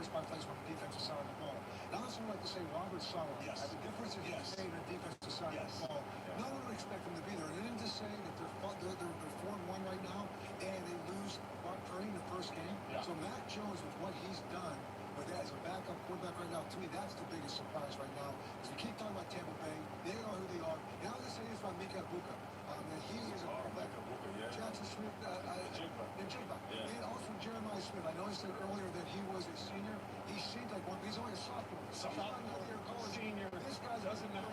first 5 plays on the defensive side of the ball. Now, that's what I like to say, Robert Sala. Yes. The difference is yes. Made the defensive side of the ball. No one would expect them to be there. And then to say that they're 4-1 right now, and they lose Mark Purdy in the first game. Yeah. So Mac Jones, with what he's done, but as a backup quarterback right now, to me, that's the biggest surprise right now. Because we keep talking about Tampa Bay. They are who they are. Now, let's say this about Mika Buka. He is a quarterback. Jackson Smith, Njigba. And also Jeremiah Smith. I know I said earlier that he was a senior. He seemed like one. He's only a sophomore. Senior. This guy doesn't know.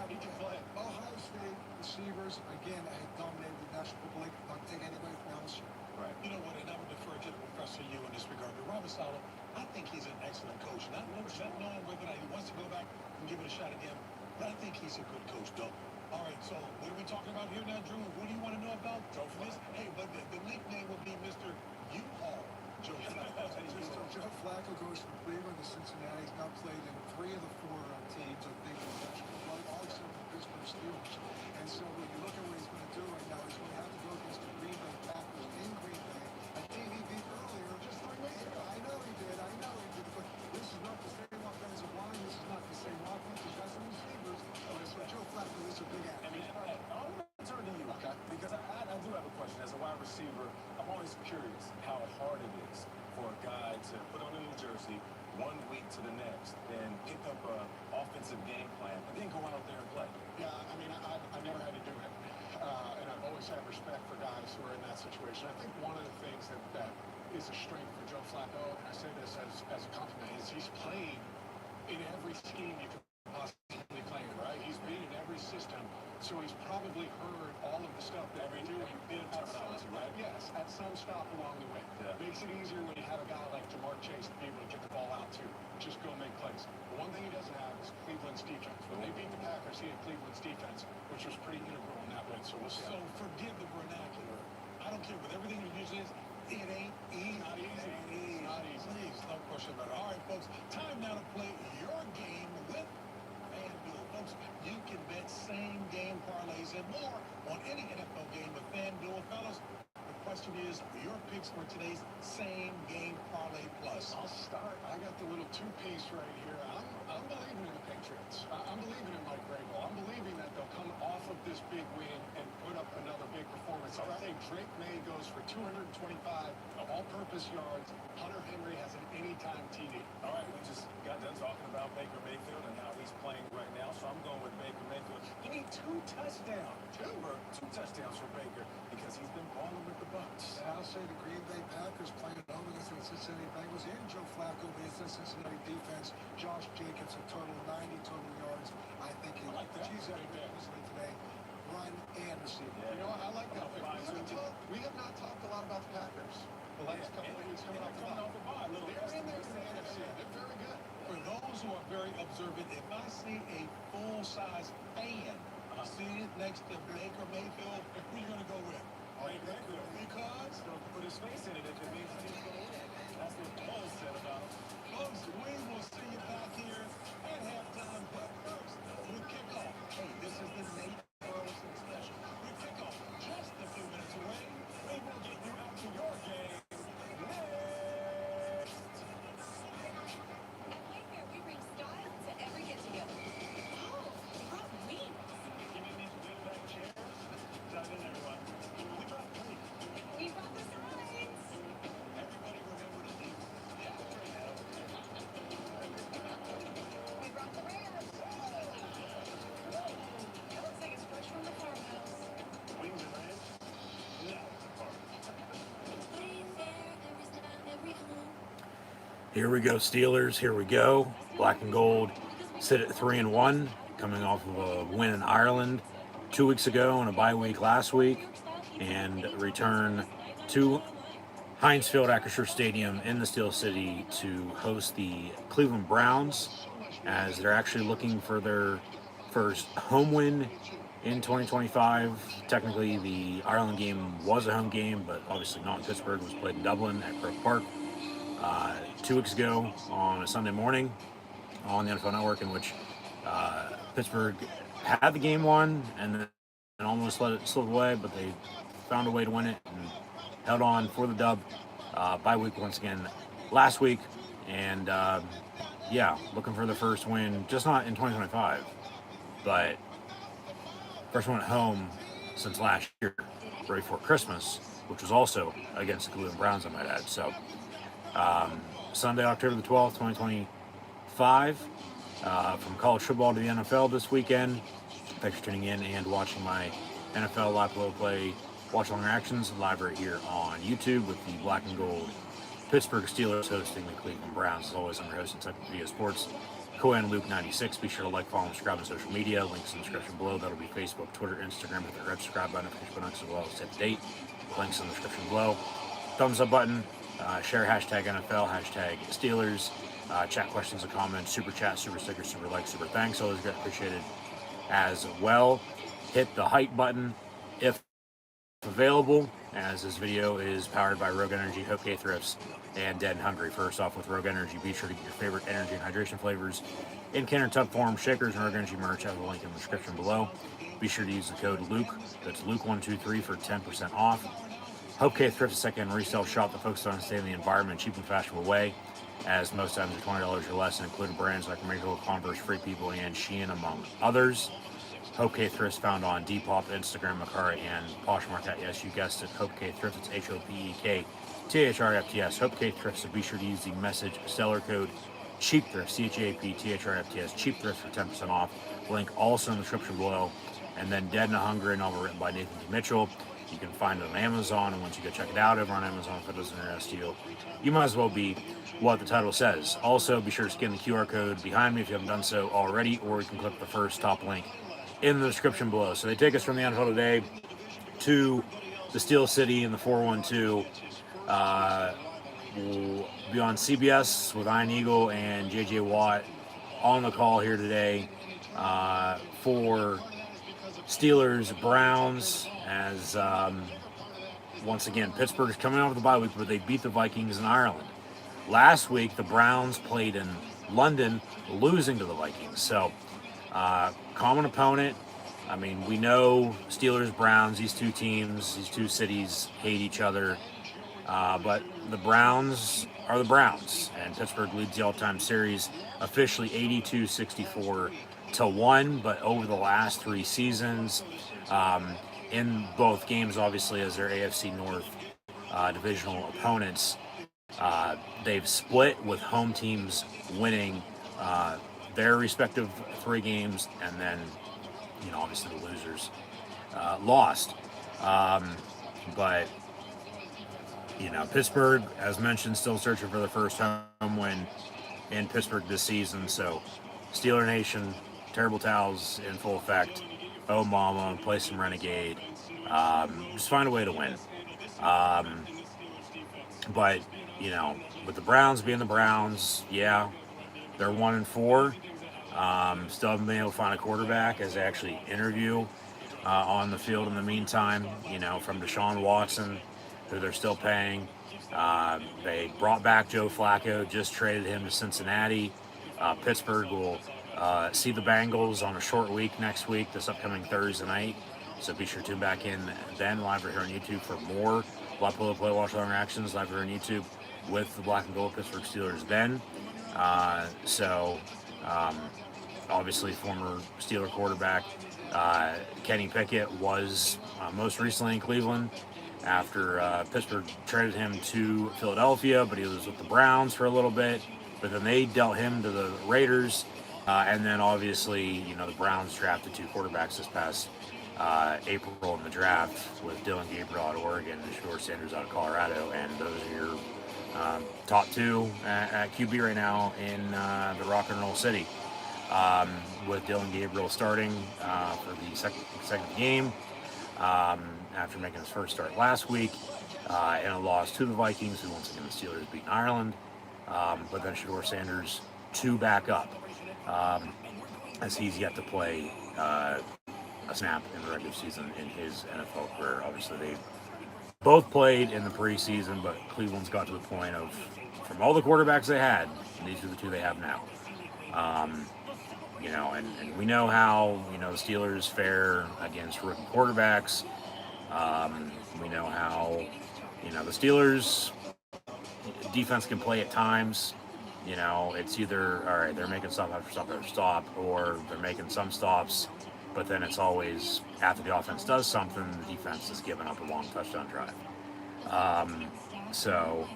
He can play. Ohio State receivers, again, have dominated the National Football League. Not take anybody from LSU. Right. You know what, and I would defer to the Professor you in this regard. But Robert Sala, I think he's an excellent coach. Not knowing whether or not he wants to go back and give it a shot again, but I think he's a good coach, though. All right, so what are we talking about here now, Drew? What do you want to know about Joe Flacco? Hey, but the nickname would be Mr. U-Haul. Joe Flacco. Joe Flacco goes from Cleveland to Cincinnati. He's now played in 3 of the 4 teams, I think, in the National Football League, all except the Pittsburgh Steelers. And so when you look at what he's going to do right now, he's going to have to go against the Green Bay Packers in Green Bay. A team he beat earlier. Just 3 weeks ago. I know he did. But this is not the same offensive line. This is not the same offense. He's got some receivers. So Joe Flacco is a big ass. I mean, I'm going to turn to you, okay? Because I do have a question. As a wide receiver, I'm always curious how hard it is for a guy to put on a new jersey 1 week to the next and pick up an offensive game plan and then go out there and play. Yeah, I mean, I never had to do it. And I've always had respect for guys who are in that situation. I think one of the things that is a strength for Joe Flacco, and I say this as a compliment, is he's played in every scheme you can possibly play in, right? He's been in every system, so he's probably heard all of the stuff that we're doing. Right? Yes, at some stop along the way. Yeah. Makes it easier when you have a guy like Jamar Chase to be able to get the ball out to. Just go make plays. The one thing he doesn't have is Cleveland's defense. When they beat the Packers, he had Cleveland's defense, which was pretty integral in that win. So we'll see. So forgive the vernacular. I don't care with everything you use is. It ain't easy. Not easy. Not easy. Please, no question about it. All right, folks. Time now to play your game with FanDuel. Folks, you can bet same-game parlays and more on any NFL game with FanDuel. Fellas, the question is your picks for today's same-game parlay plus. I'll start. I got the little 2-piece right here. I'm believing in the Patriots. I'm believing in Mike Vrabel. I'm believing that they'll come off of this big win and put up another big performance. I think Drake May goes for 225 all-purpose yards. Hunter Henry has an anytime TD. All right, we just got done talking about Baker Mayfield and how he's playing right now, so I'm going with Baker Mayfield. You need 2 touchdowns. 2 touchdowns for Baker because he's been balling with the Bucs. And I'll say the Green Bay Packers playing at home against the Cincinnati Bengals and Joe Flacco against the Cincinnati defense. Josh Jacobs, a total 90 total yards. I think he like that. He's had a big today. Run and receive. You know what? I like that. We have not talked a lot about the Packers the last couple of weeks coming off the bye. They're in there in the NFC. They're very good. For those who are very observant, if I see a full-size fan sitting next to Baker Mayfield, who are you going to go with? Baker. Because Don't put his face in it if it means he's going to win. That's what Paul said about him. folks, we will see you back here at halftime. But first, with kickoff. Hey, this is the Nate Burleson special. With kickoff just a few minutes away, we will get you out to your game next. Here we bring style to every get-together. Oh, you brought wings. You need these big back chairs? Dive in, everyone. We brought drinks. We brought the signs. Everybody remember to leave. Yeah, straight out. We brought the ribs. That looks like it's fresh from the farmhouse. Wings and ranch? Now it's a party. Here we go, Steelers. Here we go. Black and gold sit at 3-1, coming off of a win in Ireland 2 weeks ago and a bye week last week, and return to Heinz Field, Acrisure Stadium in the Steel City to host the Cleveland Browns, as they're actually looking for their first home win in 2025. Technically, the Ireland game was a home game, but obviously not in Pittsburgh. It was played in Dublin at Croke Park 2 weeks ago on a Sunday morning on the NFL Network, in which Pittsburgh had the game won and then almost let it slip away, but they found a way to win it and held on for the dub. Bye week once again last week, And yeah, looking for the first win, just not in 2025, but first one at home since last year, right before Christmas, which was also against the Cleveland Browns, I might add. So Sunday, October the 12th, 2025, from college football to the NFL this weekend. Thanks for tuning in and watching my NFL live play watch along reactions live right here on YouTube with the black and gold Pittsburgh Steelers hosting the Cleveland Browns. As always, I'm your host and type of video sports, Cohen Luke 96. Be sure to like, follow, and subscribe on social media. Links in the description below. That'll be Facebook, Twitter, Instagram. Hit the red subscribe button, notification button, as well as up to date. Links in the description below. Thumbs up button. Share hashtag NFL, hashtag Steelers. Chat questions and comments. Super chat, super stickers, super likes, super thanks. Always get appreciated as well. Hit the hype button if available, as this video is powered by Rogue Energy, HopeKThrifts, and Dead and Hungry. First off, with Rogue Energy, be sure to get your favorite energy and hydration flavors in can and tub form. Shakers and Rogue Energy merch. I have a link in the description below. Be sure to use the code Luke. That's Luke123 for 10% off. HopeKThrifts, a second resale shop that focuses on staying in the environment cheap and fashionable way, as most items are $20 or less, and including brands like Miracle, Converse, Free People, and Shein, among others. HopeKThrifts found on Depop, Instagram, Mercari, and Poshmark. Yes, you guessed it, HopeKThrifts. It's HopeKThrifts. HopeKThrifts. So be sure to use the message seller code CheapThrifts, CHAPTHRIFTS, CheapThrifts for 10% off. Link also in the description below. And then Dead and Hungry, a novel written by Nathan D. Mitchell. You can find it on Amazon, and once you go check it out over on Amazon, if it doesn't interest you, you might as well be what the title says. Also, be sure to scan the QR code behind me if you haven't done so already, or you can click the first top link in the description below. So they take us from the NFL today to the Steel City in the 412. We'll be on CBS with Ian Eagle and JJ Watt on the call here today for Steelers Browns, as once again Pittsburgh is coming off the bye week, but they beat the Vikings in Ireland. Last week the Browns played in London, losing to the Vikings. So common opponent. I mean, we know Steelers, Browns, these two teams, these two cities hate each other. But the Browns are the Browns, and Pittsburgh leads the all-time series officially 82-64-1. But over the last three seasons, in both games, obviously as their AFC North divisional opponents, they've split with home teams winning their respective three games, and then, you know, obviously the losers lost. But, you know, Pittsburgh, as mentioned, still searching for their first home win in Pittsburgh this season. So, Steeler Nation, terrible towels in full effect. Oh, mama, play some Renegade. Just find a way to win. But, you know, with the Browns being the Browns, yeah, they're 1-4. Still haven't been able to find a quarterback as they actually interview on the field in the meantime, you know, from Deshaun Watson, who they're still paying. They brought back Joe Flacco, just traded him to Cincinnati. Pittsburgh will see the Bengals on a short week next week, this upcoming Thursday night. So be sure to tune back in then, live right here on YouTube for more Black Pillow Play Watch Along Reactions, live here on YouTube with the Black and Gold Pittsburgh Steelers then. Obviously former Steeler quarterback Kenny Pickett was most recently in Cleveland after Pittsburgh traded him to Philadelphia, but he was with the Browns for a little bit, but then they dealt him to the Raiders, and then obviously, you know, the Browns drafted two quarterbacks this past April in the draft with Dylan Gabriel out of Oregon and Shador Sanders out of Colorado, and those are your top two at QB right now in the Rock and Roll City, with Dylan Gabriel starting for the second game after making his first start last week in a loss to the Vikings, who once again the Steelers beat in Ireland, but then Shador Sanders to back up, as he's yet to play a snap in the regular season in his NFL career. Obviously they both played in the preseason, but Cleveland's got to the point of, from all the quarterbacks they had, these are the two they have now. You know, and we know how, you know, the Steelers fare against rookie quarterbacks. We know how, you know, the Steelers defense can play at times. You know, it's either, all right, they're making stop after stop after stop, or they're making some stops, but then it's always after the offense does something, the defense is giving up a long touchdown drive. So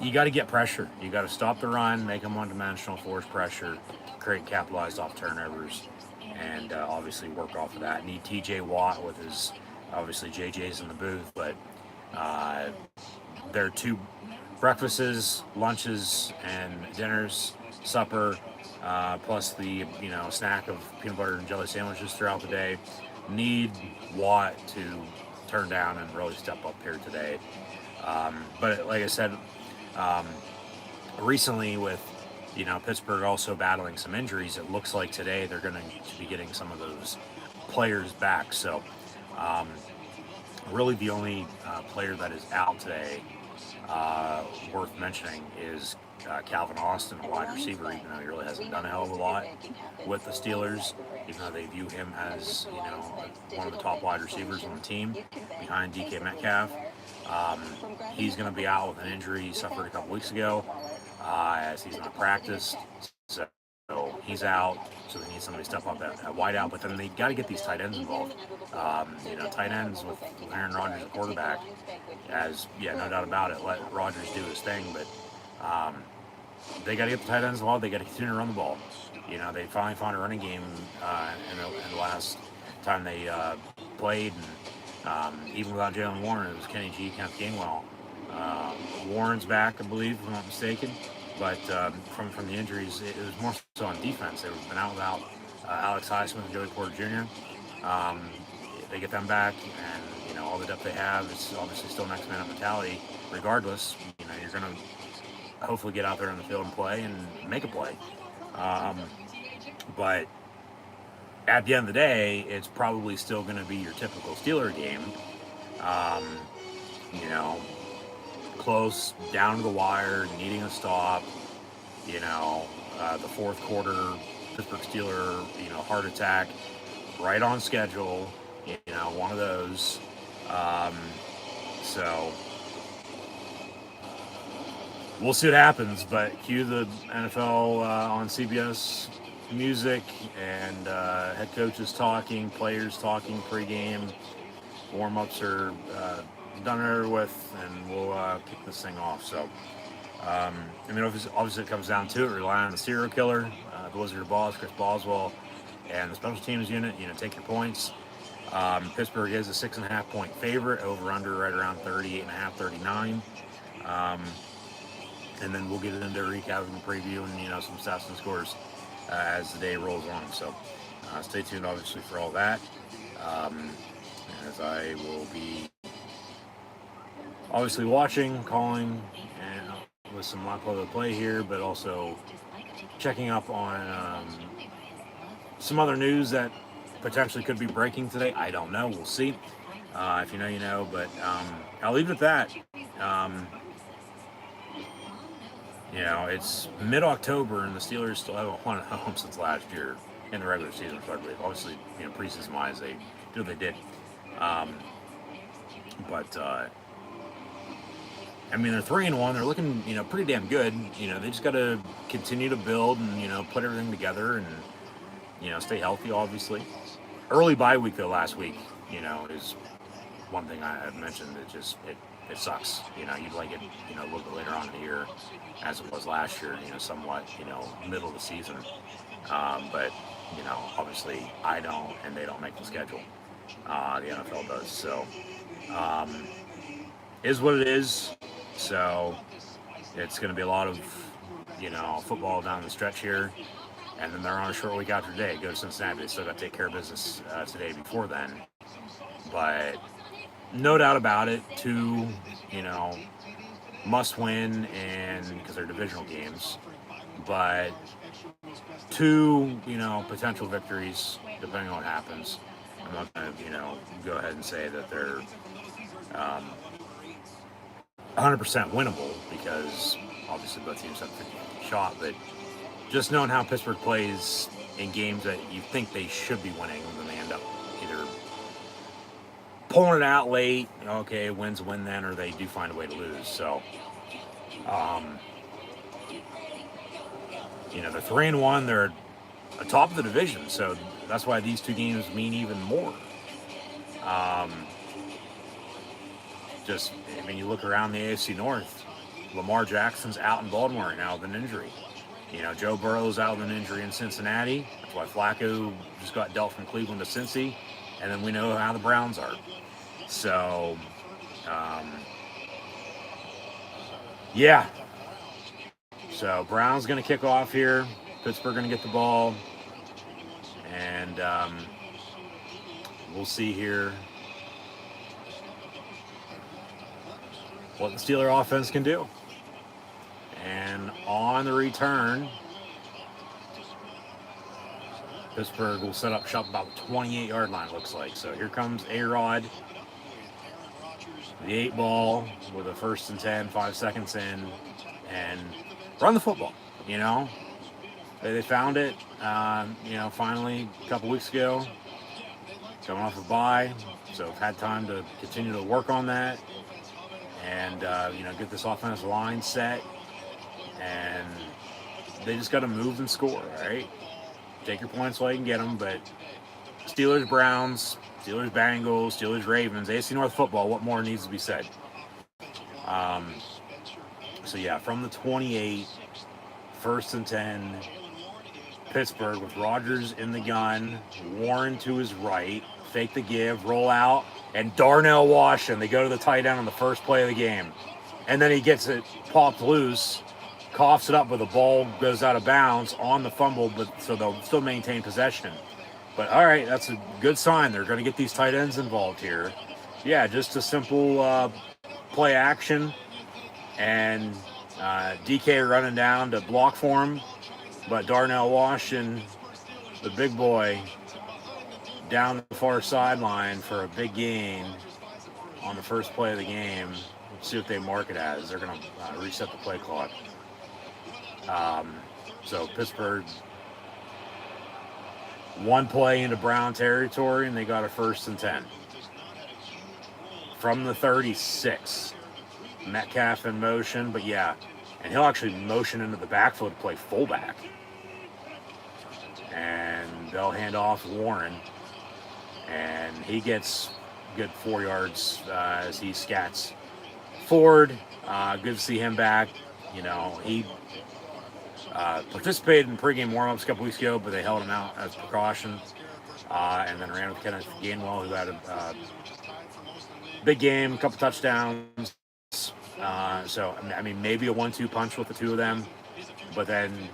you got to get pressure. You got to stop the run, make them one-dimensional, force pressure, create capitalized off turnovers, and obviously work off of that. Need TJ Watt with his, obviously JJ's in the booth, but their two breakfasts, lunches, and dinners, supper, plus the snack of peanut butter and jelly sandwiches throughout the day. Need Watt to turn down and really step up here today. But like I said, recently with Pittsburgh also battling some injuries, it looks like today they're going to be getting some of those players back. So really the only player that is out today worth mentioning is Calvin Austin, a wide receiver, even though he really hasn't done a hell of a lot with the Steelers, even though they view him as one of the top wide receivers on the team behind DK Metcalf. He's going to be out with an injury he suffered a couple weeks ago, as he's not practiced. So he's out, so they need somebody to step up at wide out. But then they got to get these tight ends involved. Tight ends with Aaron Rodgers at quarterback, no doubt about it. Let Rodgers do his thing, but they got to get the tight ends involved. They got to continue to run the ball. They finally found a running game in the last time they played, and even without Jalen Warren, it was Kenny G, Kenneth Gainwell. Warren's back, I believe, if I'm not mistaken. But from the injuries, it was more so on defense. They've been out without Alex Highsmith and Joey Porter Jr. They get them back, and all the depth they have, it's obviously still next man up mentality. Regardless, you're going to hopefully get out there on the field and play and make a play. But at the end of the day, it's probably still going to be your typical Steeler game. Close, down to the wire, needing a stop. The fourth quarter Pittsburgh Steeler, heart attack, right on schedule. One of those. So we'll see what happens. But cue the NFL on CBS music, and head coaches talking, players talking pregame. Warm-ups are done and over with, and we'll kick this thing off. So, obviously it comes down to it. Rely on the serial killer, the Wizard of Oz, Chris Boswell, and the special teams unit. Take your points. Pittsburgh is a 6.5 point favorite, over under right around 38.5, 39. And then we'll get into recapping and preview and some stats and scores as the day rolls on. So stay tuned, obviously, for all that. As I will be obviously watching, calling, and with some live play here, but also checking up on some other news that potentially could be breaking today. I don't know. We'll see. If you know, you know. But I'll leave it at that. It's mid-October, and the Steelers still haven't won at home since last year in the regular season. Obviously, preseason-wise, they did what they did. They're 3-1. They're looking, pretty damn good. They just got to continue to build and, put everything together and, stay healthy, obviously. Early bye week, though, last week, is one thing I've mentioned. It sucks. You'd like it, a little bit later on in the year, as it was last year, somewhat, middle of the season. But, obviously I don't, and they don't make the schedule. The NFL does. So, is what it is. So, it's going to be a lot of, football down the stretch here. And then they're on a short week after today. Go to Cincinnati. They still got to take care of business today before then. But no doubt about it, two, must win, and because they're divisional games. But two, potential victories, depending on what happens. I'm not going to, go ahead and say that they're 100% winnable, because obviously both teams have a 50-50 shot. But just knowing how Pittsburgh plays in games that you think they should be winning, then they end up either pulling it out late, okay, win's a win then, or they do find a way to lose. So, You know, they're 3-1. They're atop of the division, so that's why these two games mean even more. I mean, you look around the AFC North, Lamar Jackson's out in Baltimore right now with an injury. You know, Joe Burrow's out with an injury in Cincinnati. That's why Flacco just got dealt from Cleveland to Cincy. And then we know how the Browns are. So, yeah. So, Browns going to kick off here. Pittsburgh going to get the ball. And we'll see here what the Steeler offense can do. And on the return, Pittsburgh will set up shop about the 28-yard line, looks like. So here comes A-Rod, the 8 ball with a 1st and 10, 5 seconds in, and run the football, you know. They found it, you know, finally a couple weeks ago, coming off a bye. So I've had time to continue to work on that and, you know, get this offensive line set. And they just got to move and score, right? Take your points while you can get them, but Steelers, Browns, Steelers, Bengals, Steelers, Ravens, AFC North football, what more needs to be said? So, yeah, from the 28, 1st and 10, Pittsburgh with Rodgers in the gun, Warren to his right, fake the give, roll out, and Darnell Washington. They go to the tight end on the first play of the game. And then he gets it popped loose, coughs it up, but the ball goes out of bounds on the fumble, but so they'll still maintain possession. But all right, that's a good sign. They're going to get these tight ends involved here. Yeah, just a simple play action, and DK running down to block for him, but Darnell Washington, the big boy, down the far sideline for a big gain on the first play of the game. Let's see what they mark it as. They're going to reset the play clock. So Pittsburgh, one play into Brown territory, and they got a 1st and 10. From the 36. Metcalf in motion, but yeah. And he'll actually motion into the backfield to play fullback. And they'll hand off Warren. And he gets good 4 yards as he scats forward. Good to see him back. You know, he participated in pregame warm-ups a couple weeks ago, but they held him out as precaution. And then ran with Kenneth Gainwell, who had a big game, a couple touchdowns. So, I mean, maybe a 1-2 punch with the two of them. But then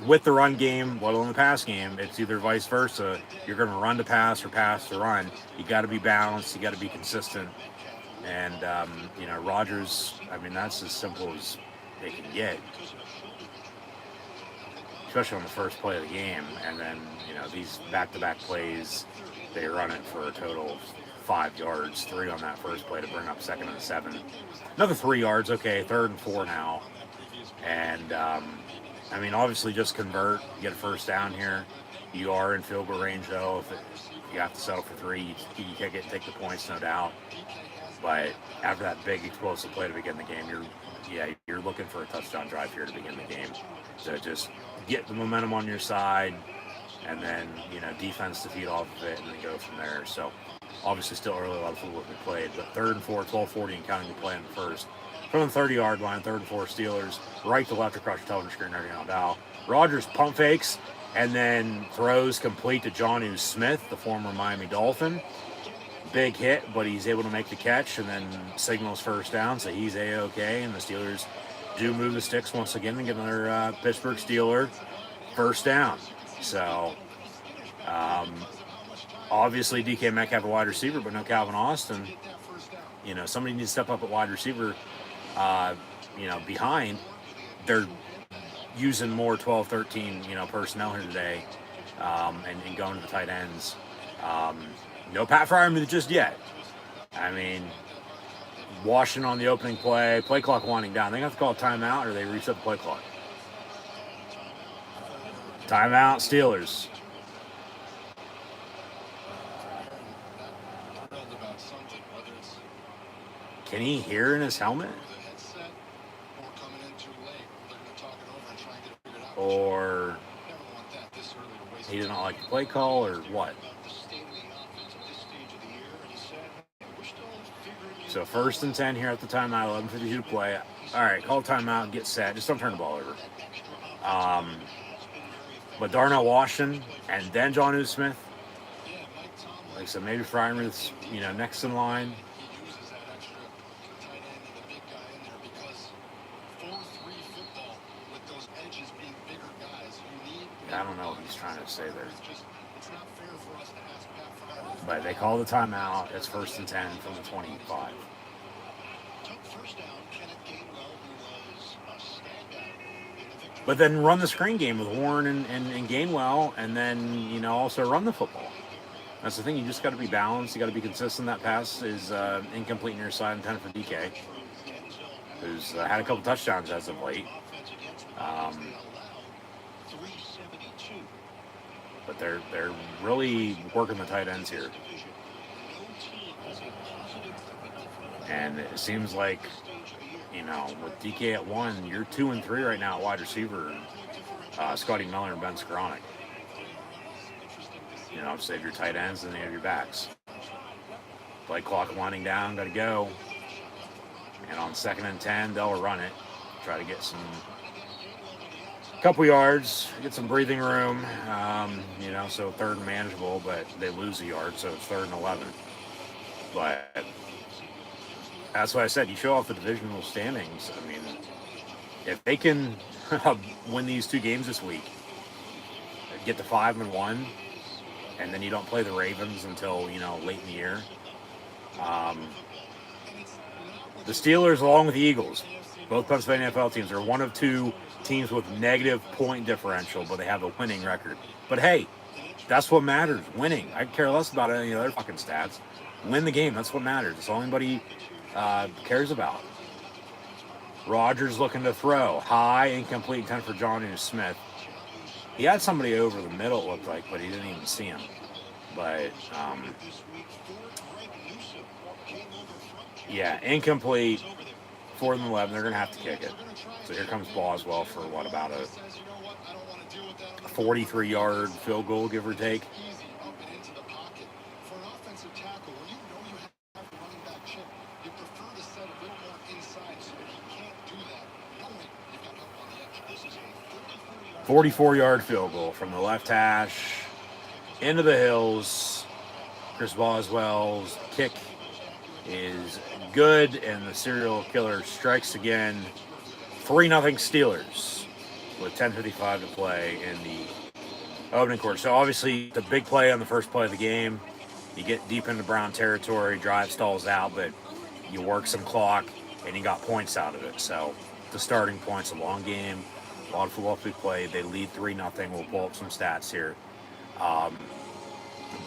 with the run game, well, in the pass game, it's either vice versa. You're going to run to pass or pass to run. You got to be balanced. You got to be consistent. And, you know, Rodgers, I mean, that's as simple as they can get, especially on the first play of the game. And then, you know, these back-to-back plays, they run it for a total of 5 yards, 3 on that first play to bring up 2nd and 7. Another 3 yards, okay, 3rd and 4 now. And, I mean, obviously just convert, get a 1st down here. You are in field goal range, though. If you have to settle for 3, you kick it, take the points, no doubt. But after that big explosive play to begin the game, you're looking for a touchdown drive here to begin the game. So just get the momentum on your side, and then, you know, defense to feed off of it, and then go from there. So obviously still early, a lot of football to be played, but 3rd and 4, 12:40 and counting the play in the first. From the 30-yard line, 3rd and 4 Steelers, right to left across your television screen, everything on dial. Rodgers pump fakes and then throws complete to Jonnu Smith, the former Miami Dolphin. Big hit, but he's able to make the catch and then signals 1st down, so he's A-okay, and the Steelers do move the sticks once again and get another Pittsburgh Steeler 1st down. So, obviously DK Metcalf a wide receiver, but no Calvin Austin. You know, somebody needs to step up at wide receiver, you know, behind. They're using more 12, 13, you know, personnel here today, and going to the tight ends. No Pat Freiermuth just yet. I mean, Washington on the opening play clock winding down. They have to call a timeout or they reset the play clock. Timeout, Steelers. Can he hear in his helmet? or Never want that this early to waste he didn't like the play call, or what? the state of the offense at this stage of the year, and he said, we're still figuring it So 1st and 10 here at the timeout, 11:52 to play. All right, call timeout, get set. Just don't turn the ball over. But Darnell Washington and then John Smith, like I said, maybe Fryermuth's, next in line. he uses that extra tight end and the big guy in there because 4-3 football with those edges being bigger guys, you need. I don't know what he's trying to say there. It's not fair for us to ask Pat Fryermuth. But they call the timeout. It's 1st and 10 from the 25. Took first down, Kenneth Gainwell, who was a standout in the victory. But then run the screen game with Warren and Gainwell, and then, also run the football. That's the thing. You just got to be balanced. You got to be consistent. That pass is incomplete near your side and 10 for DK, who's had a couple touchdowns as of late. But they're really working the tight ends here. And it seems like, with DK at 1, you're 2 and 3 right now at wide receiver. Scotty Miller and Ben Skoranek. Save your tight ends and you have your backs. Play clock winding down, got to go. And on 2nd and 10, they'll run it. Try to get couple yards, get some breathing room. So 3rd and manageable, but they lose a yard, so it's 3rd and 11. But that's why I said you show off the divisional standings. I mean, if they can win these 2 games this week, get to 5-1, and then you don't play the Ravens until late in the year. The Steelers, along with the Eagles, both Pennsylvania NFL teams, are one of 2 teams with negative point differential, but they have a winning record. But hey, that's what matters, winning. I care less about any other fucking stats. Win the game, that's what matters. That's all anybody cares about. Rodgers looking to throw. High, incomplete, 10 for John Smith. He had somebody over the middle, it looked like, but he didn't even see him. But, yeah, incomplete, 4th and 11. They're going to have to kick it. So here comes Boswell for, about a 43-yard field goal, give or take. Running back chip, you prefer to set a bit more inside so that he can't do that, knowing you've got help on the edge. This is a 44-yard field goal from the left hash into the hills. Chris Boswell's kick is good, and the serial killer strikes again. 3-0 Steelers with 10:55 to play in the opening quarter. So obviously the big play on the first play of the game. You get deep into Brown territory, drive stalls out, but you work some clock, and you got points out of it. So the starting points, a long game, a lot of football to be played. They lead 3-0. We'll pull up some stats here.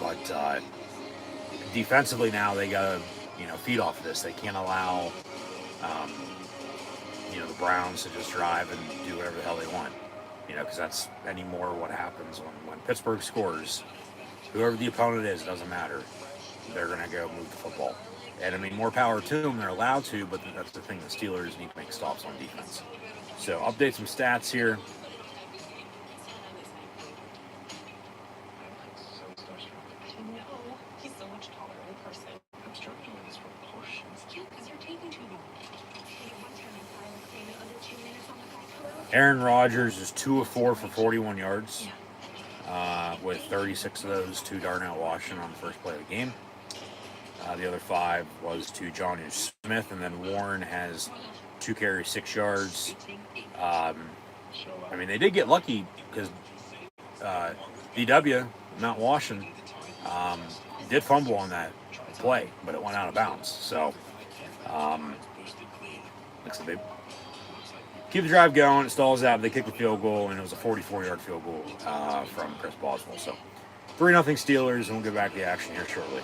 But defensively now, they got to feed off of this. They can't allow the Browns to just drive and do whatever the hell they want. Because that's anymore what happens when Pittsburgh scores. Whoever the opponent is, it doesn't matter. They're going to go move the football. And, I mean, more power to them. They're allowed to, but that's the thing. The Steelers need to make stops on defense. So, update some stats here. He's so much taller in person. I'm struggling with his proportions. Yeah, because you're taking too long. One time I finally cleaned it under 2 minutes on the back. Aaron Rodgers is 2 of 4 for 41 yards. With 36 of those to Darnell Washington on the first play of the game. The other 5 was to John Smith, and then Warren has 2 carries, 6 yards. I mean, they did get lucky because DW, not Washington, did fumble on that play, but it went out of bounds. So, looks like they keep the drive going. It stalls out. They kick the field goal, and it was a 44-yard field goal from Chris Boswell. So 3-0 Steelers, and we'll get back to the action here shortly.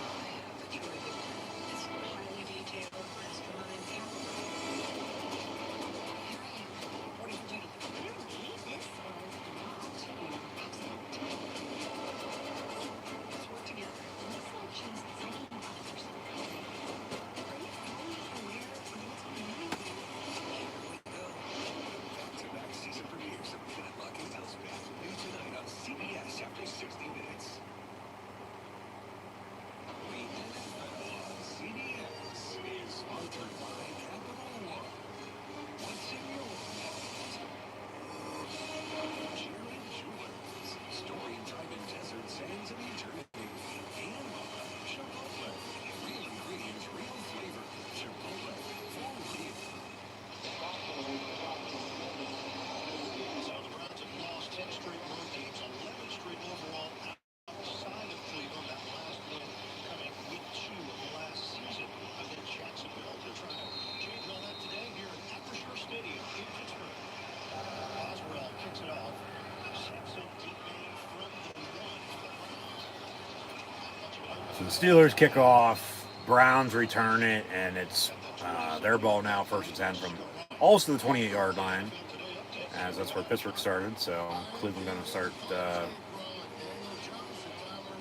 So the Steelers kick off, Browns return it, and it's their ball now, 1st and 10 from also the 28-yard line, as that's where Pittsburgh started. So Cleveland going to start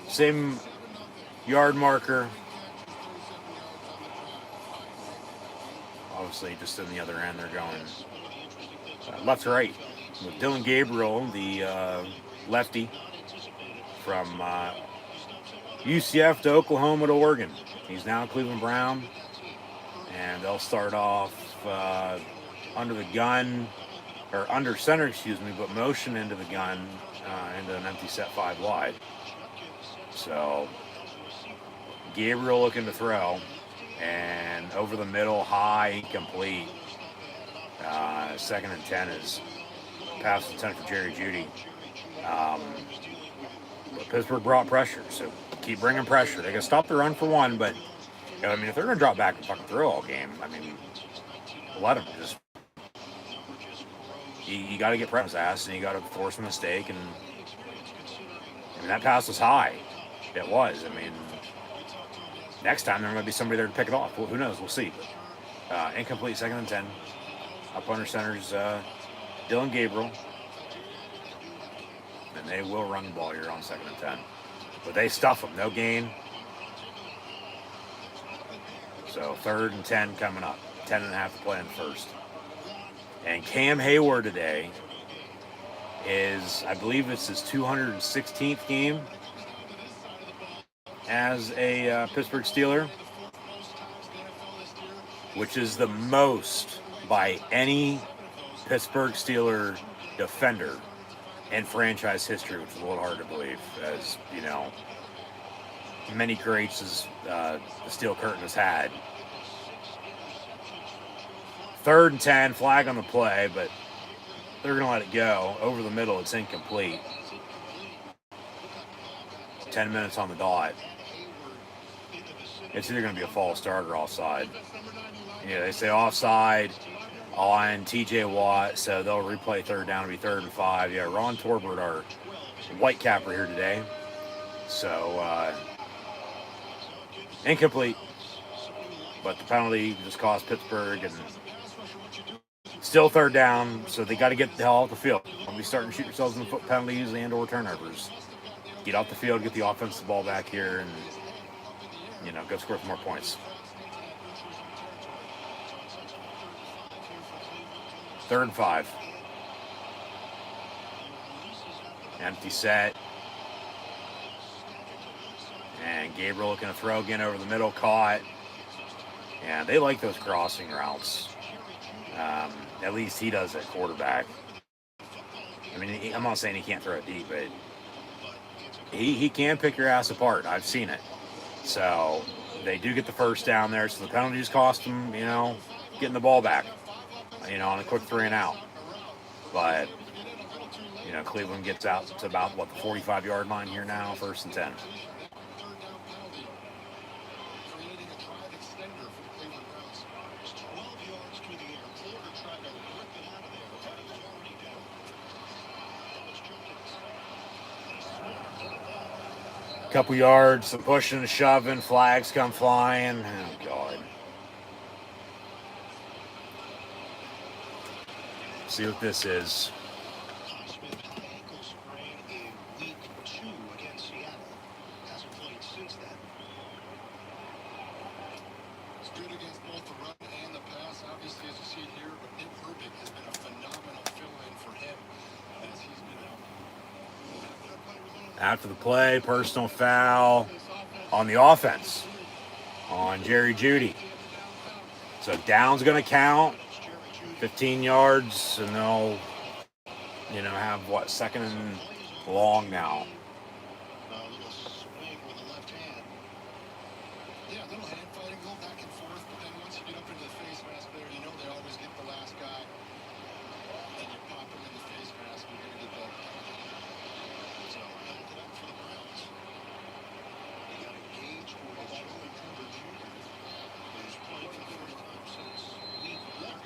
same yard marker. Obviously, just in the other end, they're going left to right with Dylan Gabriel, the lefty from UCF to Oklahoma to Oregon. He's now a Cleveland Brown, and they'll start off under the gun, or under center, excuse me, but motion into the gun into an empty set 5 wide. So Gabriel looking to throw, and over the middle, high, incomplete. 2nd and 10 is pass to 10 for Jerry Jeudy. But Pittsburgh brought pressure, so keep bringing pressure. They can stop the run for one, but I mean, if they're going to drop back and fucking throw all game, I mean, let them just. You got to get press ass, and you got to force a mistake. And I mean, that pass was high. It was. I mean, next time there might be somebody there to pick it off. Well, who knows? We'll see. Incomplete, 2nd and 10. Up under center's Dylan Gabriel. And they will run the ball here on 2nd and 10. But they stuff them. No gain. So 3rd and 10 coming up. 10 and a half to play in the first. And Cam Hayward today is, I believe it's his 216th game as a Pittsburgh Steeler, which is the most by any Pittsburgh Steeler defender in franchise history, which is a little hard to believe, as, you know, many greats as the Steel Curtain has had. 3rd and 10, flag on the play, but they're going to let it go. Over the middle, it's incomplete. 10 minutes on the dot. It's either going to be a false start or offside. Yeah, they say offside on TJ Watt, so they'll replay 3rd down to be 3rd and 5. Yeah, Ron Torbert, our white capper here today. So, incomplete. But the penalty just cost Pittsburgh, and still 3rd down, so they got to get the hell off the field. Don't be starting to shoot yourselves in the foot penalties and or turnovers. Get off the field, get the offensive ball back here, and, you know, go score some more points. 3rd and 5. Empty set. And Gabriel looking to throw again over the middle, caught. And they like those crossing routes. At least he does at quarterback. I mean, I'm not saying he can't throw it deep, but he can pick your ass apart. I've seen it. So they do get the 1st down there. So the penalties cost them, you know, getting the ball back, you know, on a quick 3 and out. But, you know, Cleveland gets out to about, what, the 45-yard line here now, 1st and 10. Couple yards, some pushing and shoving, flags come flying. Oh, God. See what this is. It's good against both the run and the pass, obviously, as you see it here, but Nick Herbig has been a phenomenal fill-in for him as he's been out. After the play, personal foul on the offense on Jerry Jeudy. So down's going to count, 15 yards, and they'll, you know, have, what, 2nd and long now. A little swing with the left hand. Yeah, a little hand fighting, go back and forth, but then once you get up into the face mask there, you know they always get the last guy. And you pop him in the face mask, you're going to get that. So, knocked it up for the Browns. He got engaged with Joey Cooper Jr., who's playing for the first time since week 1.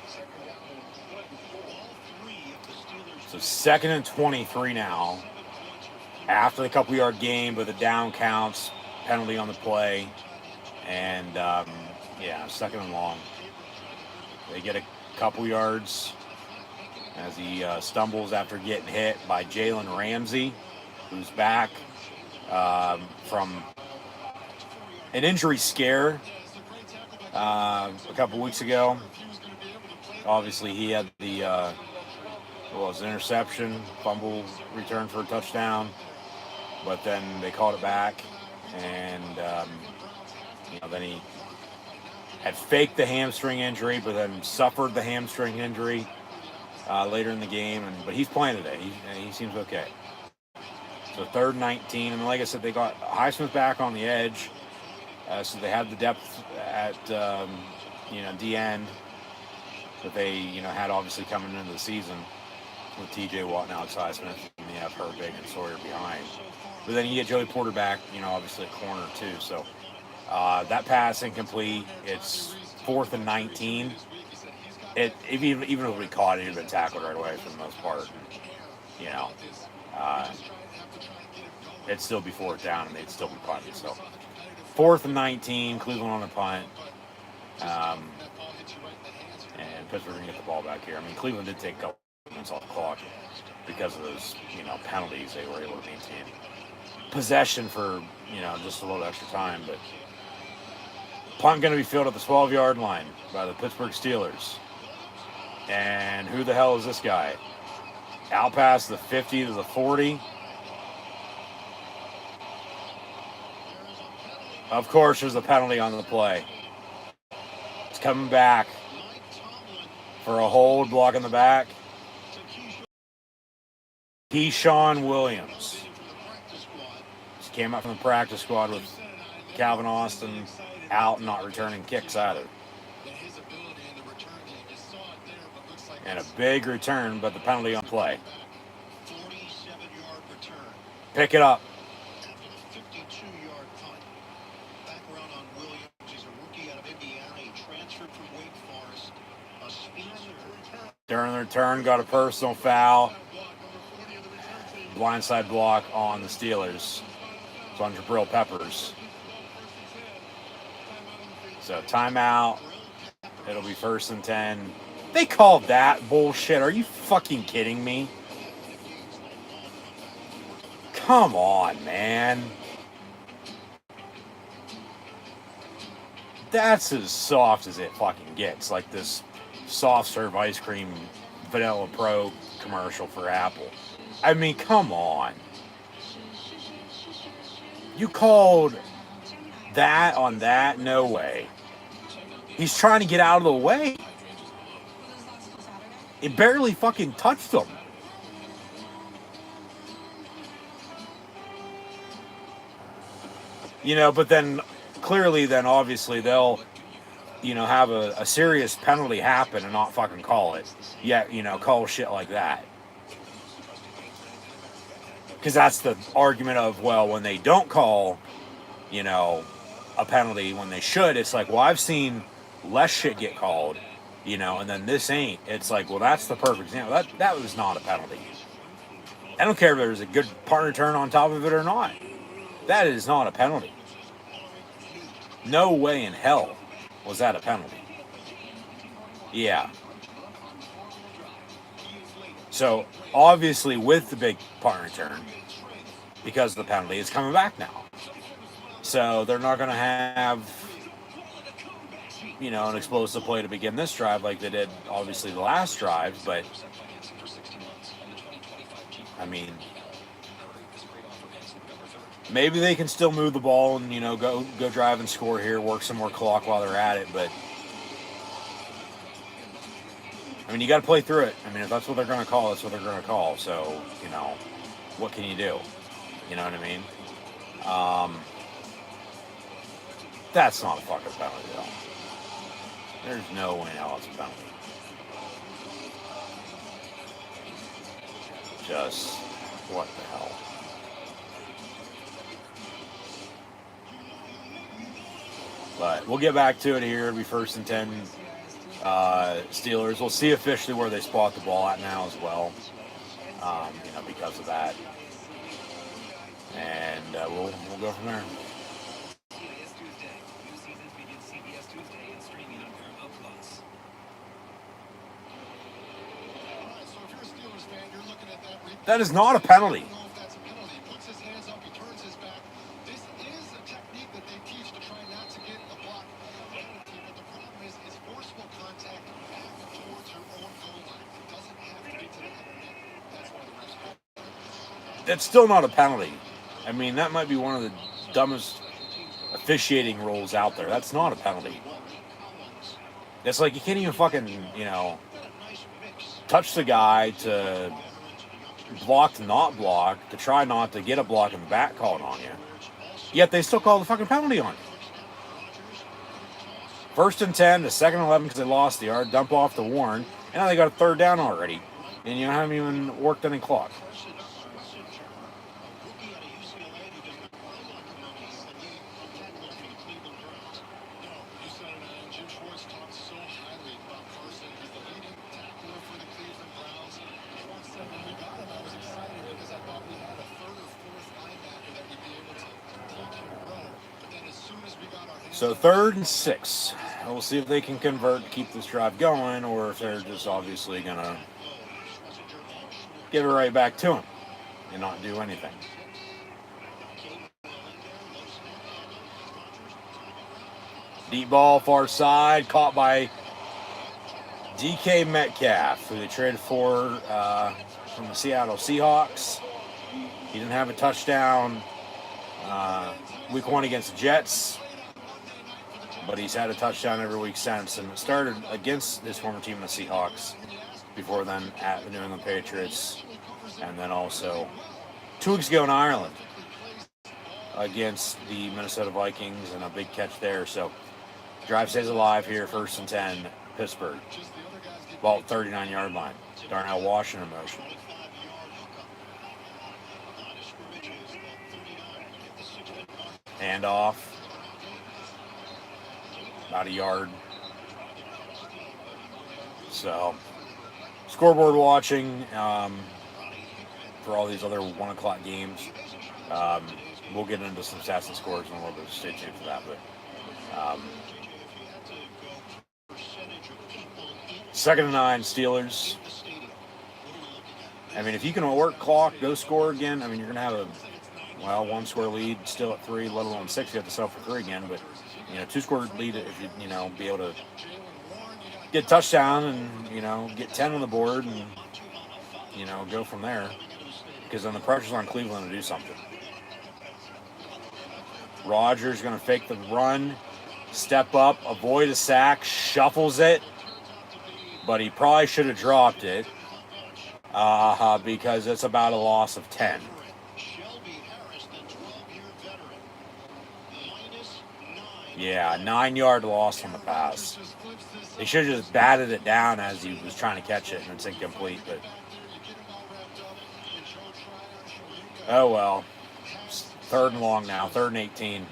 Second down and 24. All 3 of the Steelers. So 2nd and 23 now. after the couple-yard gain, but the down counts, penalty on the play, and yeah, second and long. They get a couple yards as he stumbles after getting hit by Jalen Ramsey, who's back from an injury scare a couple weeks ago. Obviously, he had the interception, fumble return for a touchdown, but then they called it back, and then he had faked the hamstring injury, but then suffered the hamstring injury later in the game. But he's playing today. He seems okay. So 3rd and 19, and like I said, they got Highsmith back on the edge, so they had the depth at D end that they had obviously coming into the season with T.J. Watt and Alex Highsmith, and you have Herbig and Sawyer behind. But then you get Joey Porter back, obviously at corner too. So that pass incomplete. It's 4th and 19. Even if we caught it, he'd been tackled right away for the most part. It'd still be 4th down, and they'd still be punting. So 4th and 19, Cleveland on a punt. And Pittsburgh going to get the ball back here. I mean, Cleveland did take a couple minutes off the clock because of those, penalties. They were able to maintain possession for, just a little extra time. But punt going to be fielded at the 12-yard line by the Pittsburgh Steelers. And who the hell is this guy? Out past the 50 to the 40. Of course, there's a penalty on the play. It's coming back for a hold, block in the back. Keyshawn Williams. Just came up from the practice squad with Calvin Austin out, not returning kicks either. And a big return, but the penalty on play. Pick it up. During the return, got a personal foul. Blindside block on the Steelers. It's on Jabril Peppers. So timeout. It'll be 1st and 10. They called that bullshit. Are you fucking kidding me? Come on, man. That's as soft as it fucking gets. Like this soft serve ice cream Vanilla Pro commercial for Apple. I mean, come on. You called that on that? No way. He's trying to get out of the way. It barely fucking touched him. But then clearly obviously they'll have a serious penalty happen and not fucking call it. Yet, call shit like that. Because that's the argument of, well, when they don't call, a penalty when they should, it's like, well, I've seen less shit get called, and then this ain't. It's like, well, that's the perfect example. That was not a penalty. I don't care if there's a good punt return on top of it or not. That is not a penalty. No way in hell was that a penalty. Yeah. So, obviously, with the big punt return, because of the penalty, it's coming back now. So, they're not going to have, an explosive play to begin this drive like they did, obviously, the last drives. But, I mean, maybe they can still move the ball and, go drive and score here, work some more clock while they're at it. But, I mean, you got to play through it. I mean, if that's what they're going to call, that's what they're going to call. So, what can you do? You know what I mean? That's not a fucking penalty, though. There's no way in hell it's a penalty. Just, what the hell? But we'll get back to it here. It'll be 1st and 10 Steelers. We'll see officially where they spot the ball at now as well, because of that. and we'll go from there. CBS Tuesday. New seasons begin CBS Tuesday and streaming on Paramount Plus. All right, so if you're a Steelers fan, you're looking at that replay. That is not a penalty. I don't know if that's a penalty. He puts his hands up, he turns his back. This is a technique that they teach to try not to get a block penalty, but the problem is it's forceful contact back towards your own goal line. It doesn't have to be to the other net. That's why the refs call it. That's still not a penalty. I mean, that might be one of the dumbest officiating rules out there. That's not a penalty. It's like you can't even fucking, touch the guy to block to not block, to try not to get a block in the back called on you. Yet they still call the fucking penalty on you. 1st and 10, the 2nd and 11 because they lost the yard, dump off to Warren, and now they got a 3rd down already. And you haven't even worked any clock. So 3rd and 6. We'll see if they can convert to keep this drive going, or if they're just obviously going to give it right back to him and not do anything. Deep ball, far side, caught by DK Metcalf, who they traded for from the Seattle Seahawks. He didn't have a touchdown week 1 against the Jets, but he's had a touchdown every week since, and it started against his former team, the Seahawks, before then at the New England Patriots, and then also 2 weeks ago in Ireland against the Minnesota Vikings, and a big catch there. So drive stays alive here, 1st and 10, Pittsburgh. Ball at 39-yard line. Darnell Washington motion. Hand off. About a yard. So, scoreboard watching for all these other 1 o'clock games. We'll get into some stats and scores in a little bit. Stay tuned for that. But 2nd and 9, Steelers. I mean, if you can work clock, go score again. I mean, you're going to have a 1-score lead still at 3, let alone 6. You have to settle for 3 again, but 2-score lead if you be able to get a touchdown and get 10 on the board and go from there, because then the pressure's on Cleveland to do something. Rodgers going to fake the run, step up, avoid a sack, shuffles it, but he probably should have dropped it because it's about a loss of 10. Yeah, 9-yard loss on the pass. They should have just batted it down as he was trying to catch it, and it's incomplete. But oh well. 3rd and long now, 3rd and 18.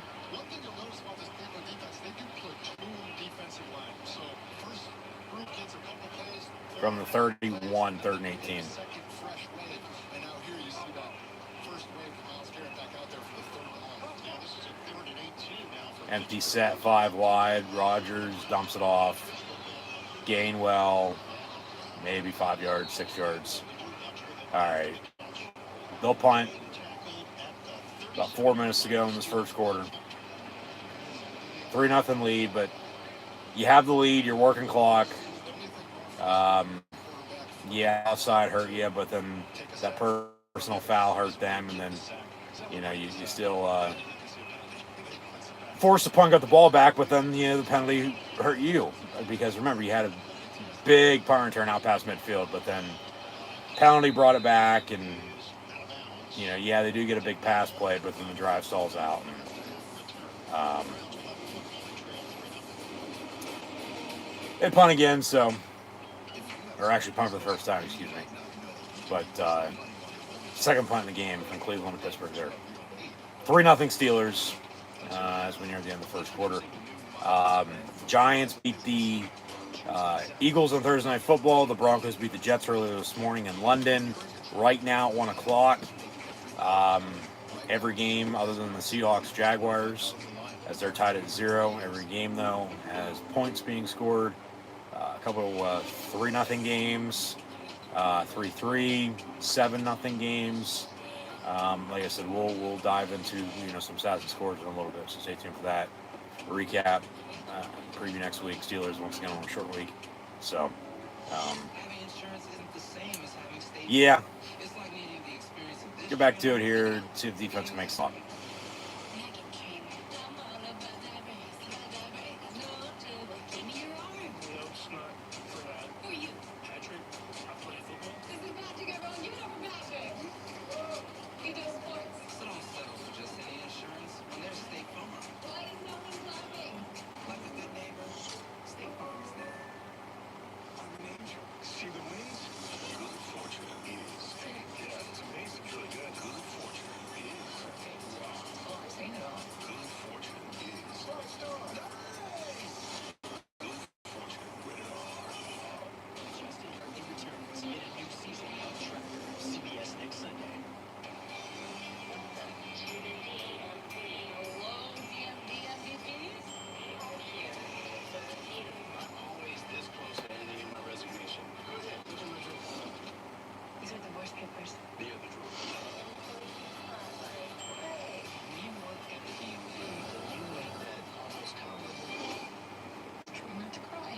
From the 31, 3rd and 18. Empty set, 5 wide. Rodgers dumps it off. Gainwell, maybe 5 yards, 6 yards. All right. They'll punt. About 4 minutes to go in this first quarter. 3-0 lead, but you have the lead. You're working clock. Outside hurt you, but then that personal foul hurt them, and then you still forced to punt, got the ball back, but then the penalty hurt you, because remember, you had a big punt return out past midfield, but then penalty brought it back, and they do get a big pass play, but then the drive stalls out, and they punt again, or actually punt for the first time, excuse me, but second punt in the game from Cleveland to Pittsburgh there. 3-0 Steelers. As we near the end of the first quarter. Giants beat the Eagles on Thursday Night Football. The Broncos beat the Jets earlier this morning in London. Right now at 1 o'clock. every game other than the Seahawks-Jaguars, as they're tied at 0. Every game, though, has points being scored. A couple 3-0 games, 3-3, 7-0 games. Like I said, we'll dive into some stats and scores in a little bit, so stay tuned for that. Recap, preview next week. Steelers once again on a short week. So, Having insurance isn't the same as having State yeah, Farm. It's like needing the experience of this get back to it training. here. See if the defense can make stop. So don't settle for just any insurance when there's State Farm. Like a good neighbor, State Farm is there. I'm an angel. See the wings? Good fortune is. Yeah, it's amazing. Really good. Good fortune is. Wow. Ain't it all? Good fortune is. Good fortune. Rated R. Justin Kirby returns in a new season of Tracker. CBS next Sunday. I'm always this close to handing in my resignation. Go ahead. Put your drill. These are the worst papers. The other drill. You work at the DMV. You make that almost comical. Try not to cry.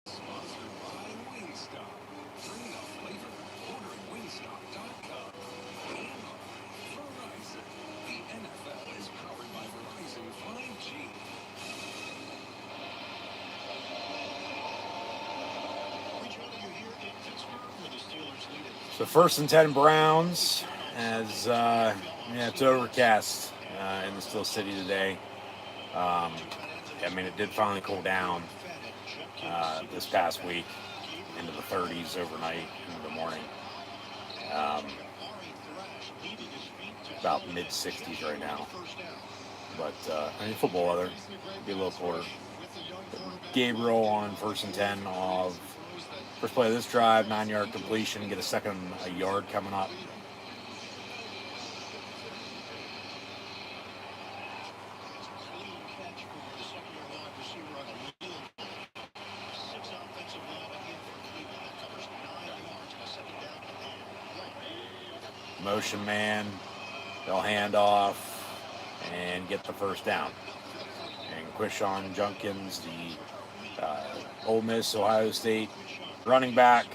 Sponsored by Wingstop. Bring the flavor. Order at wingstop.com. And Verizon. The NFL is powered by Verizon 5G. Rejoining you here in Pittsburgh where the Steelers lead it. So 1st and 10 Browns, as it's overcast in the Steel City today. It did finally cool down this past week into the 30s overnight into the morning. About mid 60s right now. But football weather, be a little colder. Gabriel on 1st and 10 of first play of this drive, 9-yard completion, get a yard coming up. Motion man, they'll hand off and get the first down. And Quishon Junkins, the Ole Miss, Ohio State running back,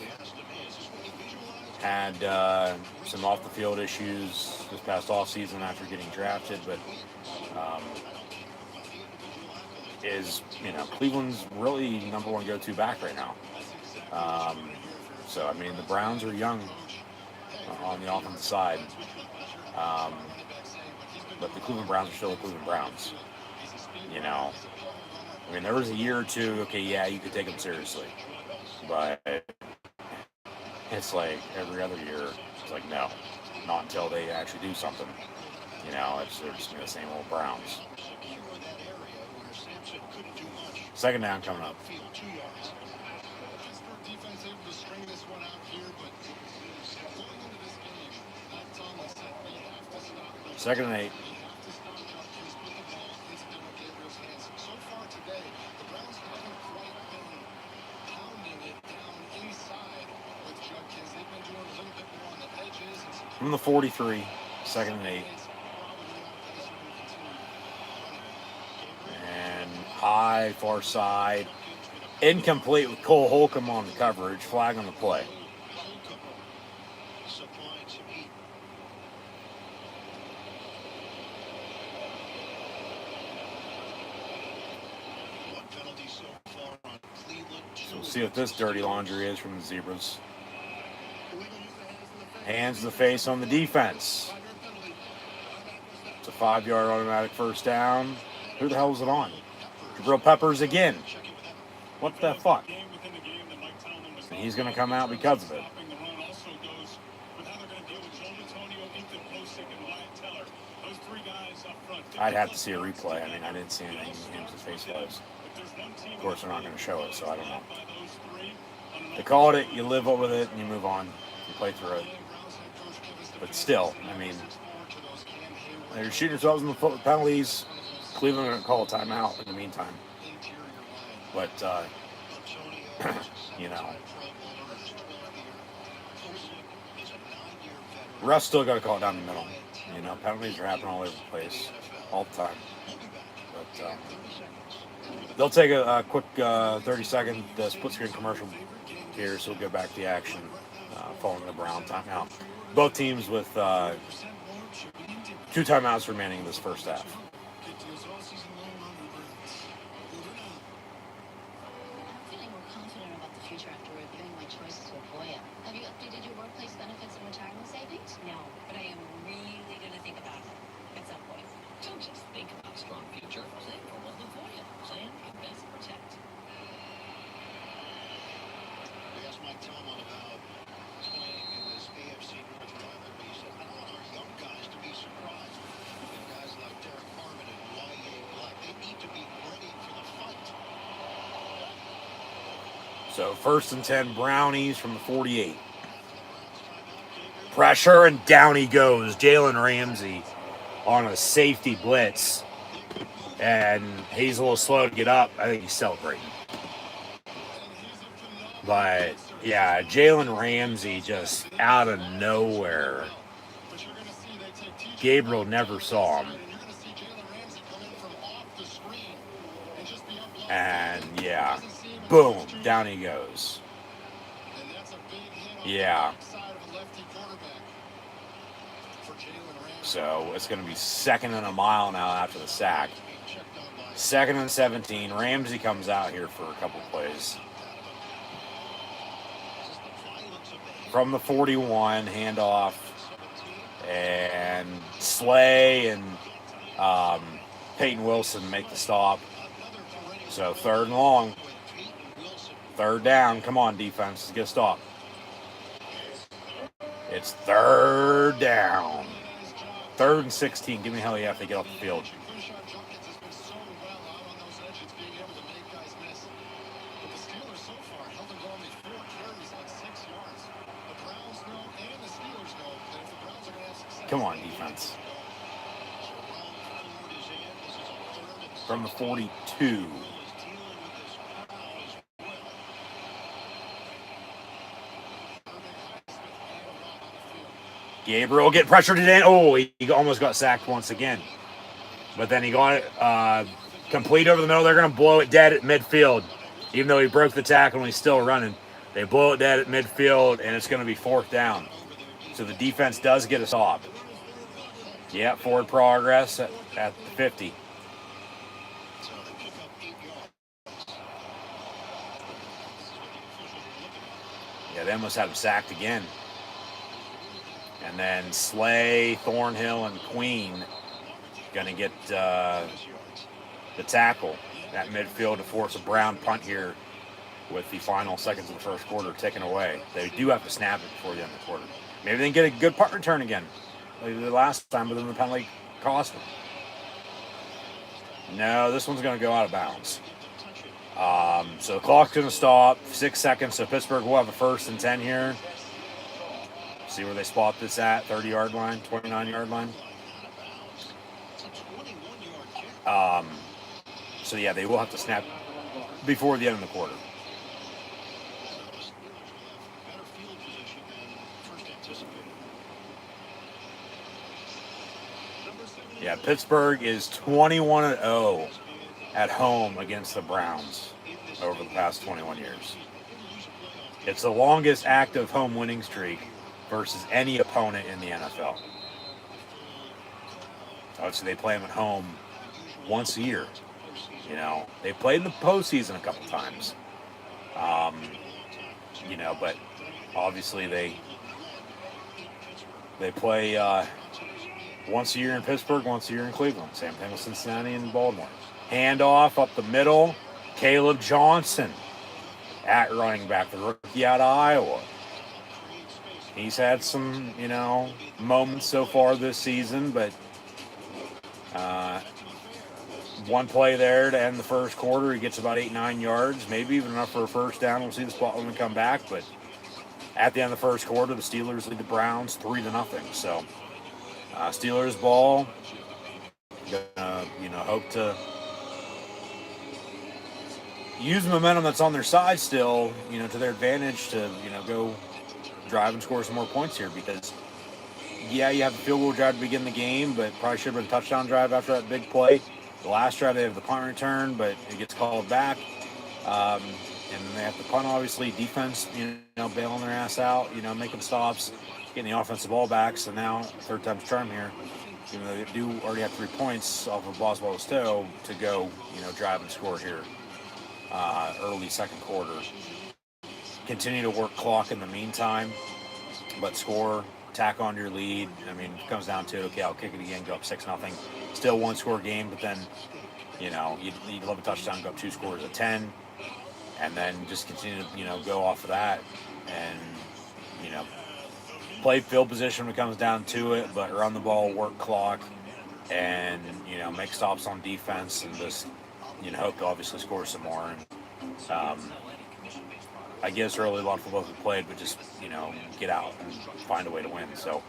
had some off-the-field issues this past offseason after getting drafted, but is Cleveland's really number one go-to back right now. So the Browns are young on the offensive side, but the Cleveland Browns are still the Cleveland Browns. There was a year or two, okay, yeah, you could take them seriously, but it's like every other year, it's like, no, not until they actually do something. They're just the same old Browns. Second down coming up. Pittsburgh defense able to string this one out here, but going into this game, Mike Tomlin said we have to stop them. 2nd and 8. We have to stop Junkins, put the ball into Dylan Gabriel's hands. So far today, the Browns haven't quite been pounding it down inside with Junkins. They've been doing a little bit more on the edges and some From the 43, 2nd and 8. And high, far side. Incomplete with Cole Holcomb on the coverage. Flag on the play. So we'll see what this dirty laundry is from the Zebras. Hands to the face on the defense. It's a 5-yard automatic first down. Who the hell is it on? Jabril Peppers again. What the fuck? And he's going to come out because of it. I'd have to see a replay. I mean, I didn't see anything in games of face-wise. Of course, they're not going to show it, so I don't know. They called it, you live with it, and you move on. You play through it. But still, I mean, they're shooting themselves in the foot with penalties. Cleveland going to call a timeout in the meantime. But, you know, refs still got to call it down the middle. You know, penalties are happening all over the place, all the time. But they'll take a quick 30-second split-screen commercial here, so we'll get back to the action following the Brown timeout. Both teams with 2 timeouts remaining in this first half. No, but I am really going to think about it at some point. Don't just think about a strong future. Plan for one Lavoya. Plan, invest, protect. We asked Mike Tomlin about playing in this AFC North rivalry. He said, I don't want our young guys to be surprised. And guys like Derek Harmon and Y.A. Black, they need to be ready for the fight. So 1st and 10, Brownies from the 48. Pressure, and down he goes. Jalen Ramsey on a safety blitz. And he's a little slow to get up. I think he's celebrating. But, yeah, Jalen Ramsey just out of nowhere. Gabriel never saw him. And, yeah, boom, down he goes. Yeah. So it's going to be 2nd and a mile now after the sack. 2nd and 17. Ramsey comes out here for a couple plays. From the 41, handoff. And Slay and Peyton Wilson make the stop. So 3rd and long. 3rd down. Come on, defense. Let's get a stop. It's 3rd down. 3rd and 16. Give me hell yeah if they get off the field. Come on, defense. From the 42. Gabriel get pressured today. Oh, he almost got sacked once again. But then he got it complete over the middle. They're going to blow it dead at midfield. Even though he broke the tackle and he's still running. They blow it dead at midfield, and it's going to be 4th down. So the defense does get a stop. Yeah, forward progress at the 50. Yeah, they almost had him sacked again. And then Slay, Thornhill, and Queen going to get the tackle at midfield to force a Brown punt here with the final seconds of the first quarter ticking away. They do have to snap it before the end of the quarter. Maybe they can get a good punt return again. Like they did last time, but then the penalty cost them. No, this one's going to go out of bounds. So the clock's going to stop. 6 seconds, so Pittsburgh will have a 1st and 10 here. See where they spot this at, 30-yard line, 29-yard line. So, yeah, they will have to snap before the end of the quarter. Yeah, Pittsburgh is 21-0 at home against the Browns over the past 21 years. It's the longest active home winning streak versus any opponent in the NFL. Obviously, they play them at home once a year. You know, they played in the postseason a couple times. You know, but obviously they play once a year in Pittsburgh, once a year in Cleveland. Same thing with Cincinnati and Baltimore. Handoff up the middle. Caleb Johnson at running back, the rookie out of Iowa. He's had some, you know, moments so far this season, but One play there to end the first quarter. He gets about 8-9 yards, maybe even enough for a first down. We'll see the spot when we come back. But at the end of the first quarter, the Steelers lead the Browns 3-0. So Steelers ball. Hope to use the momentum that's on their side still, to their advantage to, go drive and score some more points here because, yeah, you have a field goal drive to begin the game, but probably should have been a touchdown drive after that big play. The last drive, they have the punt return, but it gets called back. And they have to punt, obviously. Defense, bailing their ass out, making stops, getting the offensive ball back. So now, third time's charm here. They do already have 3 points off of Boswell Stowe to go, drive and score here early second quarter. Continue to work clock in the meantime, but score, tack on your lead. I mean, it comes down to, okay, I'll kick it again, go up 6-0. Still one score game, but then, you'd love a touchdown, go up 2 scores at 10, and then just continue to, go off of that and, play field position when it comes down to it, but run the ball, work clock, and, make stops on defense and just, hope to obviously score some more. And, I guess early a lot of football we played, but just, get out and find a way to win. So,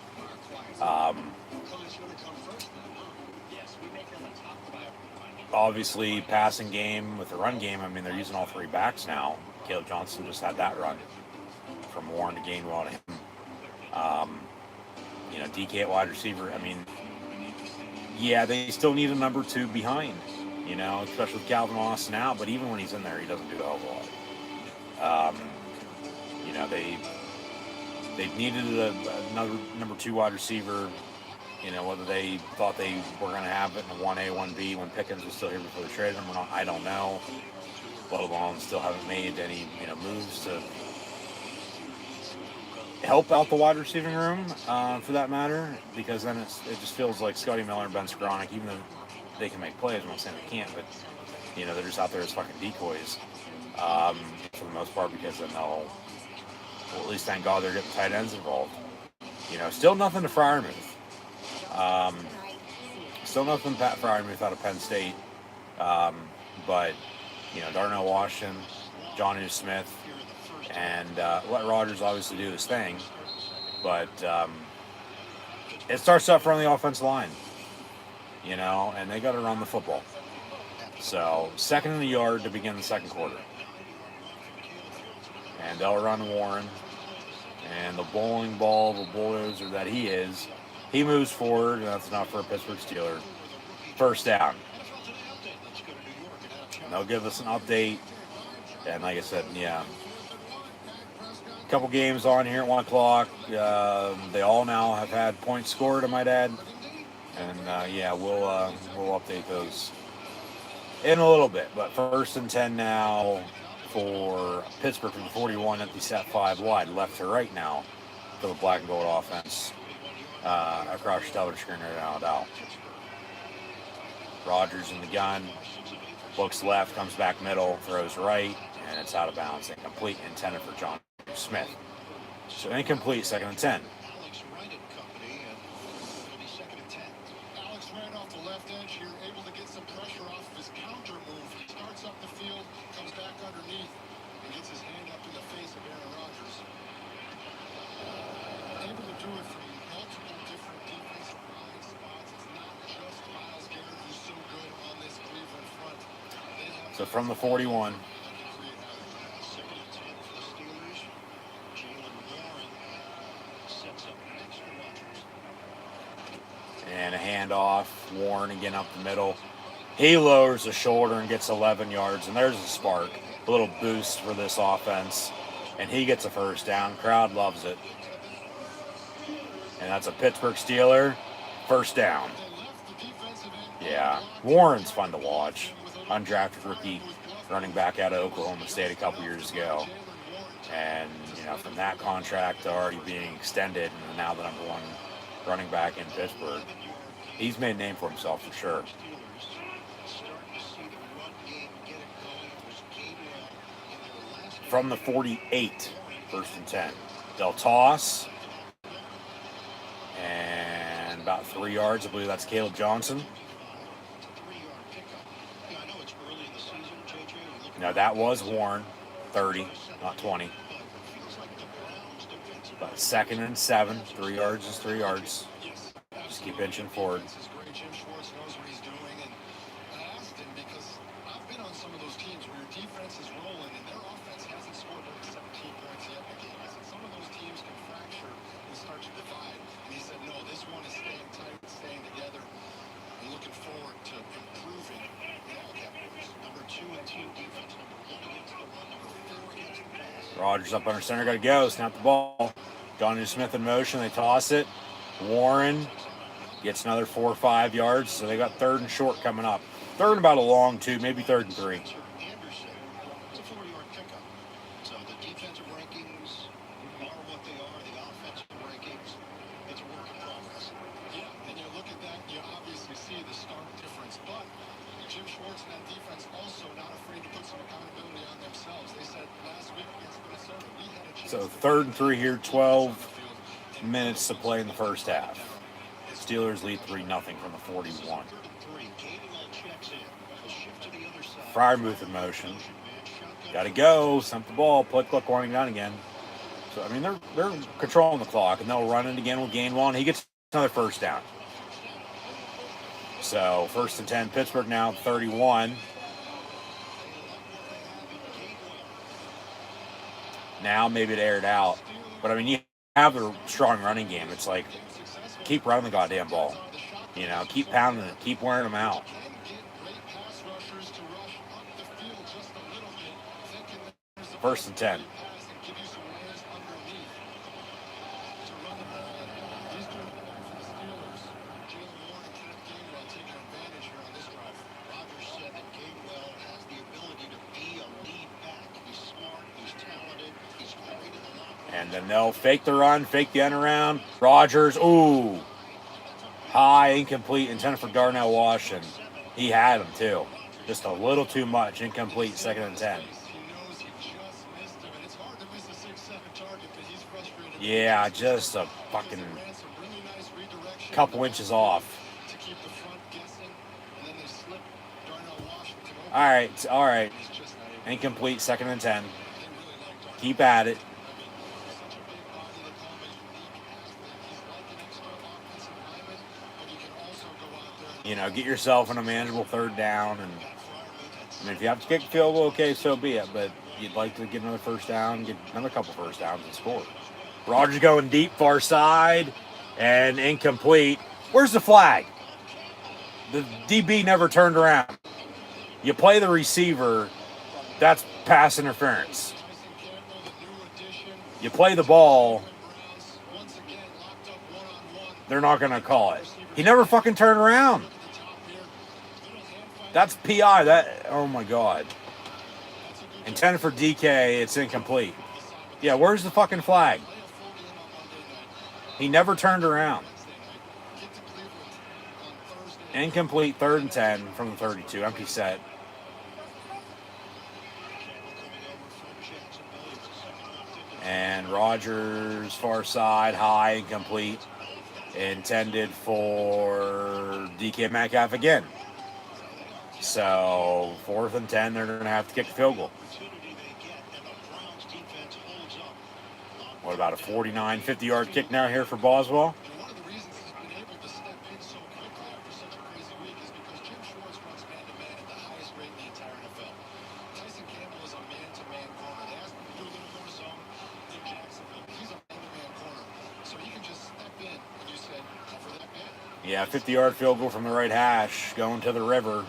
obviously passing game with the run game, I mean, they're using all 3 backs now. Caleb Johnson just had that run from Warren to Gainwell to him. DK at wide receiver. I mean, yeah, they still need a number 2 behind, especially with Calvin Austin now. But even when he's in there, he doesn't do the whole lot. They needed another number 2 wide receiver. Whether they thought they were going to have it in a 1A, 1B when Pickens was still here before they traded him or not, I don't know. Let alone still haven't made any moves to help out the wide receiving room, for that matter, because then it just feels like Scotty Miller and Ben Skoranek, even though they can make plays, I'm not saying they can't, but they're just out there as fucking decoys, for the most part, because then they'll, well, at least thank God they're getting tight ends involved. Still nothing to Freiermuth. Still nothing to Pat Freiermuth out of Penn State, but Darnell Washington, Jonnu Smith, and let Rodgers obviously do his thing, but it starts up from the offensive line, and they got to run the football. So 2nd in the yard to begin the second quarter, and they'll run Warren, and the bowling ball, the bulldozer that he is, he moves forward, and that's enough for a Pittsburgh Steeler. First down. And they'll give us an update, and like I said, yeah. Couple games on here at 1 o'clock. They all now have had points scored, I might add. And we'll update those in a little bit. But 1st and 10 now for Pittsburgh from the 41 at the set 5 wide, left to right now for the black and gold offense. Across your television screen right now. Rodgers in the gun, looks left, comes back middle, throws right, and it's out of bounds. Incomplete, intended for John Smith. So incomplete, 2nd and 10. Alex Wright and company, and it'll be 2nd and 10. Alex Wright off the left edge here, able to get some pressure off of his counter move. He starts up the field, comes back underneath, and gets his hand up in the face of Aaron Rodgers. Able to do it from multiple different defensive line spots. It's not just Myles Garrett who's so good on this Cleveland front. So from the 41. And a handoff, Warren again up the middle. He lowers the shoulder and gets 11 yards, and there's a spark, a little boost for this offense. And he gets a first down. Crowd loves it. And that's a Pittsburgh Steeler first down. Yeah, Warren's fun to watch. Undrafted rookie running back out of Oklahoma State a couple years ago. And, from that contract to already being extended, and now the number 1 running back in Pittsburgh, he's made a name for himself for sure. From the 48, 1st and 10. They'll toss. And about 3 yards, I believe that's Caleb Johnson. Now that was Warren, 30, not 20. But 2nd and 7, 3 yards is 3 yards. Just keep inching forward. This is great. Jim Schwartz knows what he's doing, and I asked him because I've been on some of those teams where your defense is rolling and their offense hasn't scored over 17 points yet in the game. I said some of those teams can fracture and start to divide, and he said no, this one is staying tight, staying together, and looking forward to improving in all categories. Number 2 and team defense, number 1 against the run, number 4 against the pass. Rogers up under center, got to go. Snap the ball. Johnny Smith in motion. They toss it. Warren gets another 4 or 5 yards. So they got 3rd and short coming up. 3rd and about a long 2, maybe 3rd and 3. Anderson, it's a 4-yard pickup. So the defensive rankings are what they are. The offensive rankings, it's a work in progress. Yeah, and you look at that, you obviously see the stark difference. But Jim Schwartz and that defense also not afraid to put some accountability on themselves. They said last week against Minnesota, we had a chance. So 3rd and 3 here, 12 minutes to play in the first half. Steelers lead 3-0 from the 41. Fryermuth in motion. Got to go. Stump the ball. Play clock warning down again. So I mean they're controlling the clock, and they'll run it again. We'll gain 1. He gets another first down. So 1st and 10. Pittsburgh now 31. Now maybe it aired out, but I mean you have a strong running game. It's like keep running the goddamn ball. You know, keep pounding it, keep wearing them out. First and 10. And then they'll fake the run, fake the end around. Rogers, ooh. High, incomplete, intended for Darnell Washington. He had him too. Just a little too much. Incomplete, 2nd and 10. Yeah, just a fucking couple inches off. All right. Incomplete, 2nd and 10. Keep at it. You know, get yourself in a manageable 3rd down, and I mean, if you have to kick a field goal, okay, so be it. But you'd like to get another first down, get another couple first downs, and score. Rogers going deep, far side, and incomplete. Where's the flag? The DB never turned around. You play the receiver, that's pass interference. You play the ball, they're not going to call it. He never fucking turned around. That's PI. Oh my God. Intended for DK, it's incomplete. Yeah, where's the fucking flag? He never turned around. Incomplete, 3rd and 10 from the 32. Empty set. And Rogers, far side, high, incomplete. Intended for DK Metcalf again. So 4th and 10, they're going to have to kick the field goal. What about a 49, 50-yard kick now here for Boswell? One of the reasons he's been able to step in so quickly after such a crazy week is because Jim Schwartz runs man-to-man at the highest rate in the entire NFL. Tyson Campbell is a man-to-man corner. They asked him to do a little more zone in Jacksonville. He's a man-to-man corner. So he can just step in and you say, cover that man. Yeah, 50-yard field goal from the right hash, going to the river.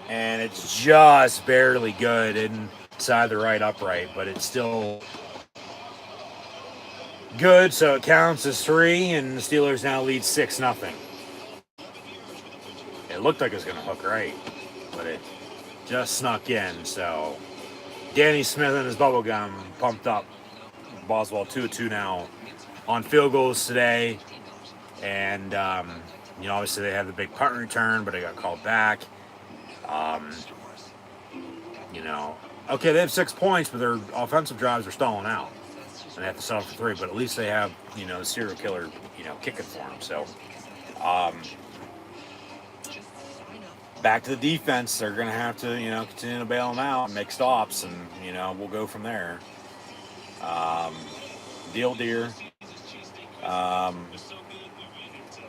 And it's just barely good inside the right upright, but it's still good, so it counts as 3, and the Steelers now lead 6-0. It looked like it was going to hook right, but it just snuck in. So Danny Smith and his bubble gum pumped up. Boswell 2-2 now on field goals today. And, you know, obviously they had the big punt return, but it got called back. You know, okay, they have 6 points, but their offensive drives are stalling out. And they have to settle for 3, but at least they have, you know, the serial killer, you know, kicking for them. So, back to the defense. They're going to have to, continue to bail them out and make stops, and, we'll go from there. Deal deer.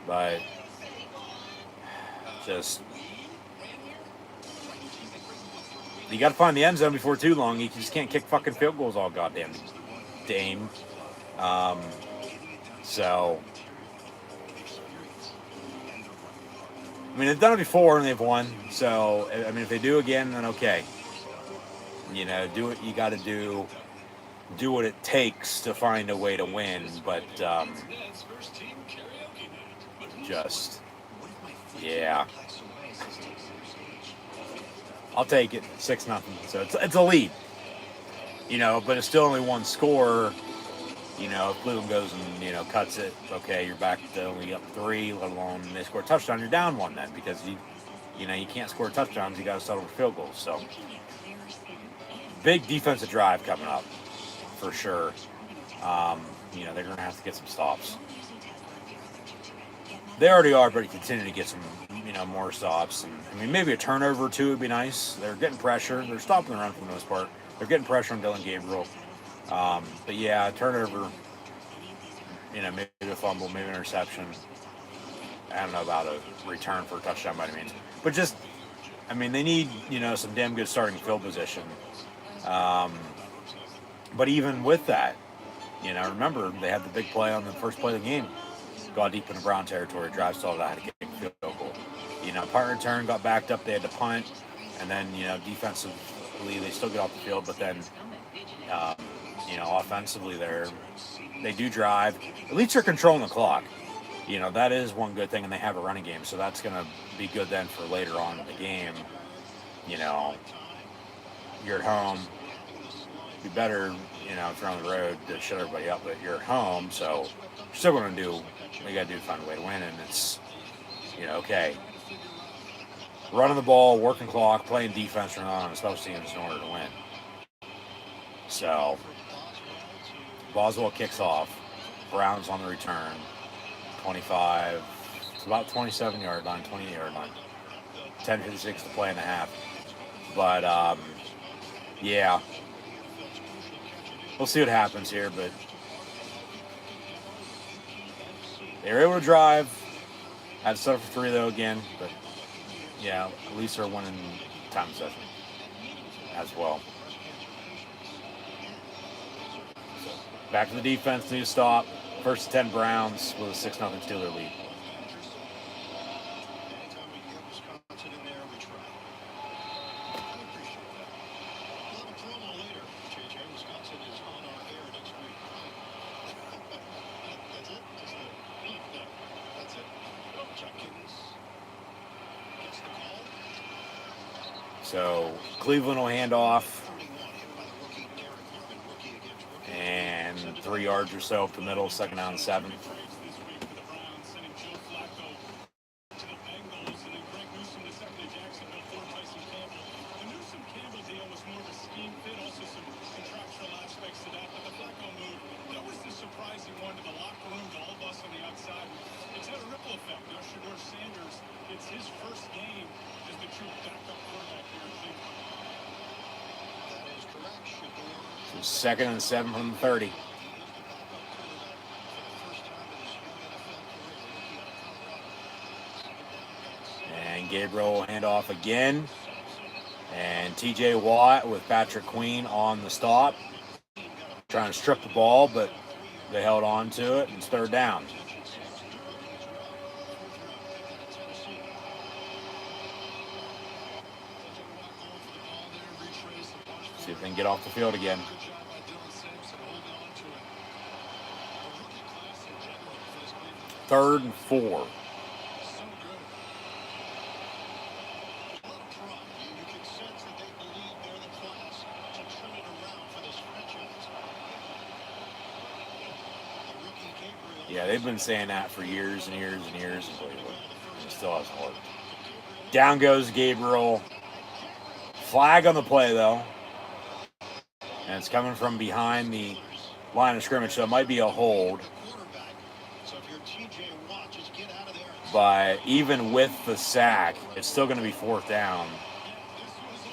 But just, you got to find the end zone before too long. You just can't kick fucking field goals all goddamn game. So, I mean, they've done it before and they've won. So, I mean, if they do again, then okay. Do what you got to do. Do what it takes to find a way to win. But just, yeah. I'll take it, 6-0. So it's a lead. But it's still only one score. If Cleveland goes and, cuts it, okay, you're back to only up 3, let alone they score a touchdown, you're down 1 then, because you can't score touchdowns, you got to settle for field goals. So, big defensive drive coming up, for sure. They're going to have to get some stops. They already are, but continue to get some, more stops. And, I mean, maybe a turnover or 2 would be nice. They're getting pressure. They're stopping the run for the most part. They're getting pressure on Dylan Gabriel. But yeah, turnover, maybe a fumble, maybe an interception. I don't know about a return for a touchdown by any means. But just, I mean, they need, some damn good starting field position. But even with that, remember, they had the big play on the first play of the game. Got deep into Brown territory, drive stalled out, had to kick a field goal. Punt return, got backed up, they had to punt. And then, defensively, they still get off the field, but then, offensively they do drive. At least they're controlling the clock. That is one good thing, and they have a running game, so that's going to be good then for later on in the game. You're at home. Be better, if you're on the road to shut everybody up, but you're at home, so you're still going to do what you got to do to find a way to win, and it's, okay. Running the ball, working clock, playing defense or not on special teams in order to win. So, Boswell kicks off. Brown's on the return. 25, it's about 27-yard line, 28-yard line. 10:56 to play in the half. But, yeah. We'll see what happens here, but they were able to drive. Had to settle for 3, though, again. But, yeah, at least they're winning time possession as well. Back to the defense, need to stop. First and 10 Browns with a 6-0 Steeler lead. So Cleveland will hand off, and 3 yards or so up the middle, 2nd down and 7. So 2nd and 7 from the 30. And Gabriel will hand off again. And TJ Watt with Patrick Queen on the stop. Trying to strip the ball, but they held on to it, and it's 3rd down. See if they can get off the field again. 3rd and 4. Yeah, they've been saying that for years and years and years, and it still hasn't worked. Down goes Gabriel. Flag on the play, though. And it's coming from behind the line of scrimmage, so it might be a hold. but even with the sack, it's still going to be 4th down.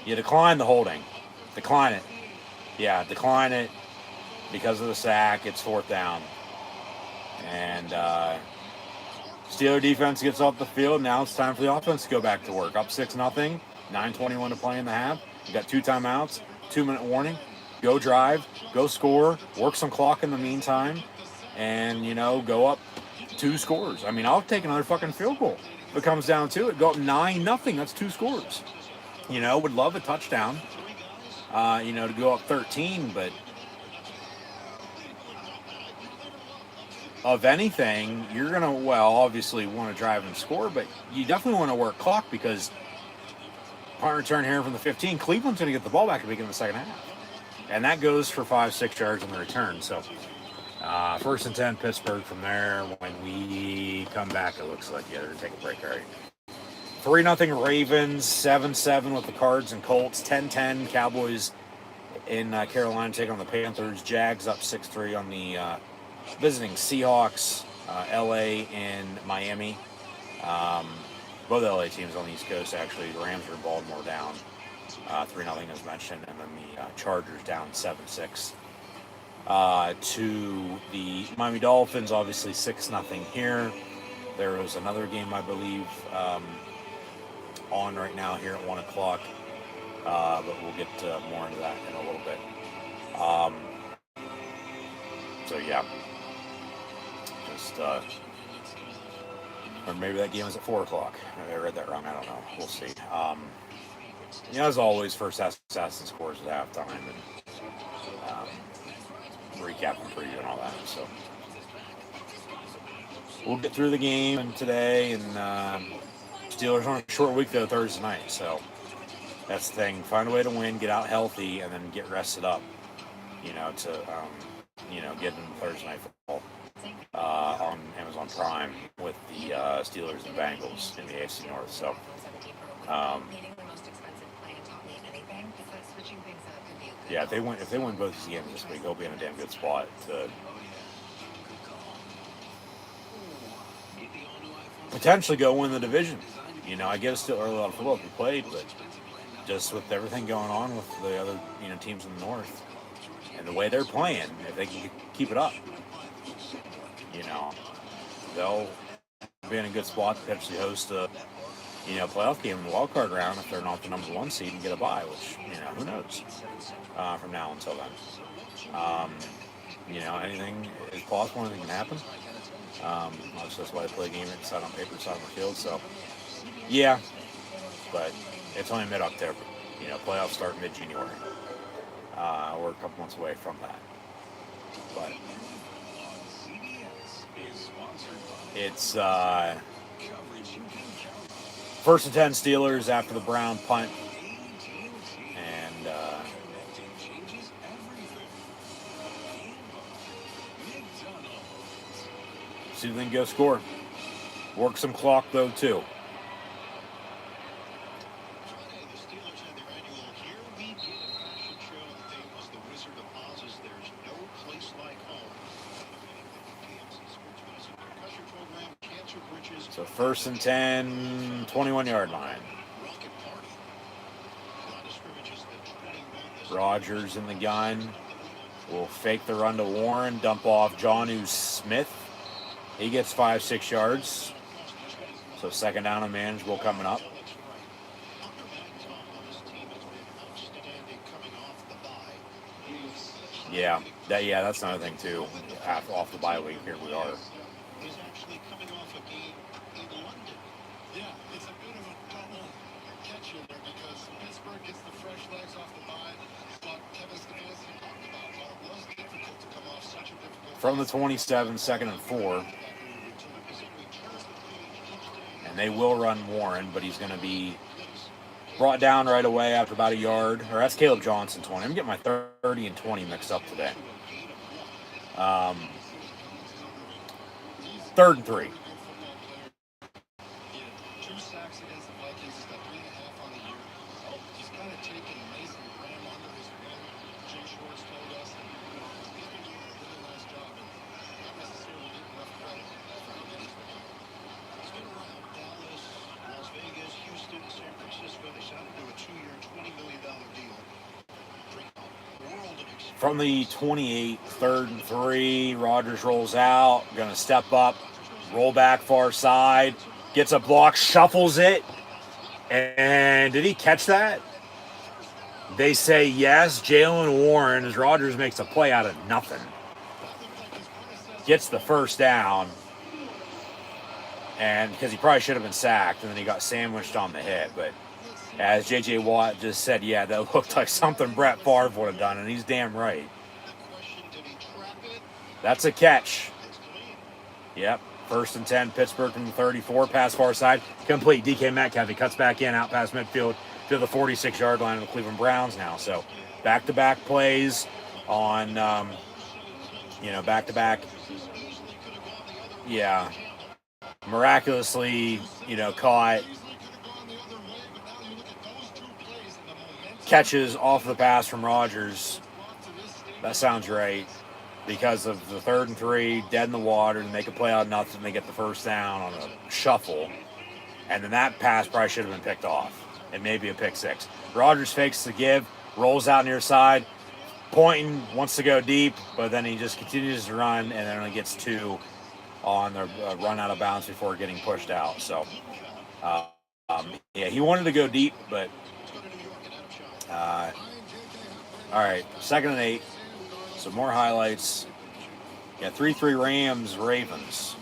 You decline the holding. Decline it. Yeah, decline it because of the sack. It's 4th down. And Steeler defense gets off the field. Now it's time for the offense to go back to work. Up 6-0. 9:21 to play in the half. You got 2 timeouts, 2-minute warning. Go drive, go score, work some clock in the meantime, and, go up 2 scores. I mean, I'll take another fucking field goal. If it comes down to it, go up 9-0. That's 2 scores. Would love a touchdown, to go up 13, but of anything, you're going to, obviously want to drive and score, but you definitely want to work clock because punt return here from the 15, Cleveland's going to get the ball back at the beginning of the second half. And that goes for 5-6 yards on the return. So, 1st and 10, Pittsburgh from there. When we come back, it looks like, they're going to take a break. All right. 3-0 Ravens, 7-7 with the Cards and Colts, 10-10 Cowboys in Carolina taking on the Panthers. Jags up 6-3 on the visiting Seahawks, LA and Miami. Both LA teams on the East Coast, actually. The Rams are Baltimore down 3-0 as mentioned, and then the Chargers down 7-6 to the Miami Dolphins, obviously 6-0 here. There was another game, I believe, on right now here at 1 o'clock, but we'll get more into that in a little bit. So, yeah. Just, or maybe that game is at 4 o'clock. Maybe I read that wrong. I don't know. We'll see. As always, first assassin scores at halftime and recap and preview and all that. So we'll get through the game and today. And Steelers on a short week though Thursday night. So that's the thing. Find a way to win, get out healthy, and then get rested up. To get into Thursday night football. On Amazon Prime with the Steelers and Bengals in the AFC North. So, if they win both these games this week, they'll be in a damn good spot to potentially go win the division. I get it's still early on football to be played, but just with everything going on with the other teams in the North and the way they're playing, if they can keep it up. They'll be in a good spot to potentially host a, playoff game in the wild card round if they're not the number 1 seed and get a bye, which, who knows from now until then. Anything is possible, anything can happen. Obviously, that's why they play a game inside on paper, inside on the field. So, yeah, but it's only mid-October. Playoffs start mid-January. We're a couple months away from that. But it's 1st and 10 Steelers after the Brown punt. And see if they can go score. Work some clock though too. So 1st and 10, 21-yard line. Rodgers in the gun. Will fake the run to Warren, dump off Jonnu Smith. He gets 5-6 yards. So 2nd down and manageable coming up. Yeah, that's another thing too. Half off the bye week, here we are. Because Pittsburgh gets the fresh legs off the bye, but Kevin Stefanski talked about, it was difficult to come off such a difficult from the 27, 2nd and 4. And they will run Warren, but he's going to be brought down right away after about a yard. Or that's Caleb Johnson, 20. I'm getting my 30 and 20 mixed up today. 3rd and 3. From the 28, 3rd and 3, Rodgers rolls out, going to step up, roll back far side, gets a block, shuffles it, and did he catch that? They say yes. Jalen Warren, as Rodgers makes a play out of nothing, gets the first down, and because he probably should have been sacked, and then he got sandwiched on the hit. But as J.J. Watt just said, yeah, that looked like something Brett Favre would have done, and he's damn right. That's a catch. Yep. 1st and 10, Pittsburgh from the 34, pass far side, complete. DK Metcalf, he cuts back in, out past midfield to the 46-yard line of the Cleveland Browns now. So back-to-back plays on, back-to-back. Yeah. Miraculously, caught catches off the pass from Rodgers. That sounds right. Because of the 3rd and 3, dead in the water, and make a play out of nothing. They get the first down on a shuffle. And then that pass probably should have been picked off. And maybe a pick six. Rodgers fakes the give, rolls out near side, pointing, wants to go deep, but then he just continues to run, and then only gets 2 on the run out of bounds before getting pushed out. So, he wanted to go deep, but all right, 2nd and 8. Some more highlights. Yeah, 3-3 Rams, Ravens.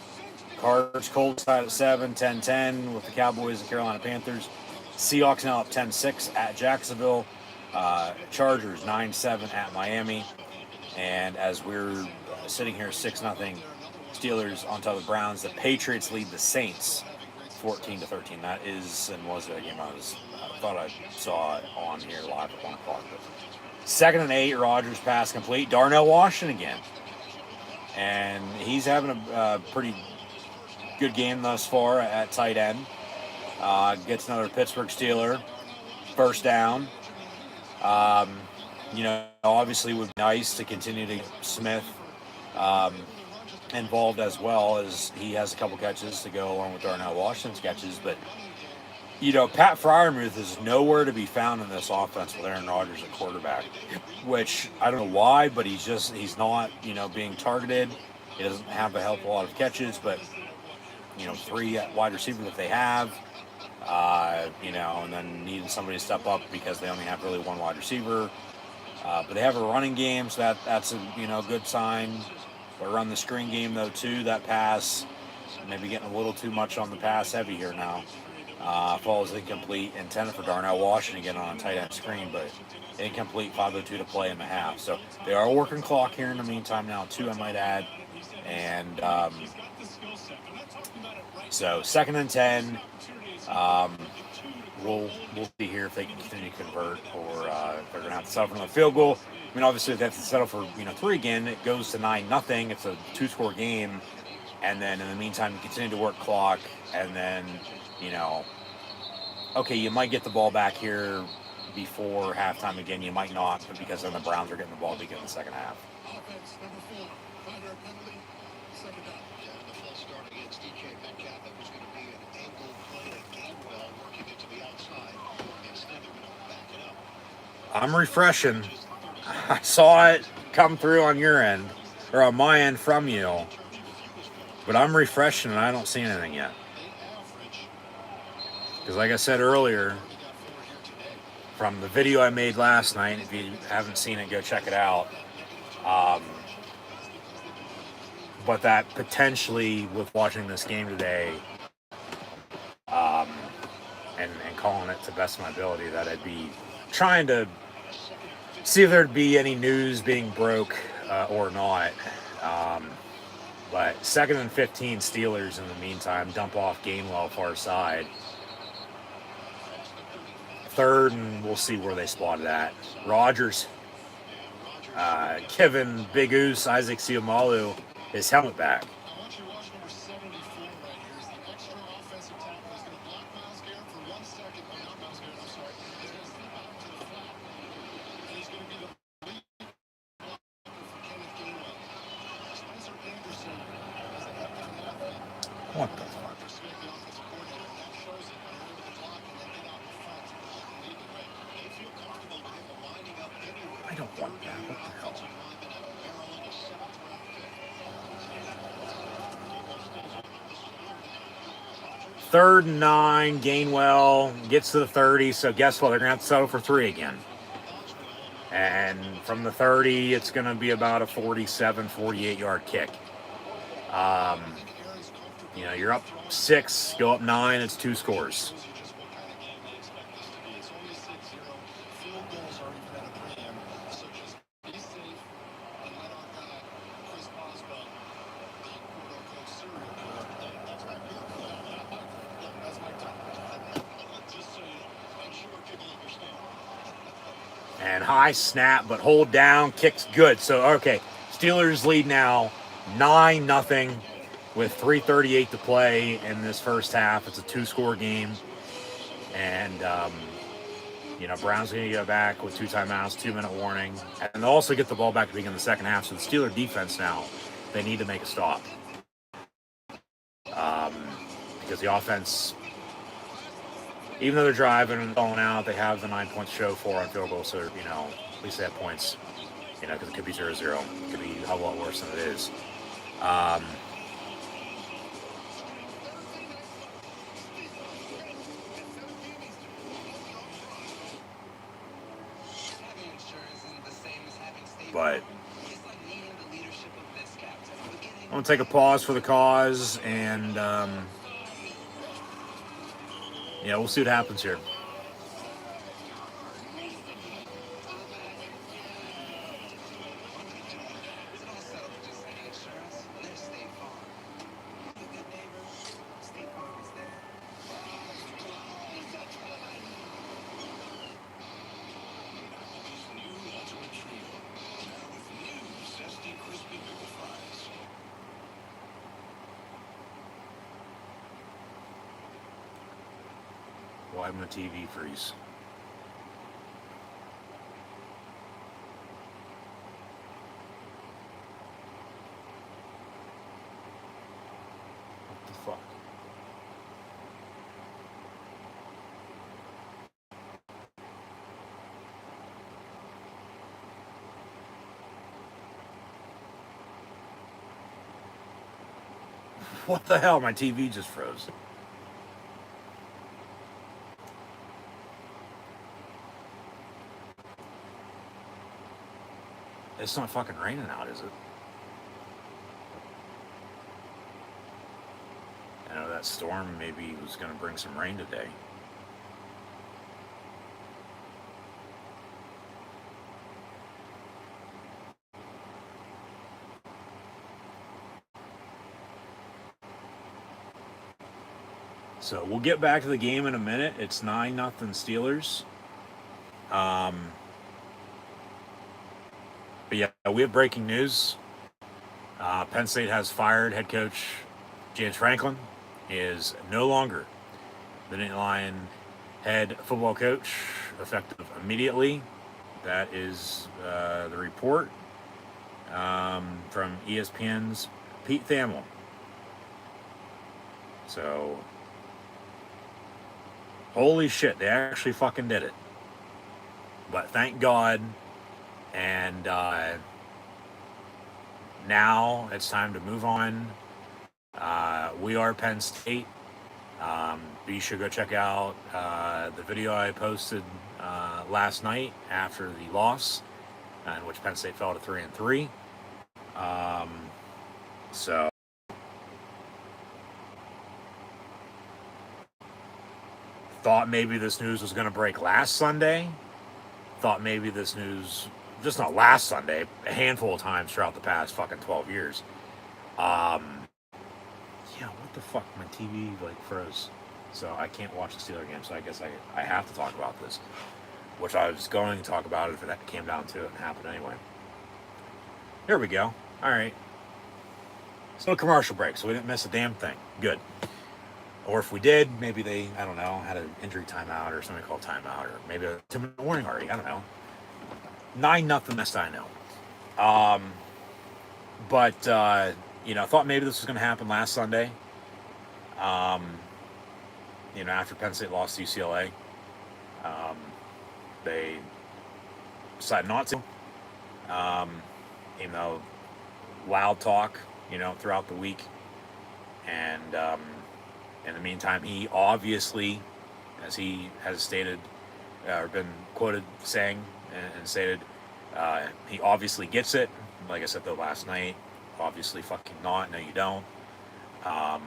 Cards, Colts tied at 7, 10-10 with the Cowboys and Carolina Panthers. Seahawks now up 10-6 at Jacksonville. Chargers 9-7 at Miami. And as we're sitting here 6-0 Steelers on top of the Browns, the Patriots lead the Saints 14-13. That is and was a game I thought I saw it on here live at 1 o'clock. 2nd and 8, Rodgers pass complete. Darnell Washington again. And he's having a pretty good game thus far at tight end. Gets another Pittsburgh Steeler. First down. Obviously would be nice to continue to get Smith involved as well, as he has a couple catches to go along with Darnell Washington's catches. But Pat Freiermuth is nowhere to be found in this offense with Aaron Rodgers at quarterback, which I don't know why, but he's not, being targeted. He doesn't have a hell of a lot of catches, but, 3 wide receivers that they have, and then needing somebody to step up because they only have really 1 wide receiver. But they have a running game, so that's a, good sign. They run the screen game, though, too. That pass, maybe getting a little too much on the pass heavy here now. Falls incomplete, intended for Darnell Washington again on a tight end screen, but incomplete, 5:02 to play in the half. So they are working clock here in the meantime now, 2 I might add. And so 2nd and 10, we'll see here if they can continue to convert or if they're going to have to settle for another field goal. I mean, obviously if they have to settle for 3 again, it goes to 9-0. It's a 2-score game. And then in the meantime, you continue to work clock, and then okay, you might get the ball back here before halftime again. You might not, but because then the Browns are getting the ball beginning the second half. Offense, number 4, minor penalty, 2nd down. Yeah, the false start against DK Metcalf. That was going to be an angle play to Gainwell, working it to the outside. Instead, they're going to back it up. I'm refreshing. I saw it come through on your end, or on my end from you, but I'm refreshing and I don't see anything yet. Because like I said earlier, from the video I made last night, if you haven't seen it, go check it out. But that potentially, with watching this game today, and calling it to the best of my ability, that I'd be trying to see if there'd be any news being broke or not. But 2nd and 15 Steelers in the meantime, dump off Gainwell far side. 3rd, and we'll see where they spot it at. Rodgers, Kevin Big Oos, Isaac Seumalo, his helmet back. I want you to watch number 74 right here. Is the extra offensive tackle. He's going to block Myles Garrett for 1 second. Oh, not Myles Garrett, I'm sorry. He's going to step out to the flat. And he's going to be the lead blocker for Kenneth Gainwell. Spencer Anderson is the head of What the fuck? Arthur Smith, the offensive coordinator. That shows it. They're able to block and then get out in front and lead the way. They feel comfortable with him lining up anywhere. I don't want that. What the hell? 3rd and 9, Gainwell gets to the 30, so guess what? They're going to have to settle for 3 again. And from the 30, it's going to be about a 47, 48-yard kick. You know, you're up 6, go up 9, it's 2 scores. And high snap, but hold down, kicks good. So, okay, Steelers lead now 9-0 with 3:38 to play in this first half. It's a 2-score game. And, you know, Browns going to go back with 2 timeouts, 2-minute warning. And they'll also get the ball back to begin the second half. So the Steeler defense now, they need to make a stop. Because the offense, even though they're driving and falling out, they have the 9 points to show for on field goal. So, you know, at least they have points, you know, because it could be 0-0. It could be a whole lot worse than it is. But I'm going to take a pause for the cause, and yeah, we'll see what happens here. Why did my TV freeze? What the fuck? What the hell? My TV just froze. It's not fucking raining out, is it? I know that storm maybe was going to bring some rain today. So we'll get back to the game in a minute. It's 9-0 Steelers. But yeah, we have breaking news. Penn State has fired head coach James Franklin. He is no longer the Nittany Lion head football coach, effective immediately. That is the report from ESPN's Pete Thamel. So, holy shit, they actually fucking did it. But thank God. And now it's time to move on. We are Penn State. Be sure to go check out the video I posted last night after the loss, in which Penn State fell to 3-3. So thought maybe this news was going to break last Sunday. Thought maybe this news, just not last Sunday, a handful of times throughout the past fucking 12 years. Yeah, what the fuck? My TV like froze. So I can't watch the Steelers game, so I guess I have to talk about this. Which I was going to talk about if it came down to it and happened anyway. Here we go. Alright. It's no commercial break, so we didn't miss a damn thing. Good. Or if we did, maybe they, I don't know, had an injury timeout or something called timeout, or maybe a 2-minute warning already. I don't know. 9-0, best I know. But you know, thought maybe this was going to happen last Sunday. You know, after Penn State lost to UCLA, they decided not to. You know, loud talk, you know, throughout the week, and In the meantime, he obviously, as he has stated, or been quoted saying and stated, he obviously gets it. Like I said though last night, obviously fucking not. No, you don't. And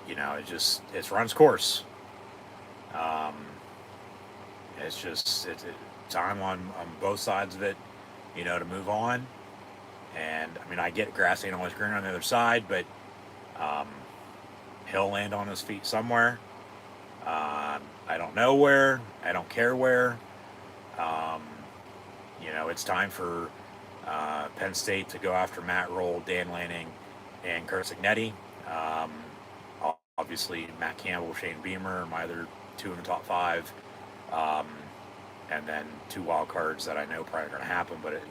it runs course. It's time on both sides of it, to move on. And I mean, I get grass ain't always greener on the other side, but he'll land on his feet somewhere. I don't know where. I don't care where. It's time for Penn State to go after Matt Roll, Dan Lanning, and Kurt Signetti. Obviously, Matt Campbell, Shane Beamer are my other two in the top five. And then two wild cards that I know probably are going to happen, but it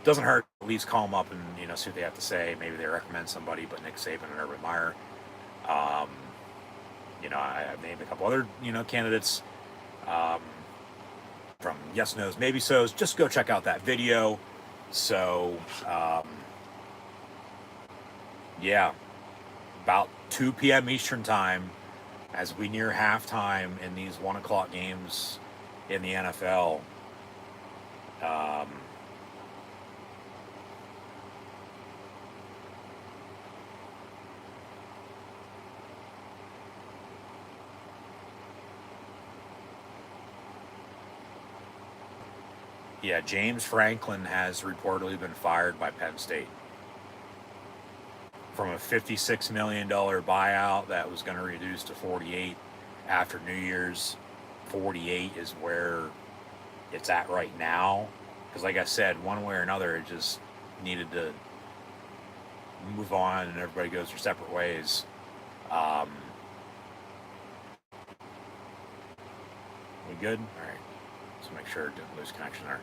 doesn't hurt to at least call them up and see what they have to say. Maybe they recommend somebody, but Nick Saban and Urban Meyer. I've named a couple other candidates from Yes No's Maybe So's. Just go check out that video. So about 2 p.m. Eastern time, as we near halftime in these 1 o'clock games in the NFL. James Franklin has reportedly been fired by Penn State from a $56 million buyout that was going to reduce to 48 after New Year's. 48 is where it's at right now, because like I said, one way or another, it just needed to move on and everybody goes their separate ways. We good? All right, let's make sure it didn't lose connection there.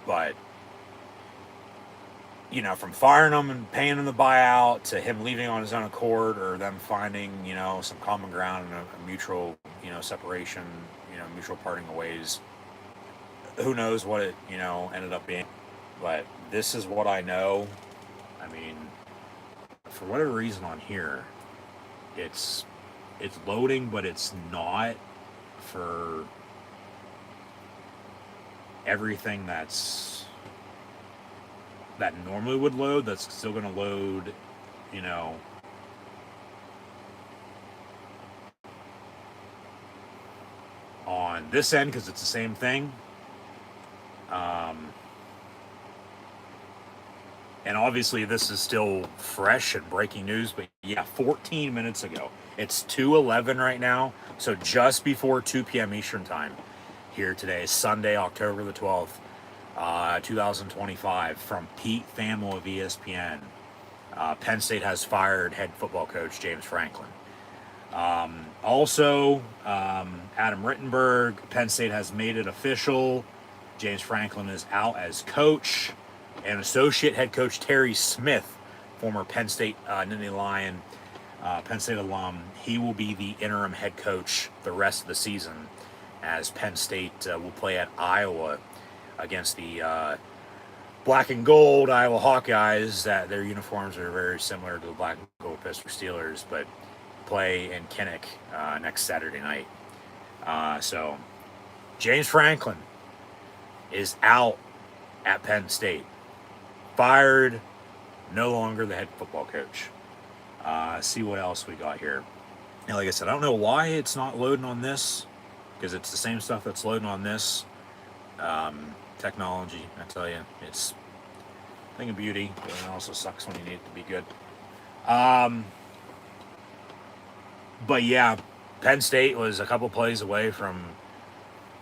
But from firing him and paying him the buyout to him leaving on his own accord, or them finding some common ground and a mutual separation, mutual parting of ways. Who knows what it ended up being, but this is what I know. I mean, for whatever reason on here, it's loading, but it's not for everything that normally would load. That's still going to load, on this end, because it's the same thing. And obviously this is still fresh and breaking news, but 14 minutes ago. It's 2:11 right now, so just before 2 p.m. Eastern time here today, Sunday, October the 12th, 2025, from Pete Thamel of ESPN. Penn State has fired head football coach James Franklin. Also, Adam Rittenberg, Penn State has made it official. James Franklin is out as coach. And associate head coach Terry Smith, former Penn State Nittany Lion, Penn State alum, he will be the interim head coach the rest of the season, as Penn State will play at Iowa against the black and gold Iowa Hawkeyes. That their uniforms are very similar to the black and gold Pittsburgh Steelers, but play in Kinnick next Saturday night. So James Franklin is out at Penn State. Fired, no longer the head football coach. See what else we got here. Now, like I said, I don't know why it's not loading on this, because it's the same stuff that's loading on this. Technology, I tell you, it's a thing of beauty, but it also sucks when you need it to be good. But Penn State was a couple plays away from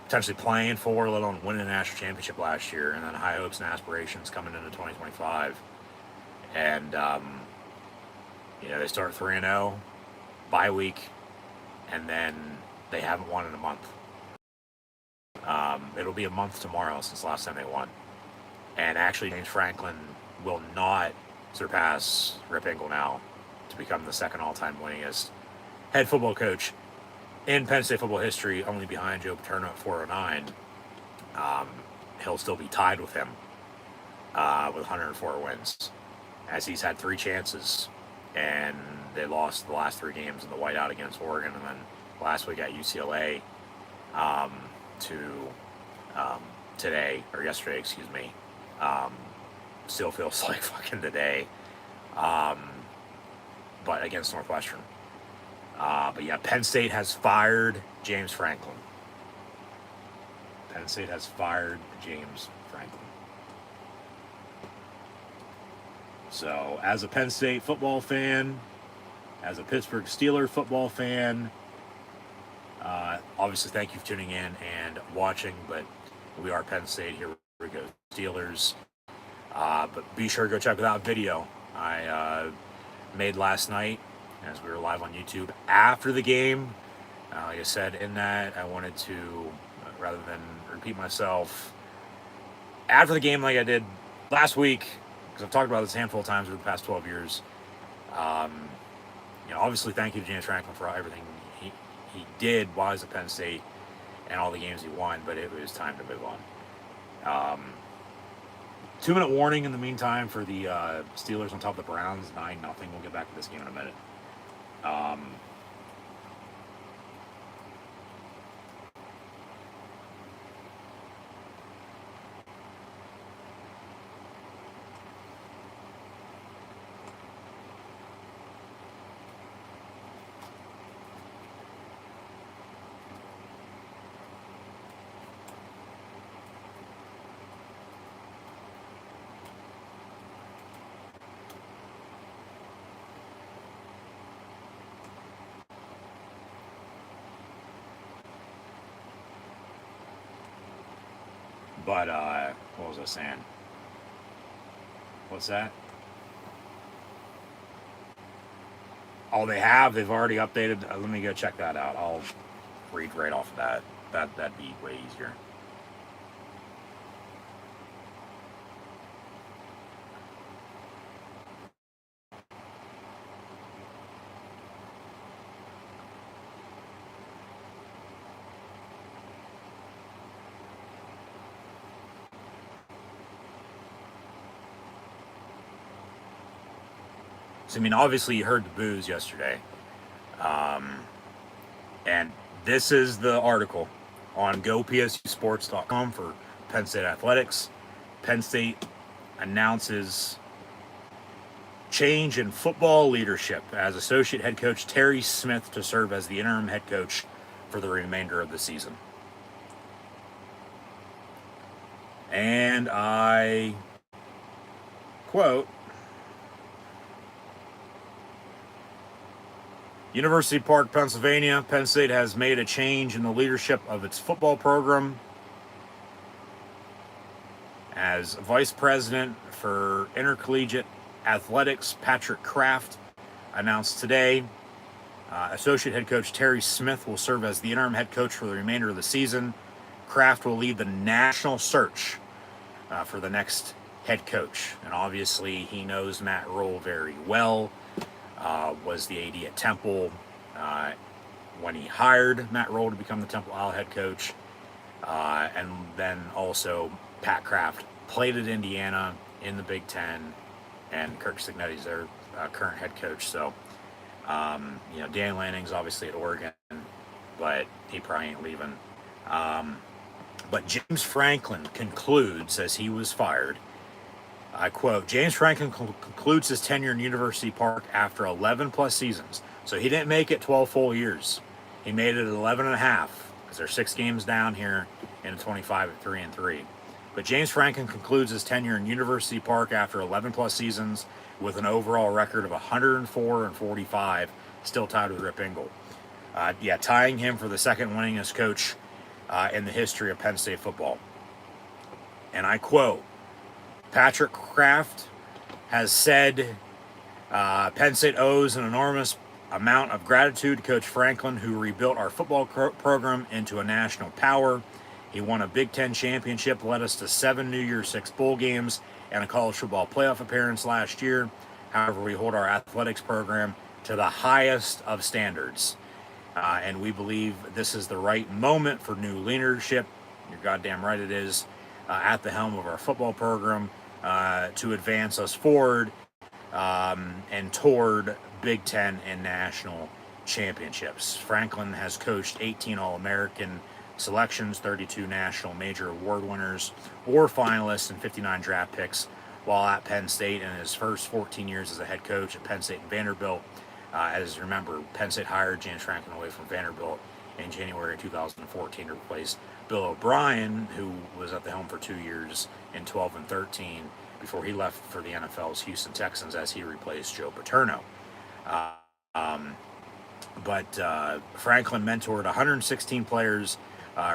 potentially playing for, let alone winning a national championship last year, and then high hopes and aspirations coming into 2025. And, they start 3-0, bye week, and then they haven't won in a month. It'll be a month tomorrow since the last time they won. And actually, James Franklin will not surpass Rip Engel now to become the second all-time winningest head football coach in Penn State football history, only behind Joe Paterno at 409. He'll still be tied with him with 104 wins, as he's had 3 chances and they lost the last 3 games in the whiteout against Oregon, and then last week at UCLA to today, or yesterday, excuse me. Still feels like fucking today. But against Northwestern. But yeah, Penn State has fired James Franklin. Penn State has fired James Franklin. So, as a Penn State football fan, as a Pittsburgh Steelers football fan, obviously thank you for tuning in and watching, but we are Penn State. Here we go, Steelers. But be sure to go check that video I made last night as we were live on YouTube after the game. Like I said in that, I wanted to, rather than repeat myself, after the game like I did last week, because I've talked about this a handful of times over the past 12 years, obviously thank you to James Franklin for everything he did while he was at Penn State and all the games he won, but it was time to move on. 2-minute warning in the meantime for the Steelers on top of the Browns, 9-0. We'll get back to this game in a minute. But, what was I saying? What's that? Oh, they've already updated. Let me go check that out. I'll read right off of that. That'd be way easier. So, I mean, obviously you heard the boos yesterday. And this is the article on gopsusports.com for Penn State Athletics. Penn State announces change in football leadership as associate head coach Terry Smith to serve as the interim head coach for the remainder of the season. And I quote, University Park, Pennsylvania, Penn State has made a change in the leadership of its football program. As Vice President for Intercollegiate Athletics, Patrick Kraft, announced today, Associate Head Coach Terry Smith will serve as the interim head coach for the remainder of the season. Kraft will lead the national search for the next head coach. And obviously, he knows Matt Rhule very well. Was the AD at Temple when he hired Matt Rhule to become the Temple Isle head coach. And then also Pat Kraft played at Indiana in the Big Ten, and Kirk Cignetti's their current head coach. So, Dan Lanning's obviously at Oregon, but he probably ain't leaving. But James Franklin concludes, as he was fired, I quote, James Franklin concludes his tenure in University Park after 11 plus seasons. So he didn't make it 12 full years. He made it 11 and a half, because they're 6 games down here in 25 at 3-3. But James Franklin concludes his tenure in University Park after 11 plus seasons with an overall record of 104-45, still tied with Rip Engel. Tying him for the second winningest coach in the history of Penn State football. And I quote, Patrick Kraft has said Penn State owes an enormous amount of gratitude to Coach Franklin, who rebuilt our football program into a national power. He won a Big Ten championship, led us to 7 New Year's 6 bowl games, and a college football playoff appearance last year. However, we hold our athletics program to the highest of standards. And we believe this is the right moment for new leadership. You're goddamn right it is. At the helm of our football program to advance us forward and toured Big Ten and national championships. Franklin has coached 18 All-American selections, 32 national major award winners or finalists, and 59 draft picks while at Penn State in his first 14 years as a head coach at Penn State and Vanderbilt. As you remember, Penn State hired James Franklin away from Vanderbilt in January 2014 to replace Bill O'Brien, who was at the helm for 2 years in 12 and 13 before he left for the NFL's Houston Texans as he replaced Joe Paterno. But Franklin mentored 116 players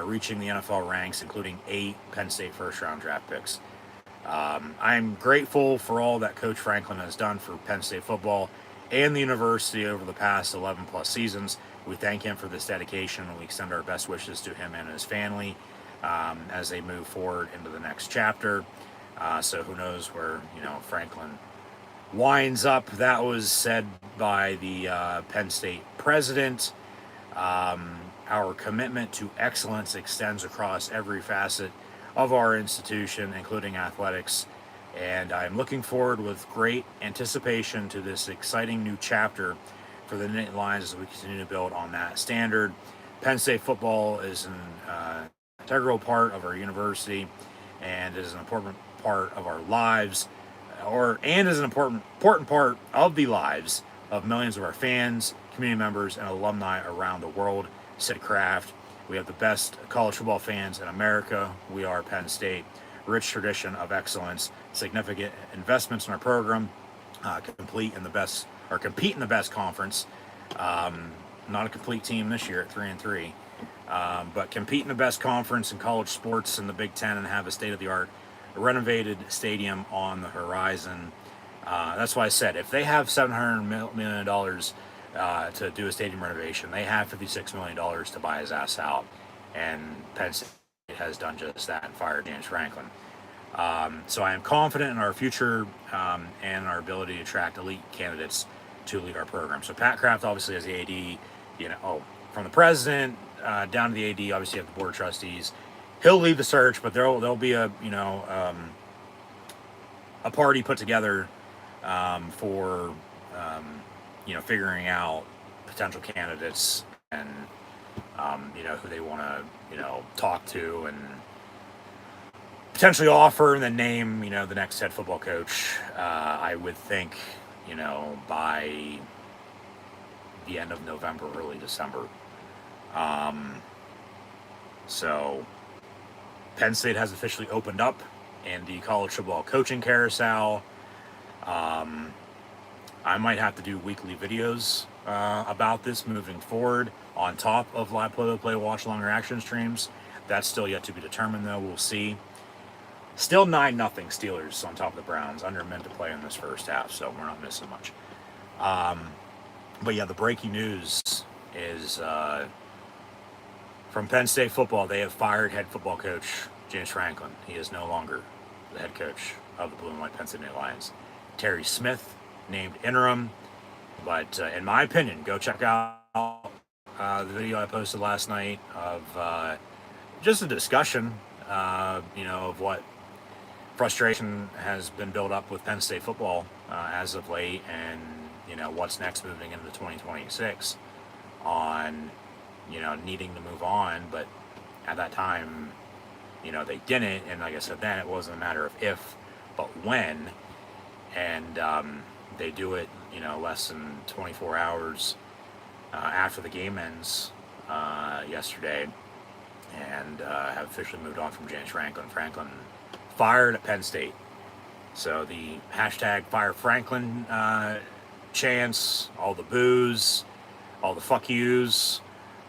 reaching the NFL ranks, including 8 Penn State first-round draft picks. I'm grateful for all that Coach Franklin has done for Penn State football and the university over the past 11-plus seasons. We thank him for this dedication, and we extend our best wishes to him and his family as they move forward into the next chapter. So who knows where, Franklin winds up. That was said by the Penn State president. Our commitment to excellence extends across every facet of our institution, including athletics, and I'm looking forward with great anticipation to this exciting new chapter for the Nittany Lions as we continue to build on that standard. Penn State football is an integral part of our university and is an important part of our lives, and is an important part of the lives of millions of our fans, community members, and alumni around the world. Sid Kraft, we have the best college football fans in America. We are Penn State. Rich tradition of excellence, significant investments in our program, compete in the best conference. Not a complete team this year at 3-3, but compete in the best conference in college sports in the Big Ten and have a state-of-the-art renovated stadium on the horizon. That's why I said if they have $700 million to do a stadium renovation, they have $56 million to buy his ass out, and Penn State has done just that and fired James Franklin. So I am confident in our future and our ability to attract elite candidates to lead our program. So Pat Kraft obviously as the AD, from the president down to the AD, obviously you have the board of trustees. He'll lead the search, but there'll be a party put together for figuring out potential candidates and who they want to talk to and potentially offer, and then name the next head football coach. I would think by the end of November, early December. So Penn State has officially opened up in the college football coaching carousel. I might have to do weekly videos about this moving forward on top of live play-by-play watch-along reaction streams. That's still yet to be determined, though. We'll see. Still 9-0 Steelers on top of the Browns. Under a minute to play in this first half, so we're not missing much. But yeah, the breaking news is from Penn State football. They have fired head football coach James Franklin. He is no longer the head coach of the Blue and White Penn State Lions. Terry Smith named interim. But in my opinion, go check out the video I posted last night of just a discussion, of what frustration has been built up with Penn State football as of late, and what's next moving into 2026 on needing to move on. But at that time, they didn't, and like I said then, it wasn't a matter of if but when, and they do it less than 24 hours after the game ends yesterday, and have officially moved on from James Franklin. Franklin fired at Penn State. So the hashtag Fire Franklin chants, all the boos, all the fuck yous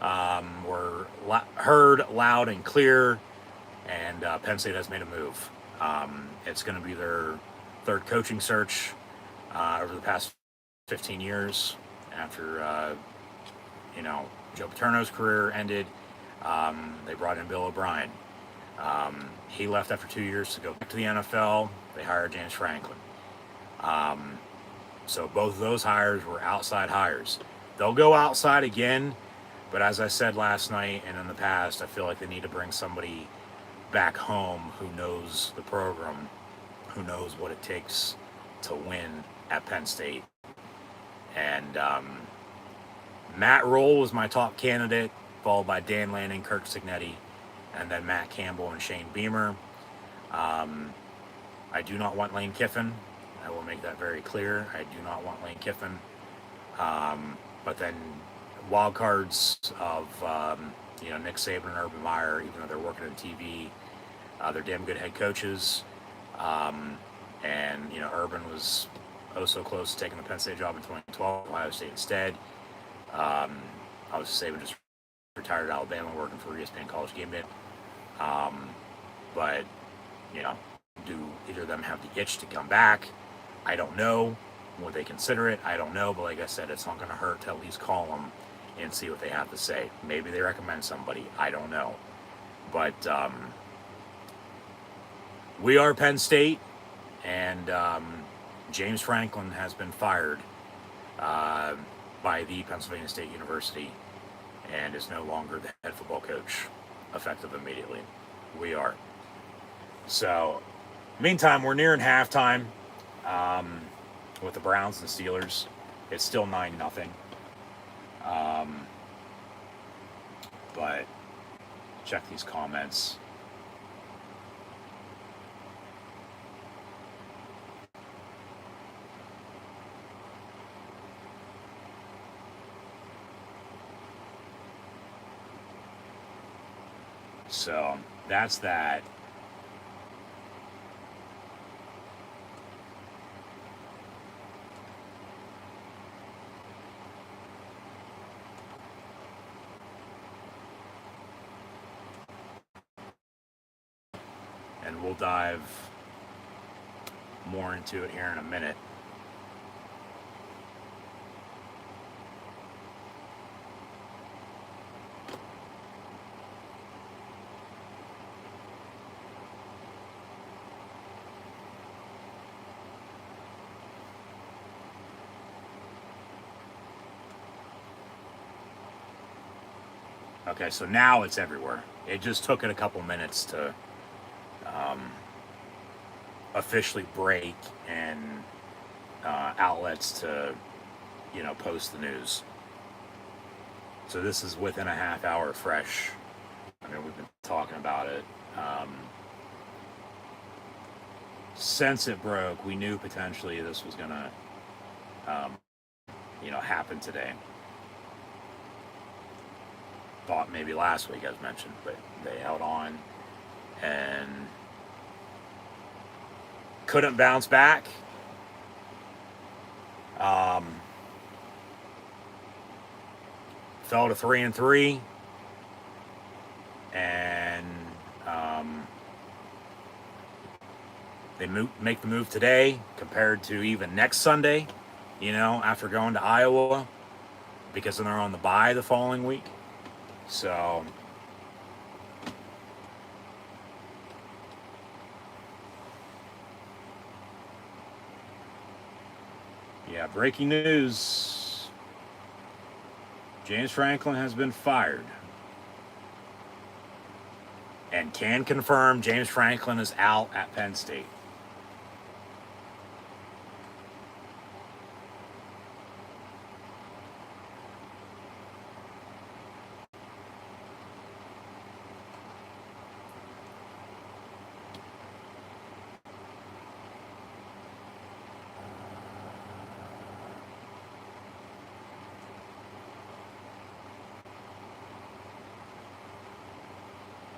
were heard loud and clear, and Penn State has made a move. It's going to be their third coaching search over the past 15 years after Joe Paterno's career ended. They brought in Bill O'Brien. He left after 2 years to go back to the NFL. They hired James Franklin. So both of those hires were outside hires. They'll go outside again, but as I said last night and in the past, I feel like they need to bring somebody back home who knows the program, who knows what it takes to win at Penn State. And Matt Roll was my top candidate, followed by Dan Lanning, Kirk Signetti, and then Matt Campbell and Shane Beamer. I do not want Lane Kiffin. I will make that very clear. I do not want Lane Kiffin. But then wild cards of Nick Saban and Urban Meyer, even though they're working in TV, they're damn good head coaches. And Urban was so close to taking the Penn State job in 2012. Ohio State instead. Obviously Saban just retired at Alabama, working for ESPN College Game Day. But do either of them have the itch to come back? I don't know. Would they consider it? I don't know. But like I said, it's not going to hurt to at least call them and see what they have to say. Maybe they recommend somebody. I don't know. But we are Penn State, and James Franklin has been fired by the Pennsylvania State University and is no longer the head football coach, effective immediately. We are. So, meantime, we're nearing halftime with the Browns and Steelers. It's still 9-0. But check these comments. So that's that. And we'll dive more into it here in a minute. Okay, so now it's everywhere. It just took it a couple minutes to officially break and outlets to, post the news. So this is within a half hour fresh. I mean, we've been talking about it. Since it broke, we knew potentially this was going to, happen today. Thought maybe last week, as mentioned, but they held on and couldn't bounce back. Fell to 3-3, and they make the move today compared to even next Sunday. After going to Iowa, because then they're on the bye the following week. So yeah, breaking news. James Franklin has been fired. And can confirm James Franklin is out at Penn State.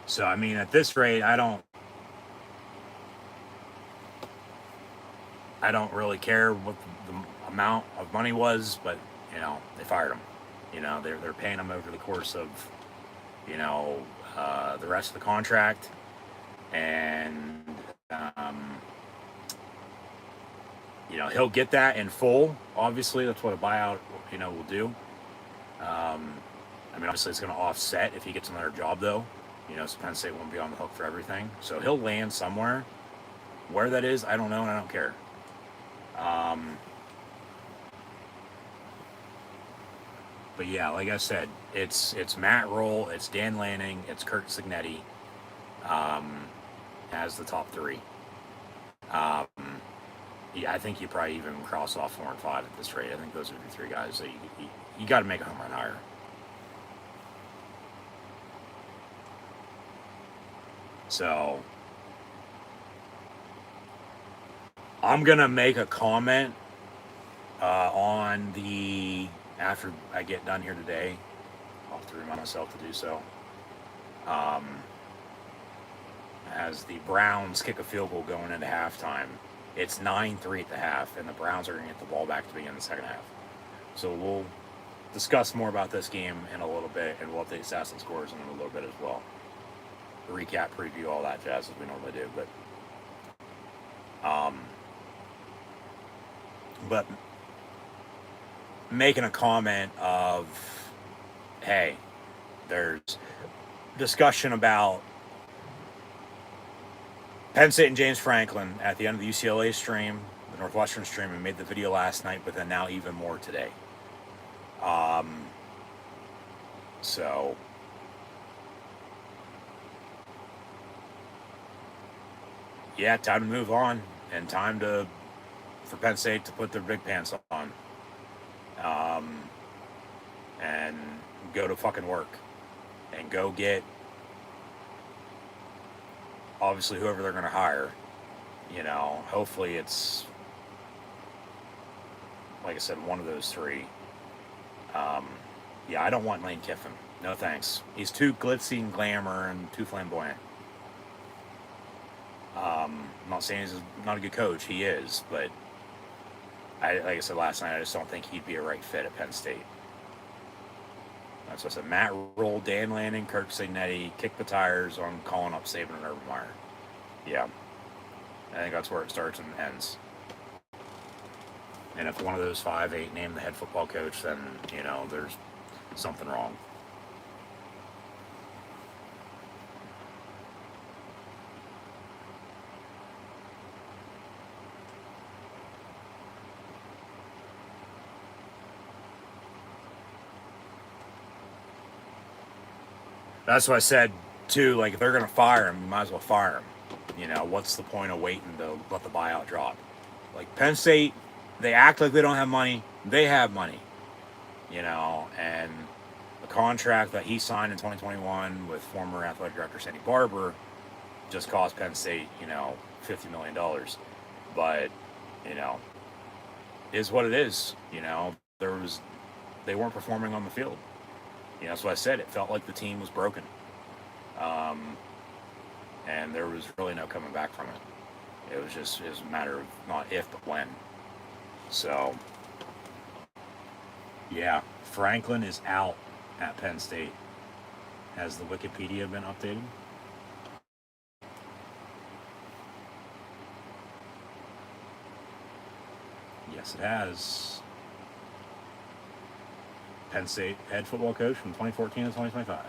So, I mean, at this rate, I don't really care what the amount of money was, but, they fired him. They're paying him over the course of, the rest of the contract. And, he'll get that in full. Obviously, that's what a buyout, will do. I mean, obviously, it's going to offset if he gets another job, though. So Penn State won't be on the hook for everything. So he'll land somewhere. Where that is, I don't know, and I don't care. But yeah, like I said, it's Matt Roll, it's Dan Lanning, it's Kirk Signetti as the top three. Yeah, I think you probably even cross off 4 and 5 at this rate. I think those are the 3 guys that you got to make a home run hire. So I'm gonna make a comment on the after I get done here today. I'll have to remind myself to do so. As the Browns kick a field goal going into halftime, it's 9-3 at the half, and the Browns are going to get the ball back to begin the second half. So we'll discuss more about this game in a little bit, and we'll update Assassin scores in a little bit as well. Recap, preview, all that jazz as we normally do. But making a comment of, hey, there's discussion about Penn State and James Franklin at the end of the UCLA stream, the Northwestern stream, and made the video last night, but then now even more today. So yeah, time to move on, and time for Penn State to put their big pants on, and go to fucking work, and go get obviously whoever they're going to hire. You know, hopefully it's, like I said, one of those 3. Yeah, I don't want Lane Kiffin. No thanks. He's too glitzy and glamour and too flamboyant. I'm not saying he's not a good coach. He is, but like I said last night, I just don't think he'd be a right fit at Penn State. That's what I said. Matt Rule, Dan Lanning, Kirk Signetti, kick the tires on calling up Saban and Urban Meyer. Yeah. I think that's where it starts and ends. And if one of those 5 ain't named the head football coach, then, you know, there's something wrong. That's what I said, too. Like, if they're going to fire him, you might as well fire him. You know, what's the point of waiting to let the buyout drop? Like, Penn State, they act like they don't have money. They have money. You know, and the contract that he signed in 2021 with former athletic director Sandy Barber just cost Penn State, you know, $50 million. But, you know, is what it is. You know, they weren't performing on the field. You know, that's what I said. It felt like the team was broken. And there was really no coming back from it. It was a matter of not if, but when. So, yeah, Franklin is out at Penn State. Has the Wikipedia been updated? Yes, it has. Penn State head football coach from 2014 to 2025.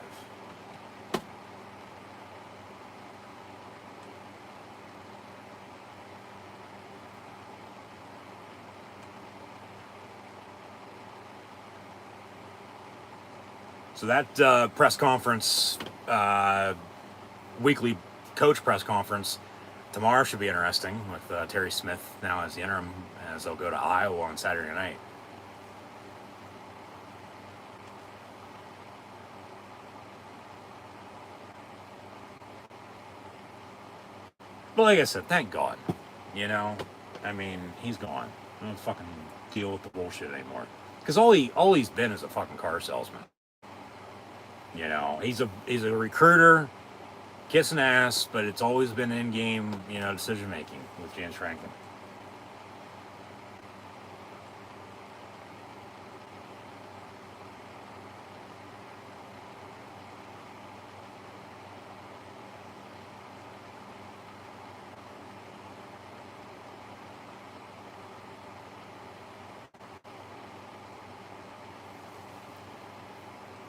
So that press conference, weekly coach press conference tomorrow should be interesting with Terry Smith now as the interim, as they'll go to Iowa on Saturday night. But like I said, thank God. You know, I mean, he's gone. I don't fucking deal with the bullshit anymore. Because all he's been is a fucking car salesman. You know, he's a recruiter, kissing ass, but it's always been in-game, you know, decision making with James Franklin.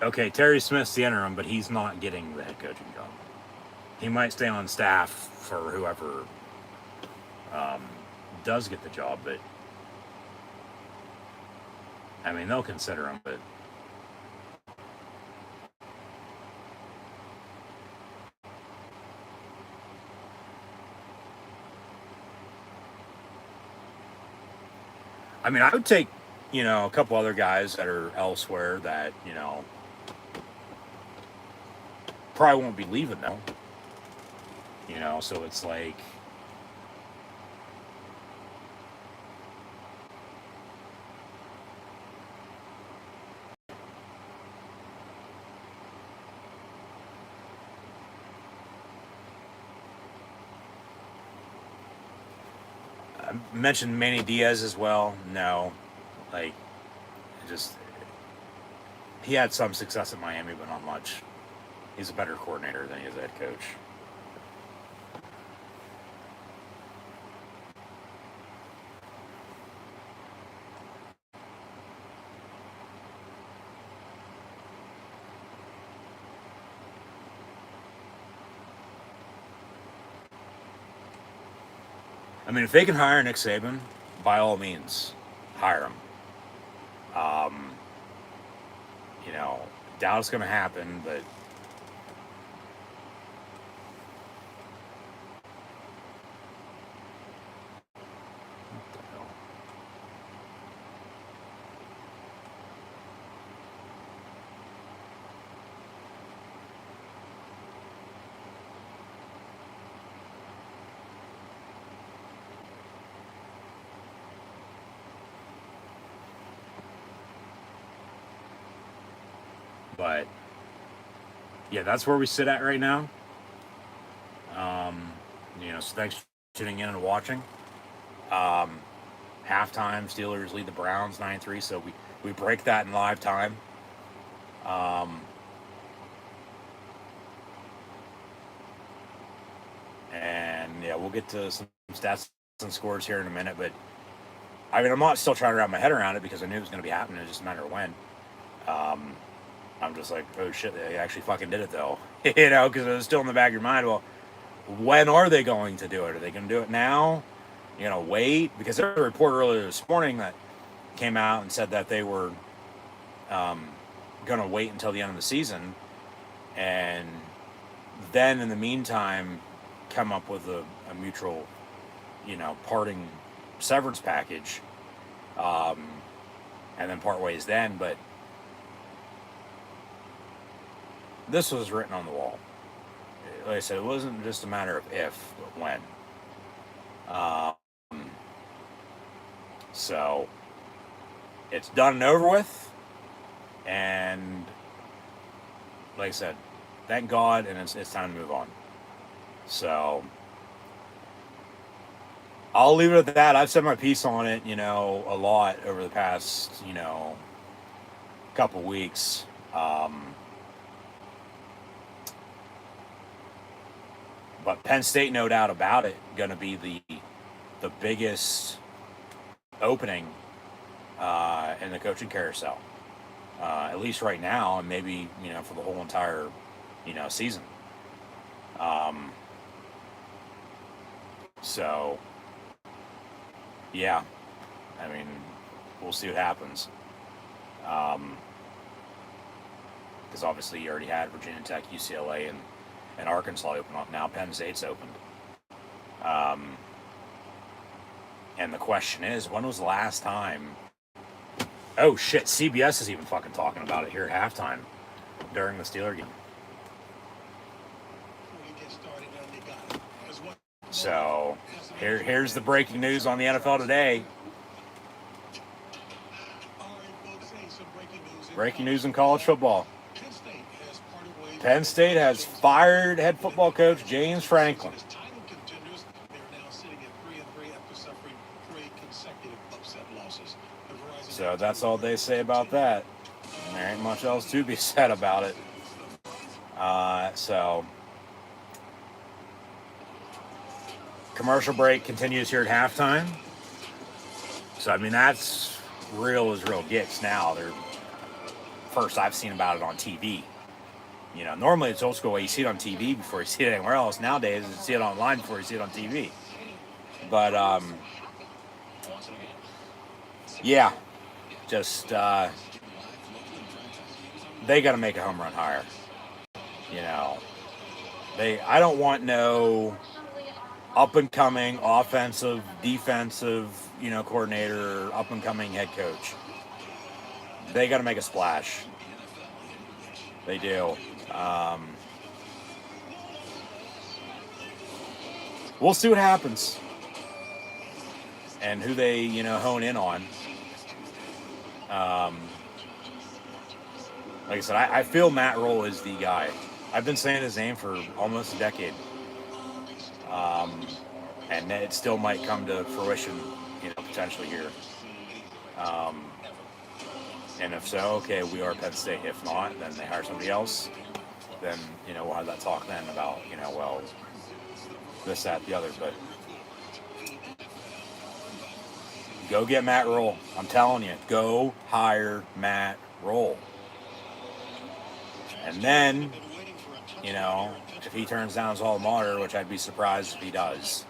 Okay, Terry Smith's the interim, but he's not getting the head coaching job. He might stay on staff for whoever does get the job, but I mean, they'll consider him, but I mean, I would take, a couple other guys that are elsewhere that, probably won't be leaving though. So it's like, I mentioned Manny Diaz as well. No, like, just he had some success at Miami, but not much. He's a better coordinator than he is a head coach. I mean, if they can hire Nick Saban, by all means, hire him. Um, doubt it's going to happen, but But yeah, that's where we sit at right now. So thanks for tuning in and watching. Halftime, Steelers lead the Browns 9-3, so we break that in live time. And yeah, we'll get to some stats and scores here in a minute, but I mean, I'm not still trying to wrap my head around it because I knew it was going to be happening. It's just a matter of when. I'm just like, oh shit, they actually fucking did it though. Because it was still in the back of your mind. Well, when are they going to do it? Are they going to do it now? Wait? Because there was a report earlier this morning that came out and said that they were going to wait until the end of the season and then in the meantime come up with a mutual, parting severance package and then part ways then. But this was written on the wall. Like I said, it wasn't just a matter of if, but when. So it's done and over with, and like I said, thank God, and it's time to move on. So I'll leave it at that. I've said my piece on it, a lot over the past, couple weeks. But Penn State, no doubt about it, going to be the biggest opening in the coaching carousel, at least right now, and maybe for the whole entire season. So yeah, I mean, we'll see what happens. Because obviously you already had Virginia Tech, UCLA, and Arkansas open up. Now Penn State's opened. And the question is, when was the last time? Oh shit, CBS is even fucking talking about it here at halftime during the Steeler game. So here's the breaking news on the NFL today. Breaking news in college football. Penn State has fired head football coach James Franklin. So that's all they say about that. There ain't much else to be said about it. So commercial break continues here at halftime. So I mean, that's real as real gets now. They're first I've seen about it on TV. Normally it's old school. You see it on TV before you see it anywhere else. Nowadays, you see it online before you see it on TV. But yeah, just they got to make a home run hire. I don't want no up and coming offensive, defensive, coordinator, up and coming head coach. They got to make a splash. They do. We'll see what happens and who they, hone in on. Like I said, I feel Matt Rule is the guy. I've been saying his name for almost a decade. And it still might come to fruition, potentially here. And if so, okay, we are Penn State. If not, then they hire somebody else. Then, we'll have that talk then about, well, this, that, the other. But go get Matt Rule. I'm telling you, go hire Matt Rule. And then, if he turns down his alma mater, which I'd be surprised if he does.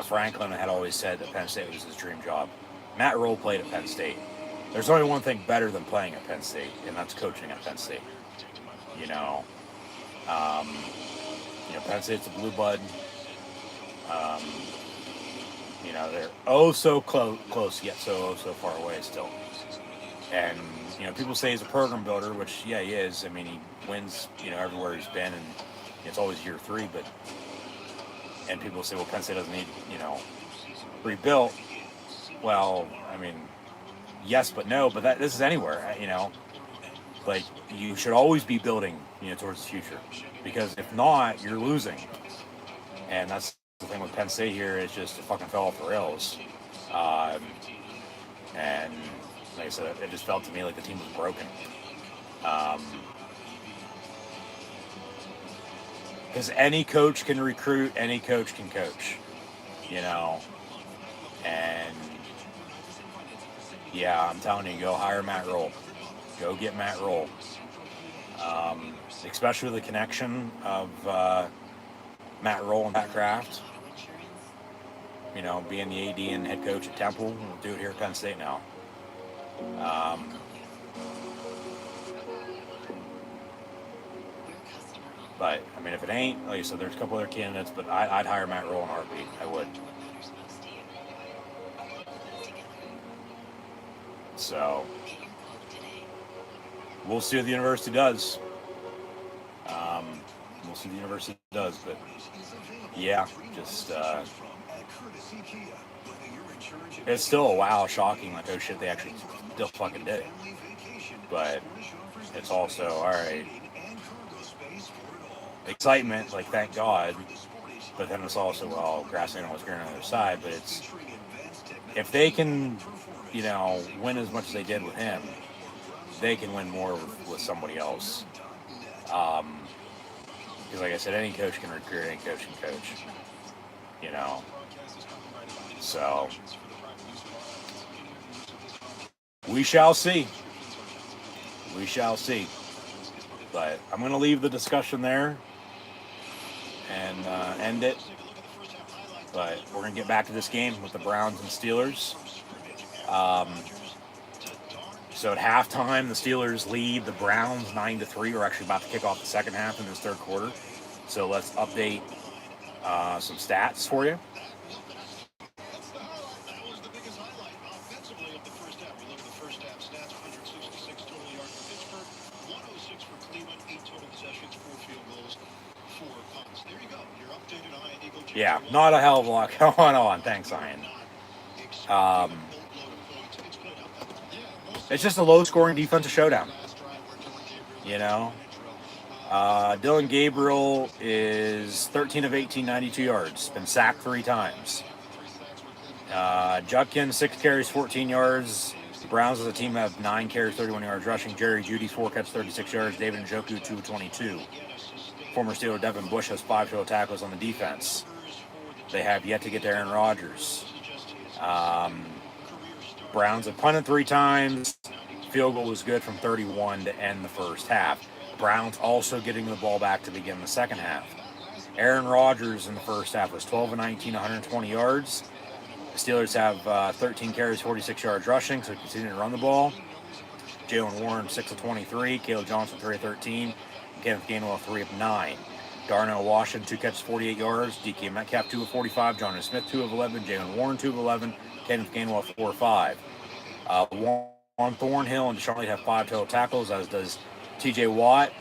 Franklin had always said that Penn State was his dream job. Matt Rule played at Penn State. There's only one thing better than playing at Penn State, and that's coaching at Penn State. Penn State's a blue blood. They're so close, yet so far away still. And, people say he's a program builder, which, yeah, he is. I mean, he wins, everywhere he's been, and it's always year 3, and people say, well, Penn State doesn't need, rebuilt. Well, I mean, yes, but no, but this is anywhere, like, you should always be building, towards the future, because if not, you're losing. And that's the thing with Penn State here, is just it fucking fell off the rails. And like I said, it just felt to me like the team was broken. Because any coach can recruit, any coach can coach, and yeah, I'm telling you, go hire Matt Rule. Go get Matt Rule. Especially the connection of Matt Rule and Pat Kraft. Being the AD and head coach at Temple. We'll do it here at Penn State now. But, I mean, if it ain't, like I said, there's a couple other candidates, but I'd hire Matt Rule in a heartbeat. I would. So, we'll see what the university does. But yeah, just, it's still a wow, shocking, like, oh shit, they actually still fucking did it. But it's also, alright, excitement, like, thank God, but then it's also, well, grass ain't always greener on the other side, but it's, if they can, win as much as they did with him, they can win more with somebody else. Because like I said, any coach can recruit, any coach can coach, so we shall see. But I'm going to leave the discussion there and end it. But we're going to get back to this game with the Browns and Steelers. So at halftime, the Steelers lead the Browns 9-3. We're actually about to kick off the second half in this third quarter. So let's update some stats for you. That was the biggest highlight offensively of the first half. We look at the first half stats: 166 total yards for Pittsburgh, 106 for Cleveland, 8 total possessions, 4 field goals, 4 punts. There you go. Your updated Ian Eagle. Yeah, not a hell of a lot going on. Thanks, Ian. It's just a low-scoring defensive showdown. Dylan Gabriel is 13 of 18, 92 yards. Been sacked 3 times. Judkins, 6 carries, 14 yards. The Browns as a team have 9 carries, 31 yards rushing. Jerry Jeudy, 4 catches, 36 yards. David Njoku, 2 of 22. Former Steeler Devin Bush has 5 total tackles on the defense. They have yet to get to Aaron Rodgers. Browns have punted 3 times. Field goal was good from 31 to end the first half. Browns also getting the ball back to begin the second half. Aaron Rodgers in the first half was 12 of 19, 120 yards. The Steelers have 13 carries, 46 yards rushing, so continue to run the ball. Jalen Warren, 6 of 23. Caleb Johnson, 3 of 13. Kenneth Gainwell, 3 of 9. Darnell Washington, 2 catches, 48 yards. DK Metcalf, 2 of 45. Jonathan Smith, 2 of 11. Jalen Warren, 2 of 11. Kenneth Gainwell, 4 of 5. Warren Thornhill and Deshaun Lee have 5 total tackles, as does TJ Watt.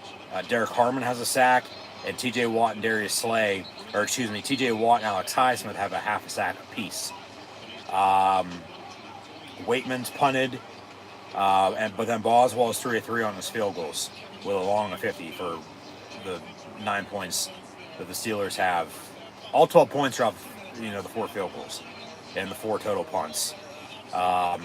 Derek Harmon has a sack. And TJ Watt and Darius Slay, TJ Watt and Alex Highsmith have a half a sack apiece. Waitman's punted. But then Boswell is 3 of 3 on his field goals with a long of 50 for the 9 points that the Steelers have. All 12 points are off, the 4 field goals and the 4 total punts. But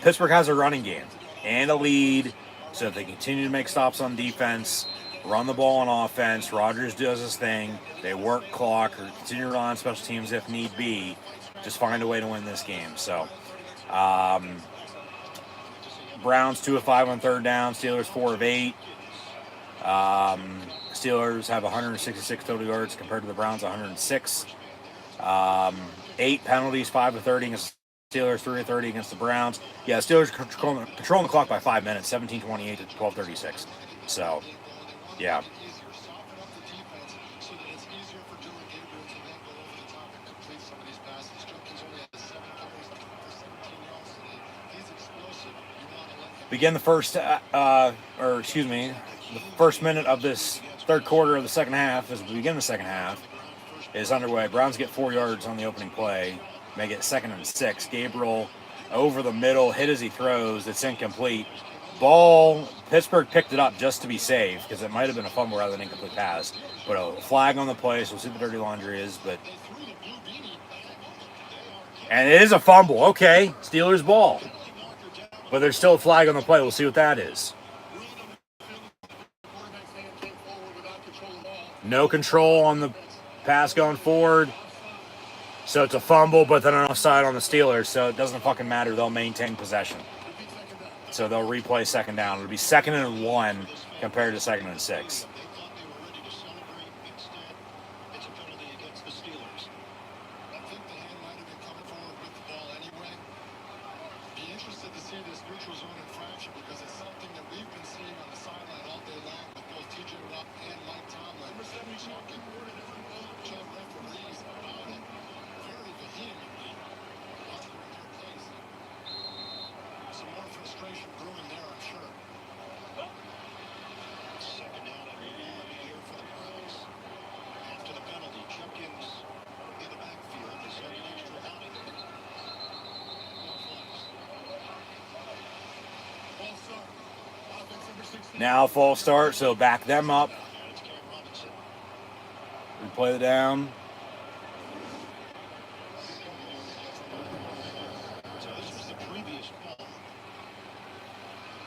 Pittsburgh has a running game and a lead, so if they continue to make stops on defense, run the ball on offense, Rodgers does his thing, they work clock or continue to run on special teams if need be, just find a way to win this game. So, Browns 2 of 5 on third down. Steelers 4 of 8. Steelers have 166 total yards compared to the Browns 106. 8 penalties, 5 of 30 against the Steelers, 3 of 30 against the Browns. Yeah, Steelers controlling the clock by 5 minutes, 17:28 to 12:36. So, yeah. Begin the first minute of this third quarter of the second half, as we begin the second half, is underway. Browns get 4 yards on the opening play. Make it 2nd and 6. Gabriel over the middle, hit as he throws. It's incomplete. Ball, Pittsburgh picked it up just to be safe, because it might have been a fumble rather than an incomplete pass. But a flag on the play, so we'll see what the dirty laundry is. And it is a fumble. Okay, Steelers ball. But there's still a flag on the play. We'll see what that is. No control on the pass going forward. So it's a fumble, but then an offside on the Steelers. So it doesn't fucking matter. They'll maintain possession. So they'll replay second down. It'll be 2nd and 1 compared to 2nd and 6. Now false start, so back them up. Replay the down. So this was the previous ball.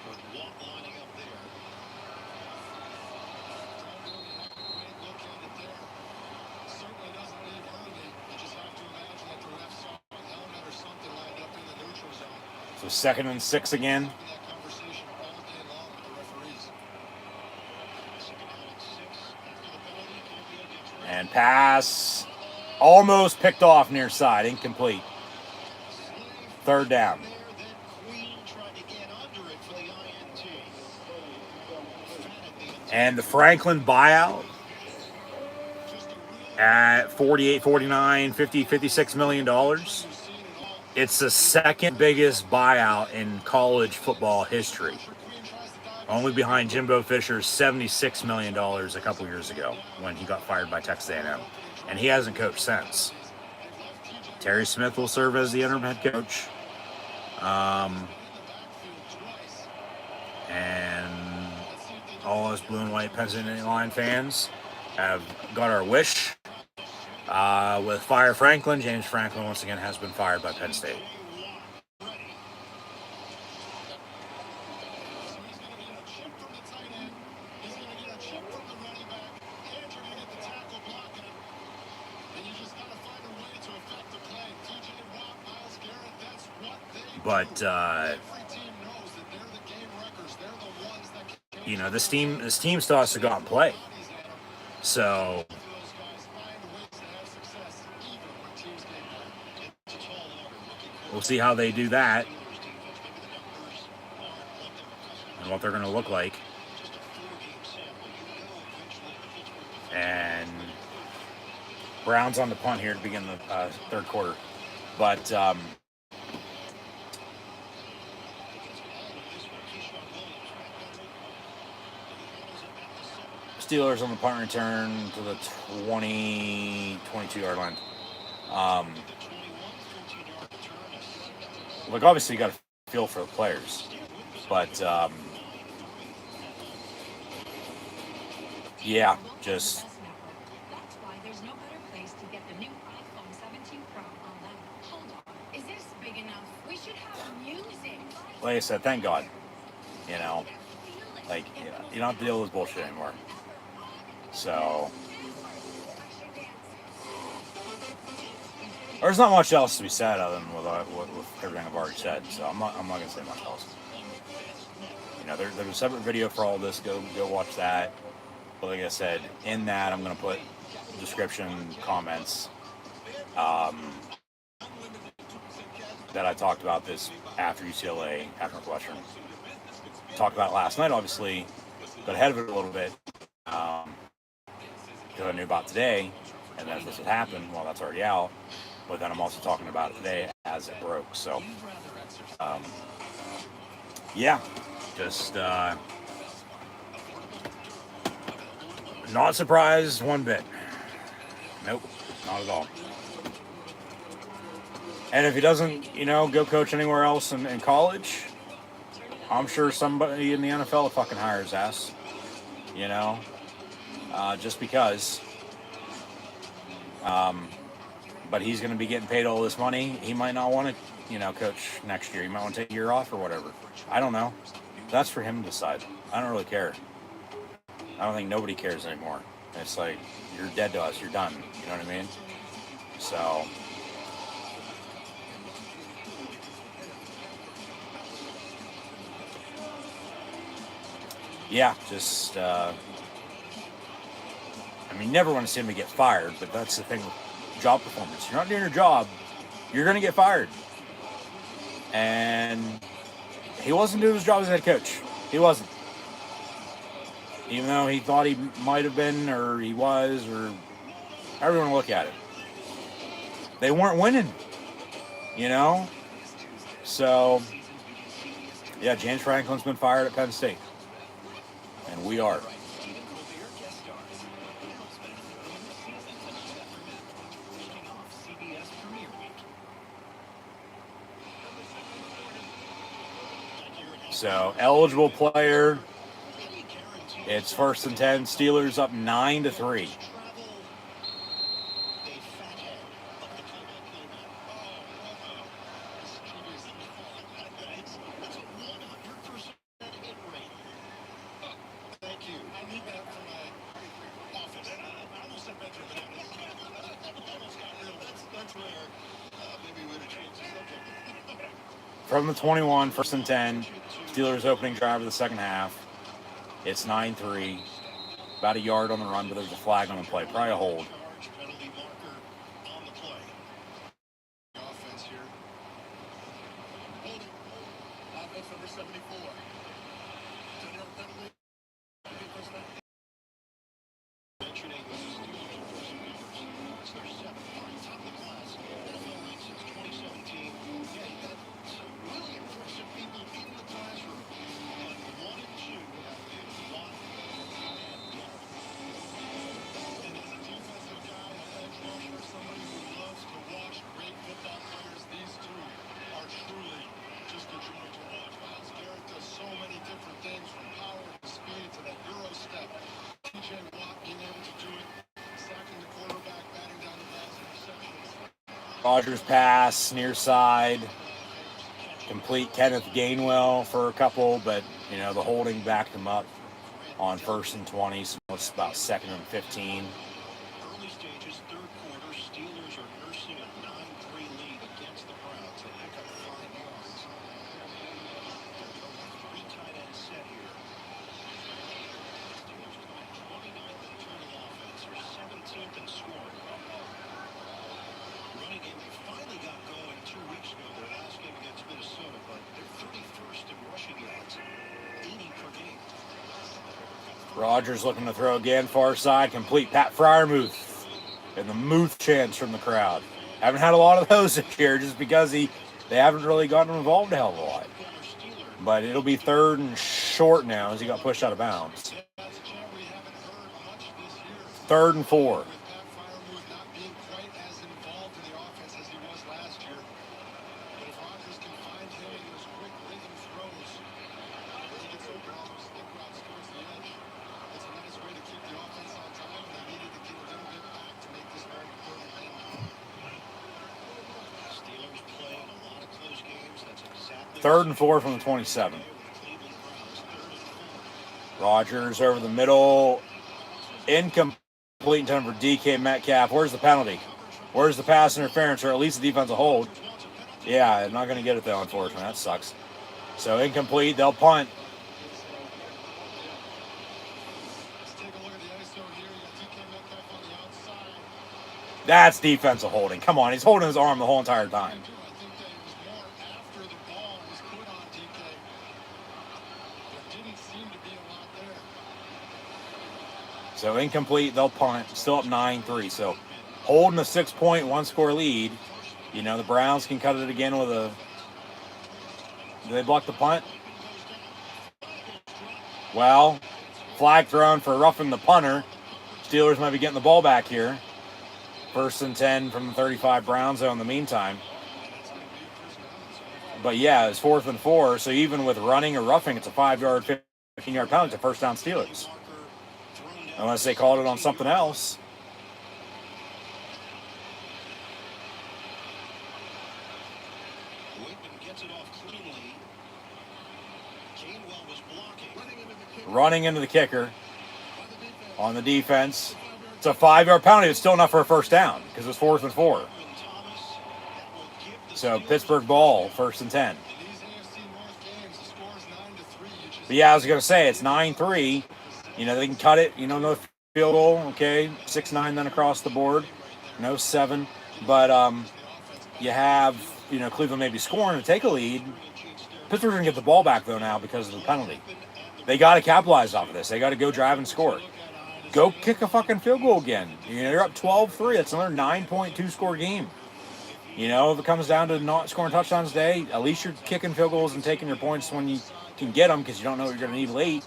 With Watt lining up there. Look at it there. Certainly doesn't leave early. You just have to imagine that the ref saw a helmet or something lined up in the neutral zone. So 2nd and 6 again. And pass almost picked off near side, incomplete. 3rd down. And the Franklin buyout at 48, 49, 50, $56 million. It's the 2nd biggest buyout in college football history. Only behind Jimbo Fisher's $76 million a couple years ago when he got fired by Texas A&M. And he hasn't coached since. Terry Smith will serve as the interim head coach. And all us blue and white Pennsylvania Line fans have got our wish. With Fire Franklin, James Franklin once again has been fired by Penn State. But this team still has to go out and play. So we'll see how they do that and what they're going to look like. And Browns on the punt here to begin the third quarter. But Steelers on the punt return to the 22-yard line. Look, obviously you got to feel for the players, but yeah, just That's why there's no better place to get the new iPhone 17 Pro online. Hold on. Is this big enough? We should have music. like I said, thank God. You know, like you don't have to deal with this bullshit anymore. So there's not much else to be said other than with everything I've already said. So I'm not gonna say much else. You know, there's a separate video for all this. Go watch that. But like I said, in that I'm gonna put description comments that I talked about this after UCLA, after Northwestern. Talked about it last night, obviously, got ahead of it a little bit because I knew about today, and then if this would happen, well, that's already out. But then I'm also talking about it today as it broke. So, yeah, just not surprised one bit. Nope, not at all. And if he doesn't, go coach anywhere else in college, I'm sure somebody in the NFL will fucking hire his ass. Just because. But he's going to be getting paid all this money. He might not want to, coach next year. He might want to take a year off or whatever. I don't know. That's for him to decide. I don't really care. I don't think nobody cares anymore. It's like, you're dead to us. You're done. You know what I mean? So... yeah, just, you never want to see him get fired, but that's the thing with job performance. You're not doing your job, you're going to get fired. And he wasn't doing his job as head coach. He wasn't. Even though he thought he might have been, or he was, or however you want to look at it. They weren't winning, So, yeah, James Franklin's been fired at Penn State. And we are. So, eligible player. It's 1st and 10. Steelers up 9-3. From the 21, 1st and 10. Steelers opening drive of the second half. It's 9-3. About a yard on the run, but there's a flag on the play. Probably a hold. Rodgers pass, near side, complete Kenneth Gainwell for a couple, but, the holding backed him up on 1st and 20, so it's about 2nd and 15. Early stages, third quarter, Steelers are nursing a 9-3 lead against the Browns. They pick up 5 yards. They're going with 3 tight end set here. Steelers coming 29th in total offense. They're 17th in scoring. Running game, they finally got going 2 weeks ago, their last game against Minnesota, but they're 31st in rushing yards, 80 per game. Rodgers looking to throw again, far side, complete Pat Freiermuth. and the Muth chants from the crowd. Haven't had a lot of those this year just because they haven't really gotten involved a hell of a lot. But it'll be 3rd and short now as he got pushed out of bounds. 3rd and 4. Third and 4 from the 27. Rodgers over the middle. Incomplete in time for DK Metcalf. Where's the penalty? Where's the pass interference, or at least the defensive hold? Yeah, I'm not going to get it, though, unfortunately. That sucks. So incomplete. They'll punt. That's defensive holding. Come on, he's holding his arm the whole entire time. So incomplete, they'll punt. Still up 9-3. So holding a 6-point, 1-score lead. You know, the Browns can cut it again with a... Do they block the punt? Well, flag thrown for roughing the punter. Steelers might be getting the ball back here. 1st and 10 from the 35 Brown zone in the meantime. But yeah, it's 4th and 4. So even with running or roughing, it's a 5-yard, 15-yard penalty. It's a first down Steelers. Unless they called it on something else. Running into the kicker on the defense. It's a 5-yard penalty. It's still enough for a first down because it's 4th and 4. So Pittsburgh ball, 1st and 10. But yeah, I was going to say, it's 9-3. You know, they can cut it. You know, no field goal. Okay, 6-9 then across the board. No 7. But you have, you know, Cleveland maybe scoring to take a lead. Pittsburgh's going to get the ball back, though, now because of the penalty. They got to capitalize off of this. They got to go drive and score. Go kick a fucking field goal again. You know, you're up 12-3. That's another 9.2 score game. You know, if it comes down to not scoring touchdowns today, at least you're kicking field goals and taking your points when you can get them because you don't know what you're going to need late.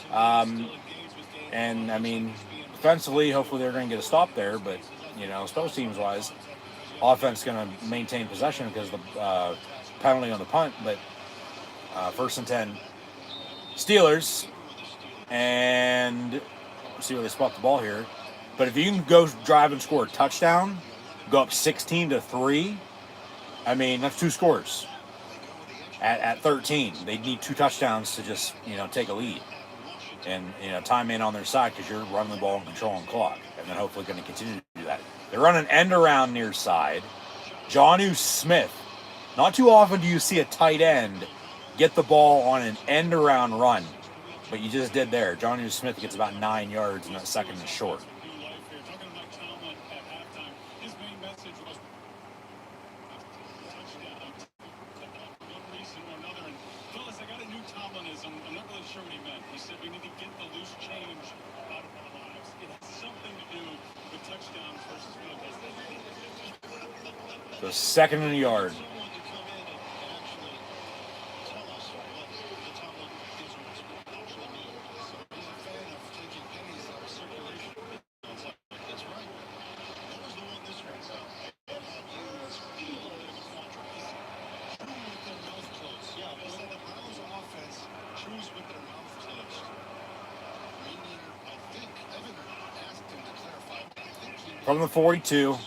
And, I mean, defensively, hopefully they're going to get a stop there. But, you know, special teams-wise, offense is going to maintain possession because of the penalty on the punt. But 1st and 10, Steelers. And let's see where they spot the ball here. But if you can go drive and score a touchdown, go up 16-3, I mean, that's 2 scores. At 13, they need 2 touchdowns to just, you know, take a lead. And, you know, time in on their side because you're running the ball and controlling the clock. And then hopefully going to continue to do that. They run an end around near side. Jonnu Smith. Not too often do you see a tight end get the ball on an end around run. But you just did there. Jonnu Smith gets about 9 yards in that 2nd and short. So 2nd and a yard. From the 42,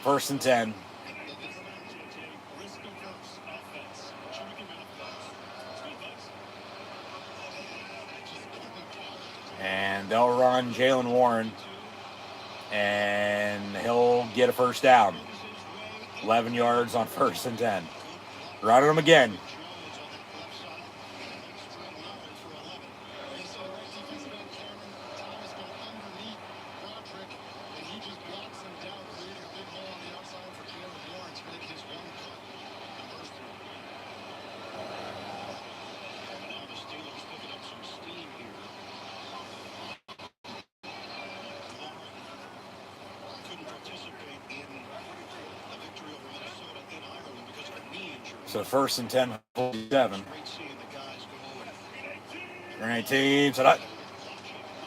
1st and 10. And they'll run Jalen Warren, and he'll get a first down. 11 yards on 1st and 10. Running them again. So first and 10, 47. Great seeing the guys go and Great team. So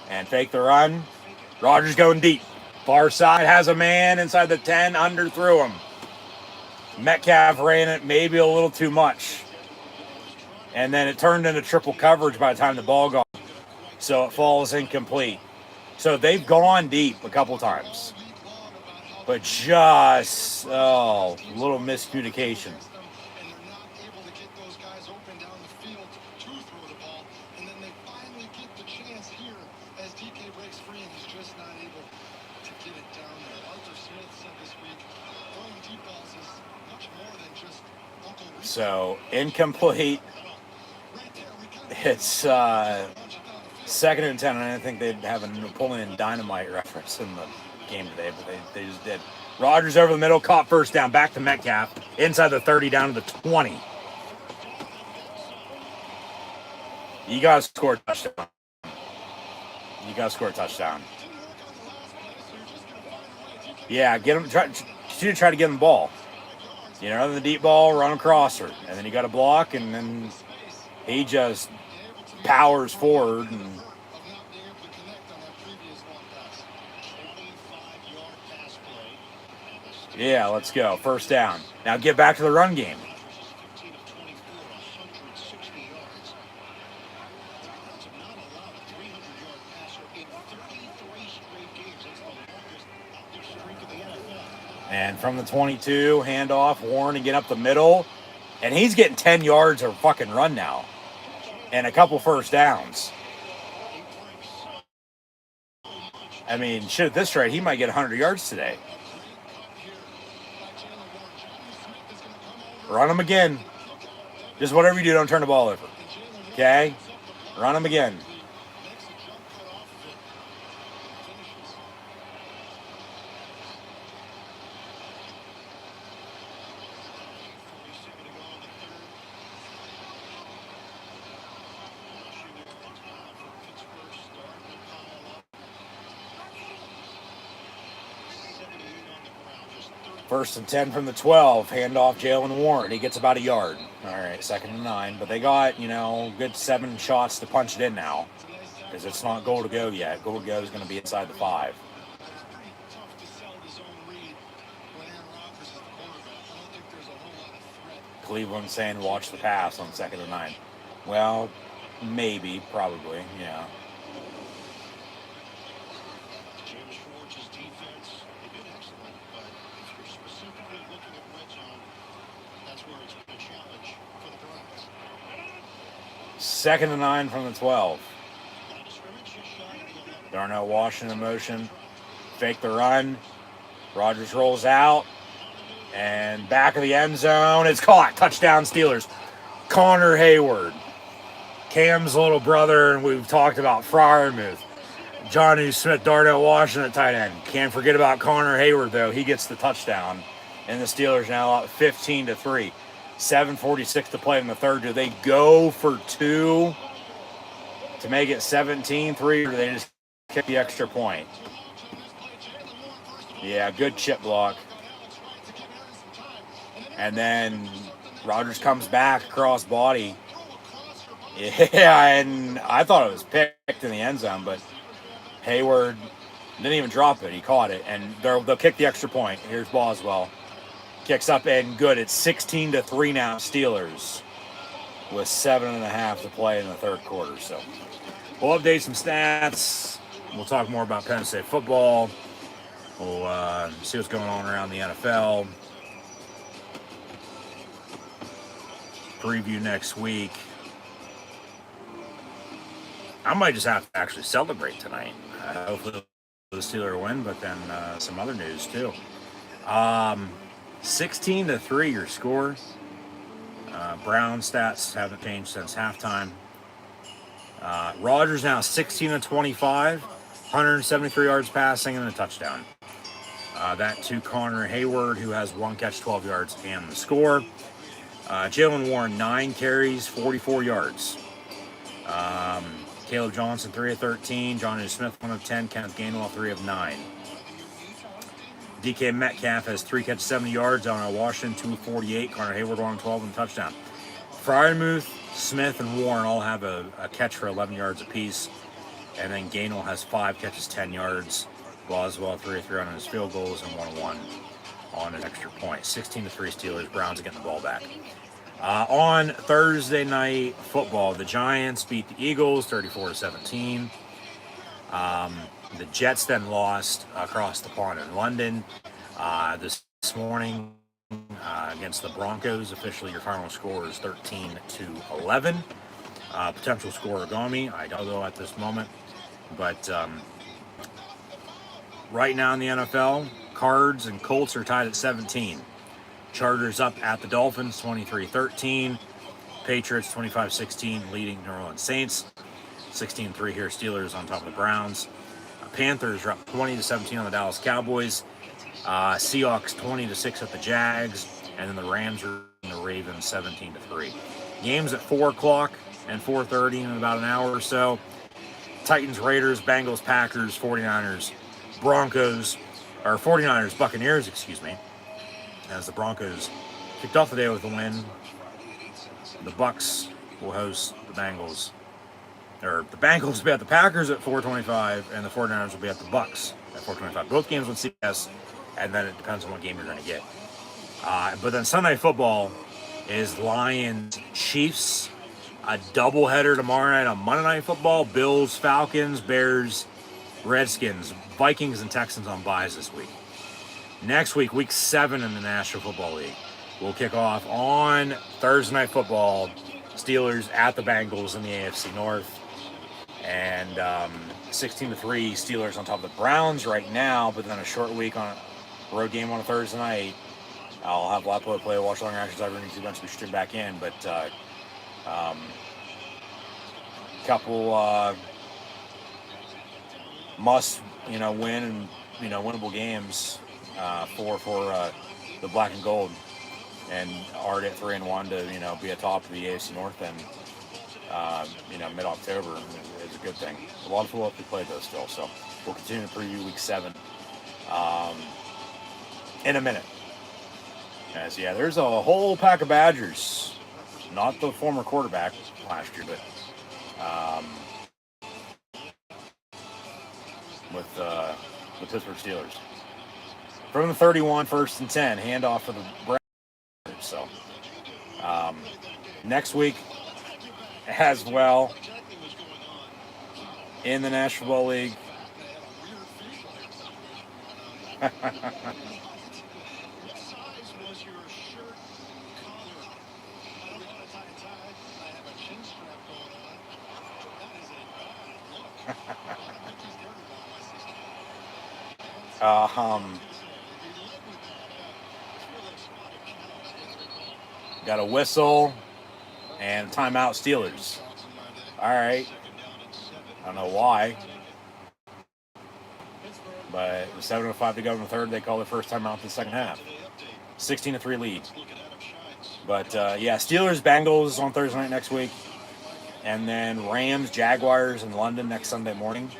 and fake the run. Rodgers going deep. Far side has a man inside the 10, underthrew him. Metcalf ran it maybe a little too much. And then it turned into triple coverage by the time the ball got. So it falls incomplete. So they've gone deep a couple times. But just, a little miscommunication. And they're not able to get those guys open down the field to throw the ball. And then they finally get the chance here as DK breaks free, and he's just not able to get it down there. Arthur Smith said this week, throwing deep balls is much more than just Uncle Rico. So incomplete. Right there, we kind of It's second and 10. I didn't think they'd have a Napoleon Dynamite reference in the game today, but they just did. Rodgers over the middle, caught first down, back to Metcalf, inside the 30, down to the 20. You got to score a touchdown. You got to score a touchdown. Yeah, get him. Try to get him the ball. You know, the deep ball, run across her, and then you got to block, and then he just powers forward and. of not being able to connect on that previous long pass. 25-yard pass play. And the Steelers Yeah, let's go. First down. Now get back to the run game. 15 of 24, 160 yards. The Browns have not allowed a 300-yard passer in 33 straight games. That's the longest active streak of the NFL. And from the 22, handoff, Warren to get up the middle. And he's getting 10 yards of fucking run now. And a couple first downs. I mean, shit, at this rate, he might get 100 yards today. Run him again. Just whatever you do, don't turn the ball over. Okay? Run him again. First and 10 from the 12. Handoff Jalen Warren. He gets about a yard. All right, second and 9. But they got, good 7 shots to punch it in now. Because it's not goal to go yet. Goal to go is going to be inside the 5. It's pretty tough to sell the zone read when Aaron Rodgers is the quarterback. I don't think there's a whole lot of threat. Cleveland saying watch the pass on second and 9. Well, maybe, probably, yeah. James Schwartz's defense, they've been excellent, but if you're specifically looking at red zone, that's where it's been a challenge for the Browns. Second and 9 from the 12. Line of scrimmage just shy of the 11. Darnell Washington in motion. Fake the run. Rodgers rolls out. And back of the end zone. It's caught. Touchdown Steelers. Connor Hayward. Cam's little brother, and we've talked about Freiermuth. Johnny Smith, Darnell Washington at tight end. Can't forget about Connor Hayward, though. He gets the touchdown. And the Steelers now up 15-3. 7:46 to play in the third. Do they go for 2 to make it 17-3, or do they just kick the extra point? Yeah, good chip block. And then Rodgers comes back across body. Yeah, and I thought it was picked in the end zone, but Hayward didn't even drop it. He caught it, and they'll kick the extra point. Here's Boswell. Kicks up and good. It's 16-3 now, Steelers, with 7.5 to play in the third quarter. So we'll update some stats. We'll talk more about Penn State football. We'll see what's going on around the NFL. Preview next week. I might just have to actually celebrate tonight. Hopefully the Steelers win, but then some other news too. 16-3 your score. Brown stats haven't changed since halftime. Rodgers now 16-25, 173 yards passing and a touchdown. That to Connor Hayward, who has 1 catch, 12 yards, and the score. Jalen Warren, 9 carries, 44 yards. Caleb Johnson, 3 of 13. Johnny Smith, 1 of 10. Kenneth Gainwell, 3 of 9. DK Metcalf has 3 catches, 70 yards on Washington, 248. Connor Hayward on 12 and touchdown. Fryermuth, Smith, and Warren all have a catch for 11 yards apiece. And then Gainwell has 5 catches, 10 yards. Boswell 3 of 3 on his field goals and 1-1 on an extra point. 16-3 Steelers. Browns are getting the ball back. On Thursday night football, the Giants beat the Eagles 34-17. The Jets then lost across the pond in London. This morning against the Broncos, officially your final score is 13-11. Potential score origami, I don't know at this moment. But right now in the NFL, Cards and Colts are tied at 17. Chargers up at the Dolphins 23-13. Patriots 25-16 leading New Orleans Saints. 16-3 here, Steelers on top of the Browns. Panthers are up 20-17 on the Dallas Cowboys. Seahawks 20-6 at the Jags. And then the Rams are in the Ravens 17-3. Games at 4 o'clock and 4:30 in about an hour or so. Titans, Raiders, Bengals, Packers, 49ers, Broncos, or 49ers, Buccaneers, excuse me, as the Broncos kicked off the day with a win. The Bucs will host the Bengals, or the Bengals will be at the Packers at 4:25, and the 49ers will be at the Bucs at 4:25. Both games on CBS, and then it depends on what game you're going to get. But then Sunday football is Lions, Chiefs. A doubleheader tomorrow night on Monday Night Football. Bills, Falcons, Bears, Redskins, Vikings, and Texans on byes this week. Next week, week 7 in the National Football League. We'll kick off on Thursday Night Football. Steelers at the Bengals in the AFC North. And 16-3 Steelers on top of the Browns right now, but then a short week on a road game on a Thursday night. I'll have Lapo play Watch Long Actions. Everything's eventually streamed back in, but couple must win and winnable games for the black and gold, and already at 3-1 to be atop of the AFC North and mid-October is a good thing. A lot of football to be played though still, so we'll continue to preview week 7 in a minute. As there's a whole pack of Badgers, not the former quarterback last year, but with the Pittsburgh Steelers. From the 31, 1st and 10, handoff for the Browns. So next week as well in the National Football League. Got a whistle and timeout Steelers. All right. I don't know why. But with 7:05 to go in the third, they call their first timeout in the second half. 16-3 lead. But Steelers, Bengals on Thursday night next week. And then Rams, Jaguars in London next Sunday morning.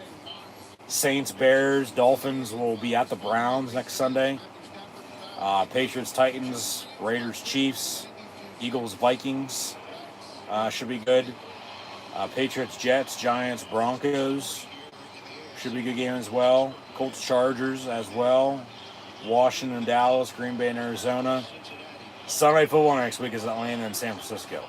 Saints, Bears, Dolphins will be at the Browns next Sunday. Patriots, Titans, Raiders, Chiefs, Eagles, Vikings should be good. Patriots, Jets, Giants, Broncos should be a good game as well. Colts, Chargers as well. Washington, Dallas, Green Bay, and Arizona. Sunday Night Football next week is Atlanta and San Francisco.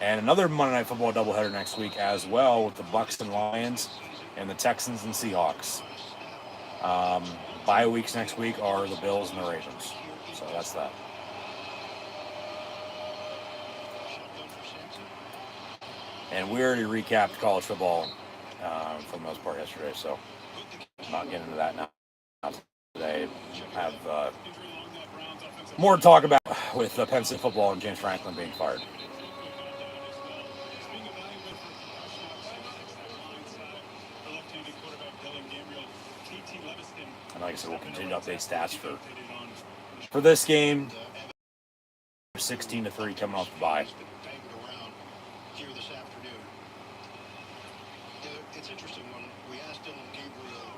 And another Monday Night Football doubleheader next week as well with the Bucs and Lions and the Texans and Seahawks. Bye weeks next week are the Bills and the Ravens. So that's that. And we already recapped college football for the most part yesterday, so I'm not getting into that now. Today, I have more to talk about with Penn State football and James Franklin being fired. And like I said, we'll continue to update stats for this game. 16-3 coming off the bye. It's interesting when we asked Dylan Gabriel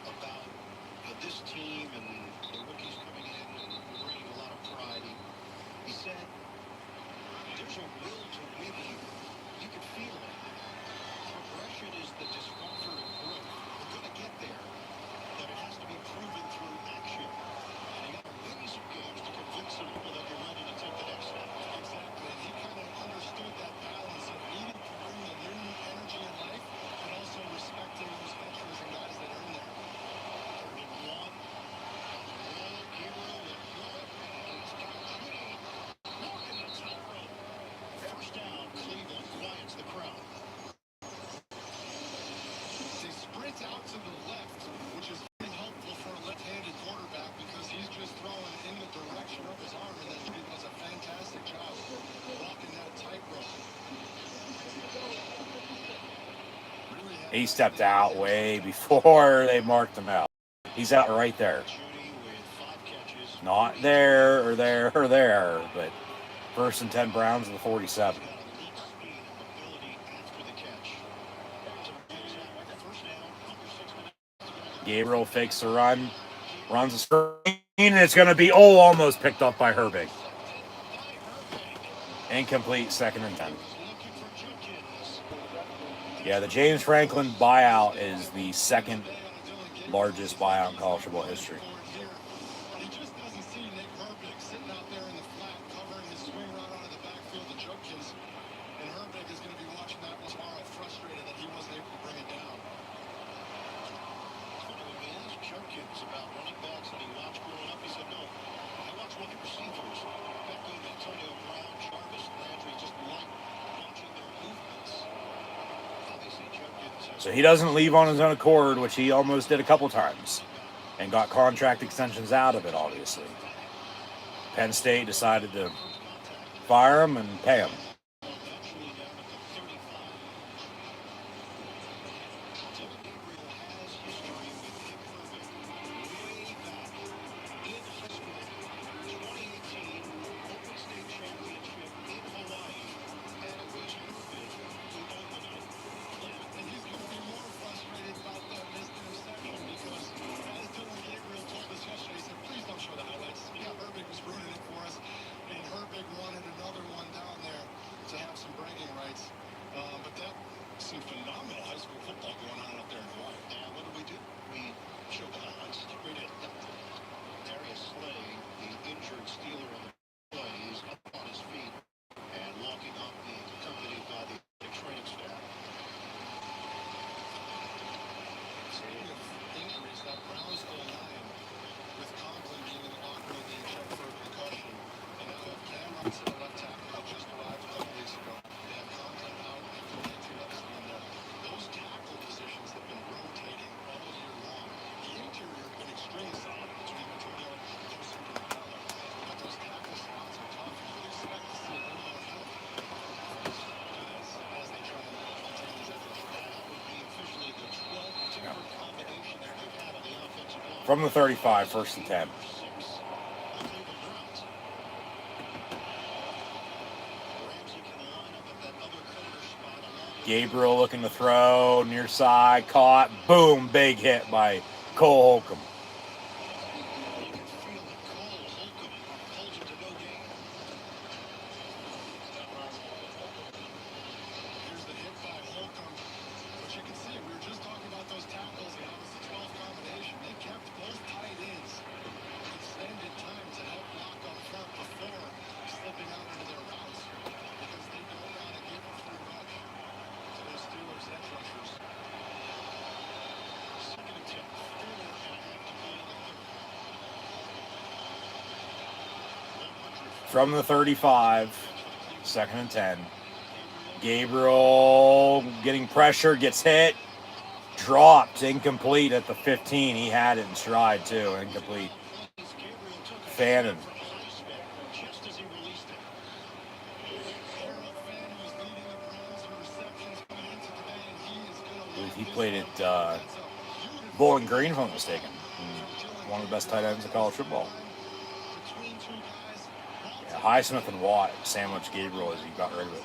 about this team and the There's a will to win here. You can feel it. Progression is the discomfort of growth. We're going to get there, but it has to be proven through action. And you got to win some games to convince some people that you're ready to take the next step. Exactly. And he kind of understood that balance of needing to bring the new energy in life, but also respecting those veterans and guys that are in there. Third and one. Hero with good. He's got Judy. Walking the tightrope. First down, Cleveland quiets the crowd. They sprint out to the left, which is very helpful for a left-handed quarterback because he's just throwing in the direction of his arm, and then he does a fantastic job walking that tightrope. He stepped out way before they marked him out. He's out right there. Judy with 5 catches. Not there or there or there, but first and 10 Browns of the 47. Got elite speed and mobility after the catch. First down, under 6 minutes. Gabriel fakes the run, runs a screen, and it's going to be, almost picked up by Herbig. Incomplete, second and 10. Looking for Judkins. Yeah, the James Franklin buyout is the second largest buyout in college football history. He just doesn't see Nick Herbig sitting out there in the flat, covering his swing route out of the backfield to Judkins. And Herbig is going to be watching that one tomorrow, frustrated that he wasn't able to bring it down. When we asked Judkins about running backs that he watched growing up, he said, no, I watch wide receivers. Beckham, Antonio Brown, Jarvis, Landry, just like watching their movements. Obviously, Judkins So he doesn't leave on his own accord, which he almost did a couple times, and got contract extensions out of it, obviously. Penn State decided to fire him and pay him. eventually down at the 35. Dylan Gabriel has history with Nick Herbig. Way back in high school, 2018 Open State Championship in Hawaii, and it was Herbig who owned the night. And he's going to be more frustrated about that missed interception because, as Dylan Gabriel told us yesterday, he said, please don't show the highlights. Yeah, Herbig was ruining it for us, and Herbig wanted another one down there to have some bragging rights. But that some phenomenal high school football going on out there in Hawaii. And what do? We showed the highlights. We did. Darius Slay, the injured Steeler on the play, is up on his feet and walking off, being accompanied by the training staff. Speaking of injuries, that Browns O-line with Conklin being in the locker room being checked for a concussion, and now have Cameron to the left tackle who just arrived a couple weeks ago. They have Conklin out after Nancy Levison in there. Those tackle positions have been rotating all year long. The interior has been extremely solid between Antonio, Joseph, and Capella. But those tackle spots are tough. You would expect to see a little more help from these guys as they try and contain these efforts. That would be officially the 12th different combination that they've had on the offensive line. From the 35, first and 10. 6. The Cleveland Browns. Ramsey can line up at that other corner spot along with Gabriel looking to throw, near side, caught, boom, big hit by Cole Holcomb. you can feel it. Cole Holcomb holds it to no gain. Here's the hit by Holcomb. But you can see, we were just talking about those tackles, and that was the 12th combination. They kept both tight ends extended time to help block up front before slipping out into their routes because they don't want to give up too much to those Steelers edge rushers. Second and 10. 4.5 to go in the third. 100. From the 35, second and 10. Gabriel getting pressure, gets hit, dropped, incomplete at the 15. He had it in stride too, incomplete. Gabriel took a Fannin. from high spec just as he released it. Harold Fannin was leading the Browns in receptions coming into today, and he is going to believe lead he this played one. at That's a beautiful Bowling Green, if I'm not mistaken. One of the best tight ends in college football. between two guys. Yeah, Highsmith and Watt sandwiched Gabriel as he got rid of it.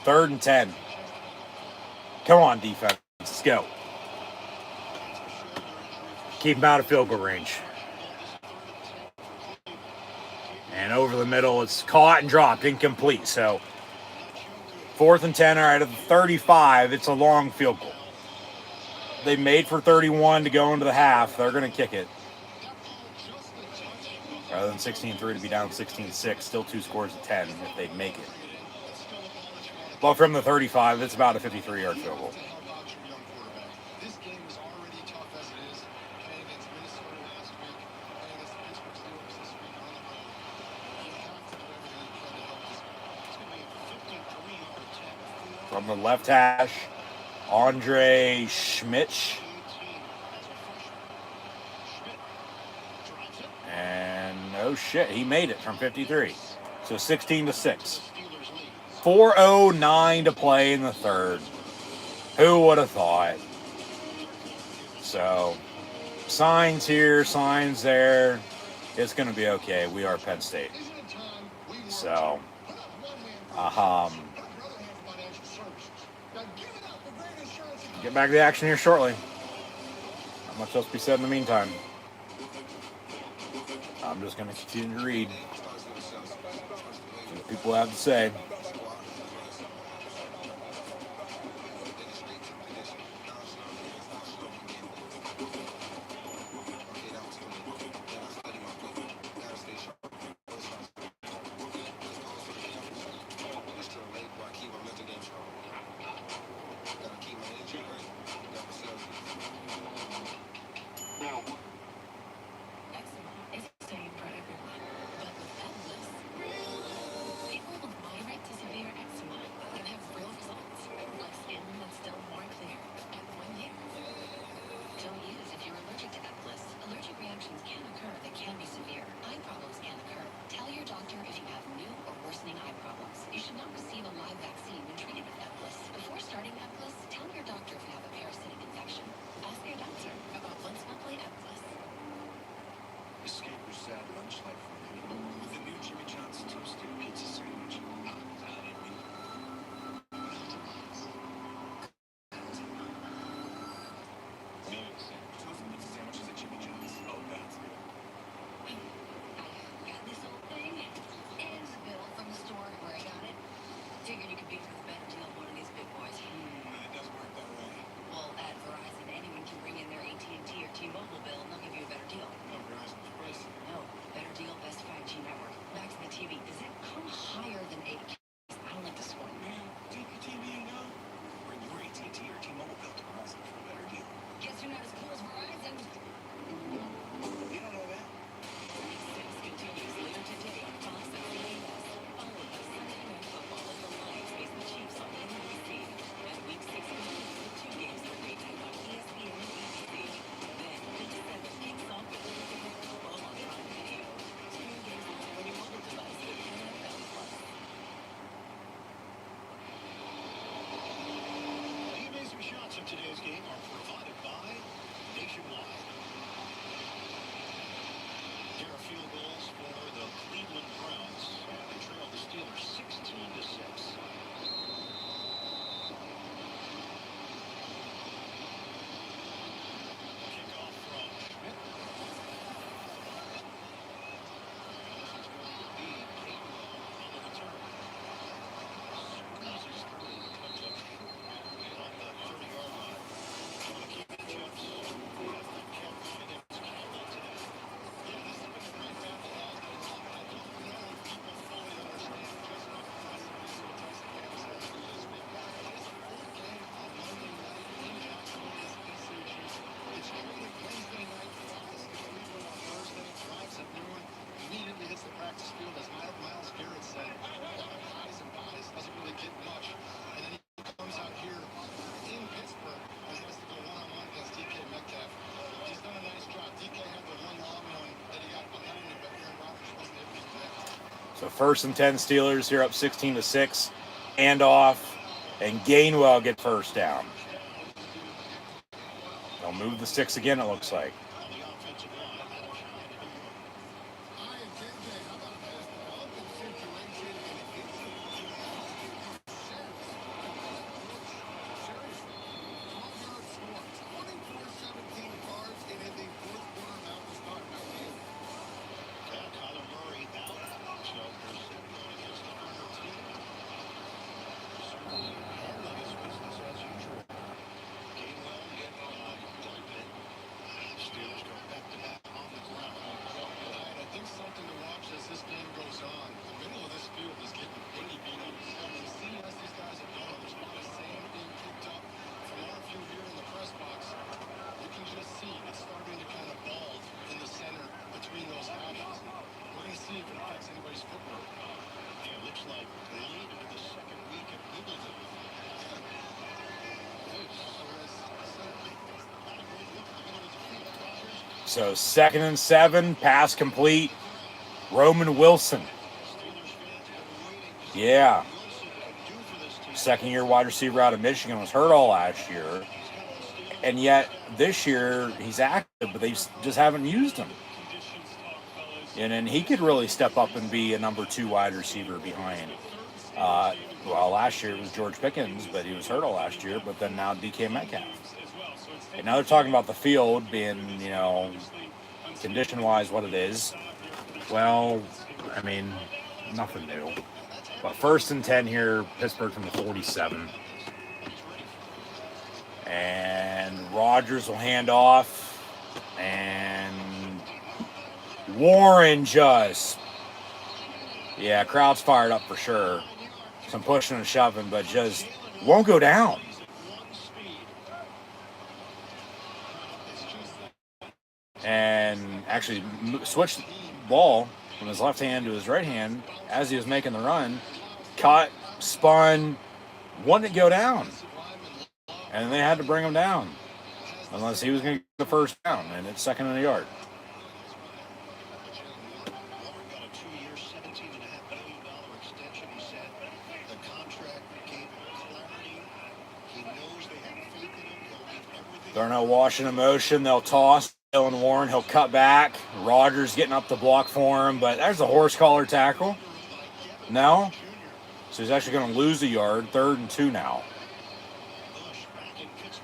Third and 10. Come on, defense. Let's go. Keep him out of field goal range. And over the middle, it's caught and dropped, incomplete. So 4th and 10, all right, at the 35, it's a long field goal. They made for 31 to go into the half. They're going to kick it. Rather than 16-3 to be down 16-6, still 2 scores of 10 if they make it. But from the 35, it's about a 53-yard field goal. This game is already tough as it is. Playing against Minnesota last week, playing against the Pittsburgh Steelers this week on the road. You have to do everything you can to help this guy. It's going to be a 53-yard attempt. From the left hash, Andre Schmitz. And oh shit, he made it from 53. So 16-6. 4:09 to play in the third. Who would have thought? So, signs here, signs there. It's going to be okay. We are Penn State. So, get back to the action here shortly. Not much else to be said in the meantime. I'm just going to continue to read. See what people have to say. Today's game are provided by Nationwide. Here are field goals for the Cleveland Browns. They trail the Steelers 16-6. Kickoff from Schmidt. This is going to be on the return. Squeezes through, comes up short on the 30-yard line. One of the key matchups. He has not kept against Cleveland today. Yeah, this has been a great battle. I don't know if people fully understand just how fascinating the Texas game has been this week. His fourth game on Monday night in Jacksonville is ECG. It's traded Wednesday night. Flies to Cleveland on Thursday. Drives at noon. Immediately hits the practice field, as Myles Garrett said. Highs and buys, doesn't really get much. And then he comes out here in Pittsburgh and has to go one-on-one against DK Metcalf. He's done a nice job. DK had the one long one that he got behind him, but Aaron Rodgers wasn't able to connect. So 1st and 10 Steelers here up 16-6. Hand off, and Gainwell get first down. They'll move the sticks again, it looks like. On the offensive line, that'll try to do Seriously, 12-yard score, 24-17 cards, and in the fourth So 2nd and 7, pass complete. Roman Wilson. Yeah. Second-year wide receiver out of Michigan, was hurt all last year. And yet this year he's active, but they just haven't used him. And then he could really step up and be a number 2 wide receiver behind. Well, last year it was George Pickens, but he was hurt all last year. But then now DK Metcalf. And now they're talking about the field being, condition-wise what it is. Well, I mean, nothing new. But 1st and 10 here, Pittsburgh from the 47. And Rodgers will hand off. And Warren just... Yeah, crowd's fired up for sure. Some pushing and shoving, but just won't go down. And actually switched the ball from his left hand to his right hand as he was making the run. Caught, spun, wanted to go down. And they had to bring him down. Unless he was going to get the first down, and it's 2nd and a yard. Darnell Washington in motion. They'll toss. Dylan Warren, he'll cut back. Rodgers getting up the block for him, but there's a horse collar tackle. No. So he's actually going to lose a yard. 3rd and 2 now.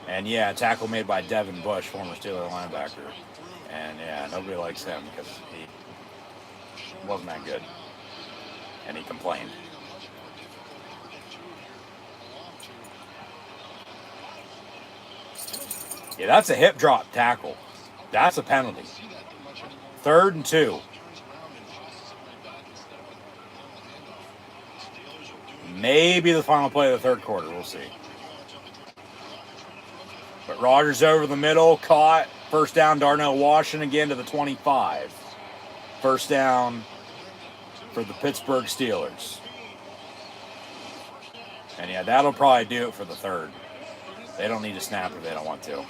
And yeah, tackle made by Devin Bush, former Steeler linebacker. And yeah, nobody likes him because he wasn't that good. And he complained. Yeah, that's a hip drop tackle. That's a penalty. 3rd and 2. Maybe the final play of the 3rd quarter. We'll see. But Rodgers over the middle, caught. 1st down, Darnell Washington again to the 25. 1st down for the Pittsburgh Steelers. And yeah, that'll probably do it for the 3rd. They don't need to snap if they don't want to.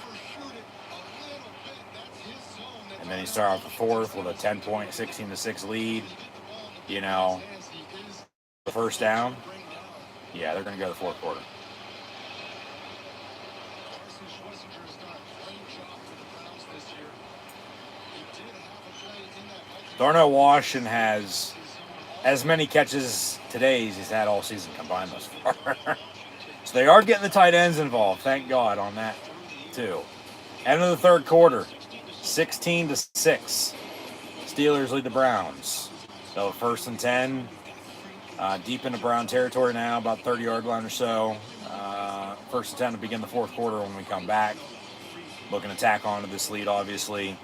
And then you start off the 4th with a 10-point, 16-6 lead. The 1st down. Yeah, they're going to go to the 4th quarter. Darnell Washington has as many catches today as he's had all season combined thus far. So they are getting the tight ends involved. Thank God on that, too. End of the 3rd quarter. 16-6. Steelers lead the Browns. So 1st and 10. Deep into Brown territory now, about 30-yard line or so. 1st and 10 to begin the 4th quarter when we come back. Looking to tack onto this lead, obviously.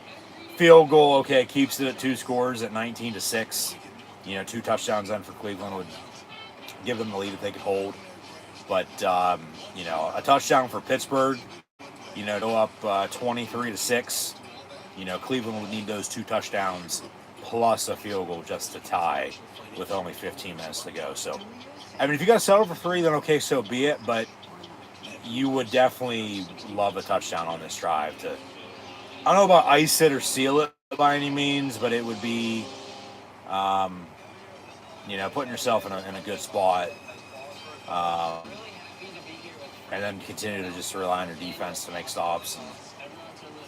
Field goal, okay, keeps it at 2 scores at 19-6. 2 touchdowns then for Cleveland would give them the lead if they could hold. But, a touchdown for Pittsburgh, go up 23-6. Cleveland would need those 2 touchdowns plus a field goal just to tie with only 15 minutes to go. So, if you got to settle for 3, then okay, so be it. But you would definitely love a touchdown on this drive to, I don't know about ice it or seal it by any means, but it would be, putting yourself in a good spot. And then continue to just rely on your defense to make stops. And,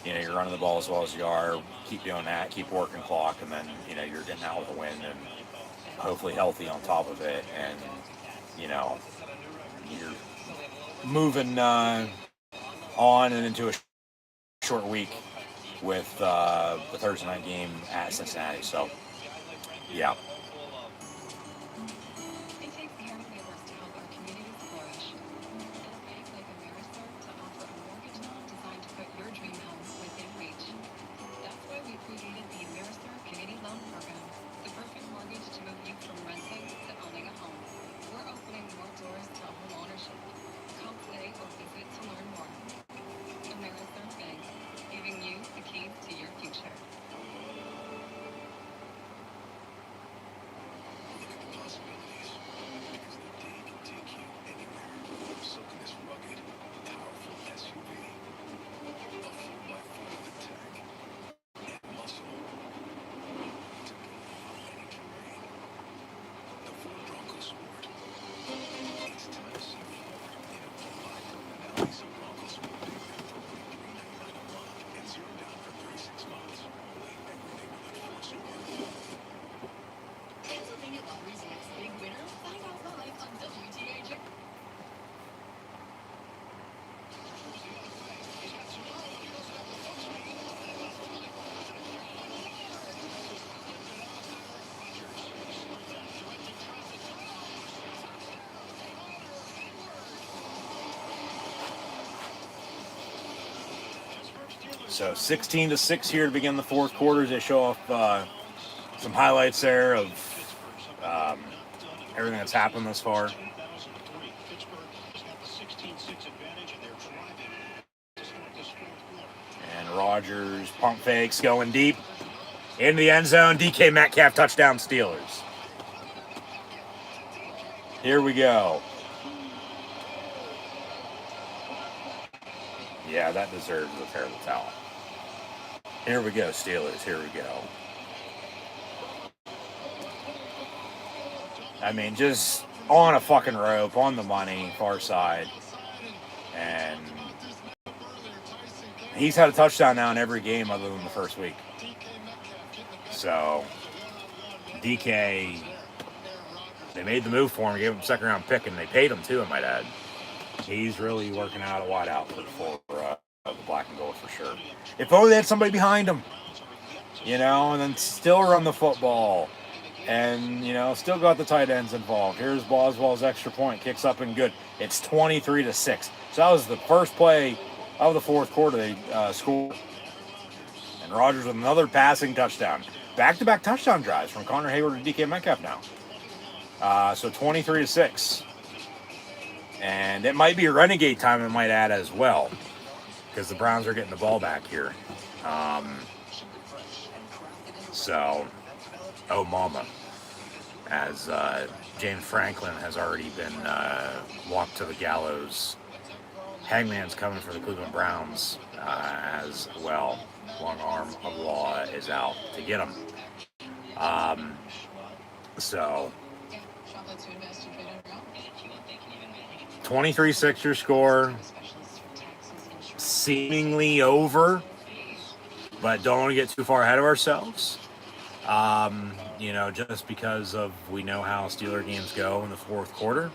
you're running the ball as well as you are. Keep doing that. Keep working clock. And then, you're getting out with a win and hopefully healthy on top of it. And, you're moving on and into a short week with the Thursday night game at Cincinnati. So, yeah. So 16-6 here to begin the fourth quarter. They show off some highlights there of everything that's happened thus far. And Rodgers pump fakes going deep into the end zone. DK Metcalf touchdown Steelers. Here we go. Yeah, that deserves a pair of the towel. Here we go, Steelers. Here we go. I mean, just on a fucking rope, on the money, far side. And he's had a touchdown now in every game other than the first week. So, DK, they made the move for him, gave him a second round pick, and they paid him too, I might add. He's really working out a wide out for the black and gold for sure. If only they had somebody behind him, you know, and then still run the football. And, you know, still got the tight ends involved. Here's Boswell's extra point. Kicks up and good. It's 23-6. So that was the first play of the fourth quarter they scored. And Rodgers with another passing touchdown. Back-to-back touchdown drives from Connor Hayward to DK Metcalf now. So 23-6. And it might be renegade time, it might add as well. Because the Browns are getting the ball back here. Oh, mama. As James Franklin has already been walked to the gallows. Hangman's coming for the Cleveland Browns as well. Long arm of law is out to get him. 23-6 your score. Seemingly over. But don't want to get too far ahead of ourselves. You know, just because of we know how Steeler games go in the fourth quarter.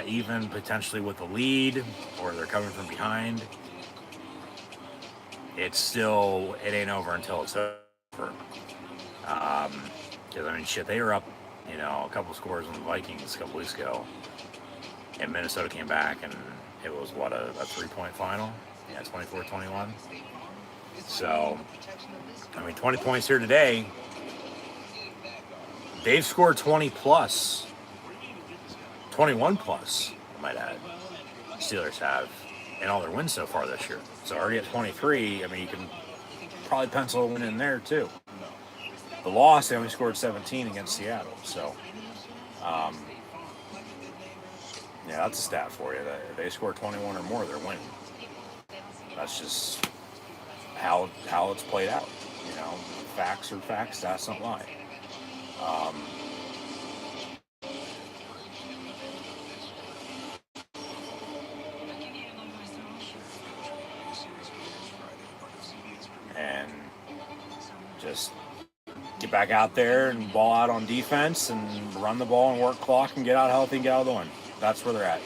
Even potentially with the lead or they're coming from behind. It ain't over until it's over. Because, I mean, shit, they were up, you know, a couple scores on the Vikings a couple weeks ago. And Minnesota came back and it was, what, a 3-point final? Yeah, 24-21. So, I mean, 20 points here today. They've scored 20 plus. 21 plus, I might add. Steelers have in all their wins so far this year. So already at 23, I mean, you can probably pencil a win in there too. The loss, they only scored 17 against Seattle. So, yeah, that's a stat for you. They score 21 or more, they're winning. That's just how it's played out. You know, facts are facts, stats don't lie. And just get back out there and ball out on defense and run the ball and work clock and get out healthy and get out of the win. That's where they're at.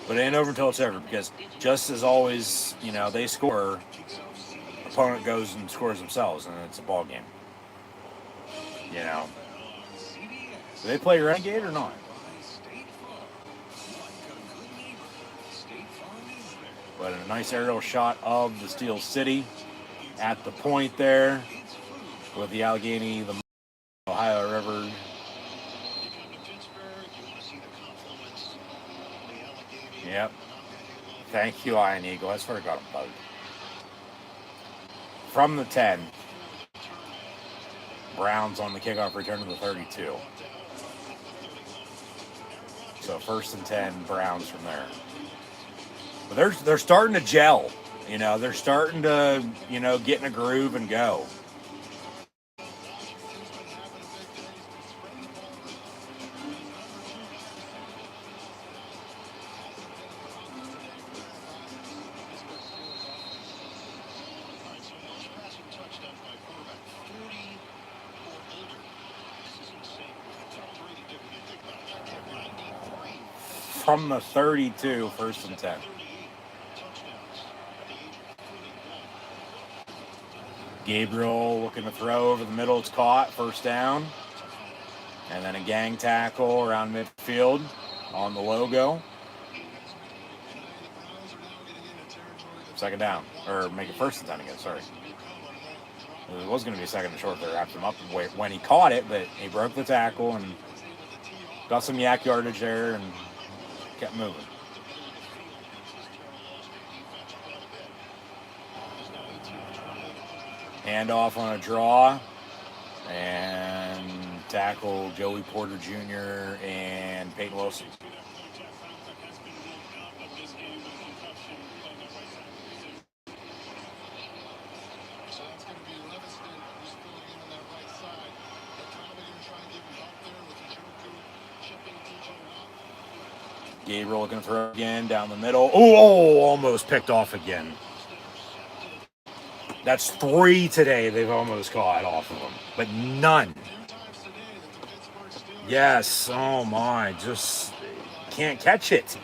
But it ain't over until it's over because just as always, you know, they score, opponent goes and scores themselves and it's a ball game. You know. Do they play Renegade or not? But a nice aerial shot of the Steel City at the point there with the Allegheny, the Ohio River. Yep. Thank you, Iron Eagle. I swear to God, I'm bugged. From the 10. Browns on the kickoff return to the 32. So 1st and 10, Browns from there. But they're starting to gel. You know, they're starting to, you know, get in a groove and go. From the 32, 1st and 10. Gabriel looking to throw over the middle. It's caught. 1st down. And then a gang tackle around midfield on the logo. second down. Or make it first and 10 again, sorry. It was going to be a second and short. They wrapped him up when he caught it, but he broke the tackle and got some yak yardage there and kept moving. Handoff on a draw and tackle Joey Porter Jr. and Peyton Wilson. Gabriel looking to throw again down the middle. Oh, almost picked off again. That's 3 today they've almost caught off of him, but none. Yes, oh my, just can't catch it.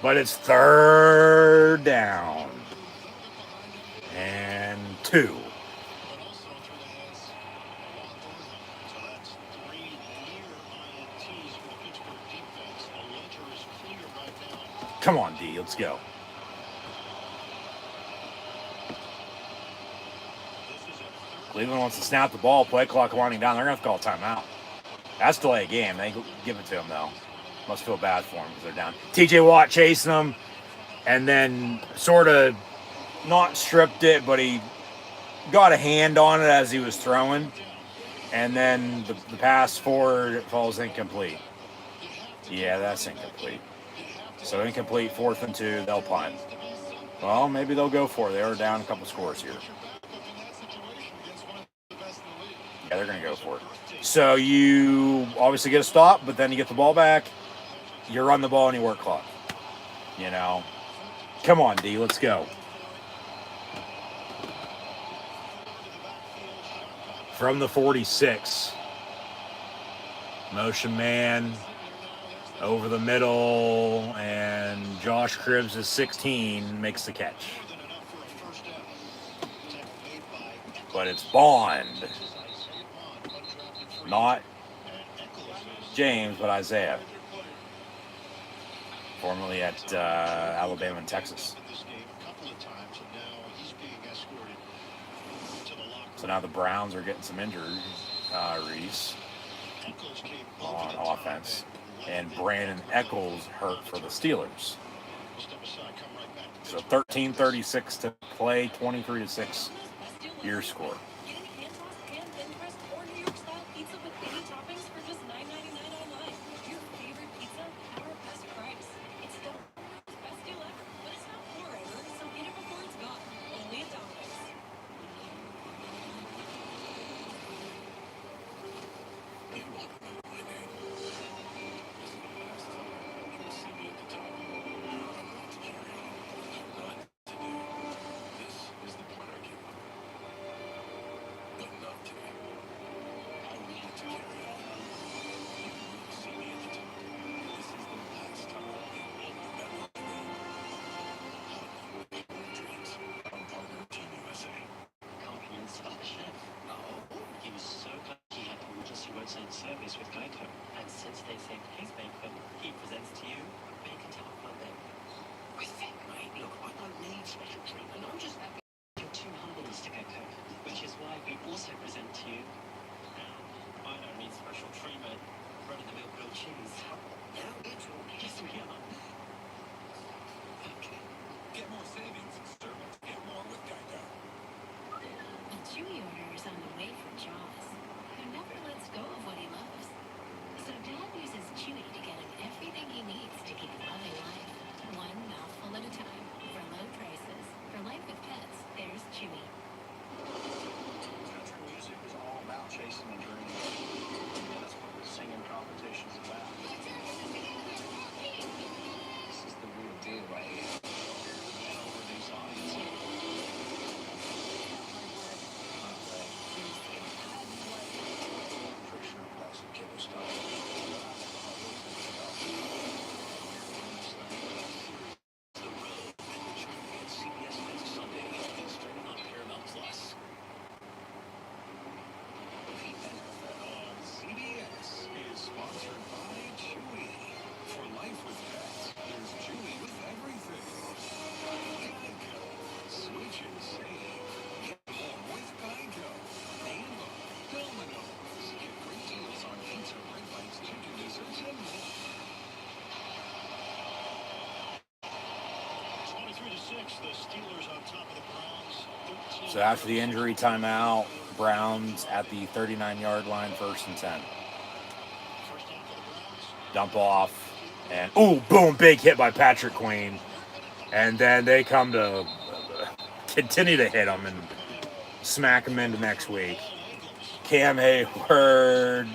But it's 3rd down and 2. Come on, D, let's go. Cleveland wants to snap the ball, play clock winding down. They're going to have to call timeout. That's delay a game. They give it to him, though. Must feel bad for him because they're down. TJ Watt chasing them and then sort of not stripped it, but he got a hand on it as he was throwing. And then the pass forward falls incomplete. Yeah, that's incomplete. So incomplete, 4th and 2, they'll punt. Well, maybe they'll go for it. They are down a couple scores here. Yeah, they're going to go for it. So you obviously get a stop, but then you get the ball back. You run the ball and you work clock. You know. Come on, D, let's go. From the 46. Motion man. Over the middle, and Josh Cribbs is 16, makes the catch. But it's Bond. Not James, but Isaiah. Formerly at Alabama and Texas. So now the Browns are getting some injuries on offense. And Brandon Eccles hurt for the Steelers. So 13:36 to play, 23-6 your score. Service with Geico, and since they saved his bacon, he presents to you bacon to offer them. I think, mate, look, I don't need special treatment. I'm just happy you're too humble, Mr. Geico, which is why we also present to you. I don't need special treatment. Run-of-the-mill grilled cheese. Now it's all. Yes, we are. Okay. Get more savings, sir. Get more with Geico. A Chewy order is on the way for Jaws, who never lets go of what he loves. So Dad uses Chewy to get him everything he needs to keep loving life. One mouthful at a time. For low prices. For life with pets, there's Chewy. Country music is all about chasing a dream. And that's what the singing competition's about. This is the real deal right here. And over these audiences. So after the injury timeout, Browns at the 39-yard line, 1st and 10. Dump off, and ooh, boom, big hit by Patrick Queen. And then they come to continue to hit him and smack him into next week. Cam Hayward,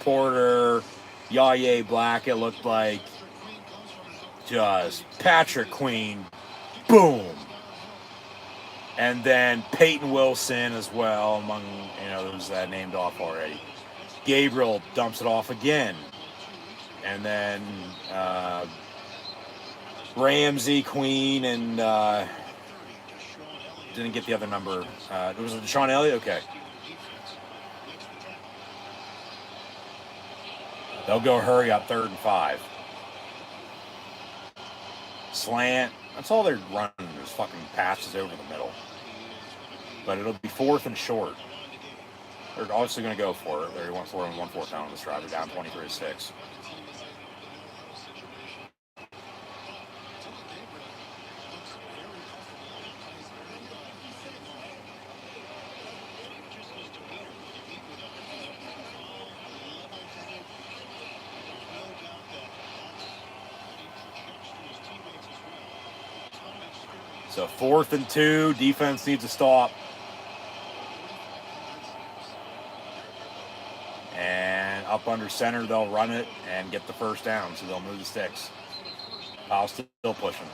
Porter, Yaya Black, it looked like. Just Patrick Queen, boom. And then Peyton Wilson as well, among those that named off already. Gabriel dumps it off again. And then Ramsey, Queen, and didn't get the other number. Was it Deshaun Elliott? Okay. They'll go hurry up 3rd and 5. Slant. That's all they're running is fucking passes over the middle. But it'll be 4th and short. They're obviously going to go for it. They want 4 and 1/4 down on this drive. They're down 23-6. So 4th and 2, defense needs to stop. And up under center, they'll run it and get the 1st down, so they'll move the sticks. Powell's still pushing.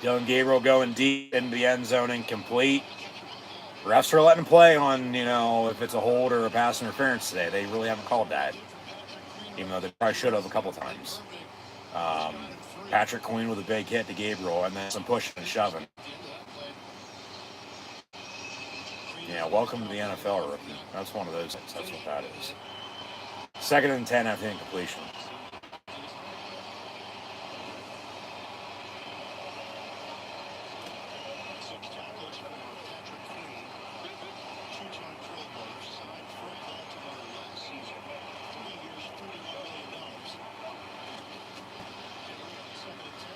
Dylan Gabriel going deep into the end zone, incomplete. Refs are letting him play on, if it's a hold or a pass interference today. They really haven't called that, even though they probably should have a couple times. Patrick Queen with a big hit to Gabriel, and then some pushing and shoving. Yeah, welcome to the NFL, rookie. That's one of those things. That's what that is. 2nd and 10 after incompletion.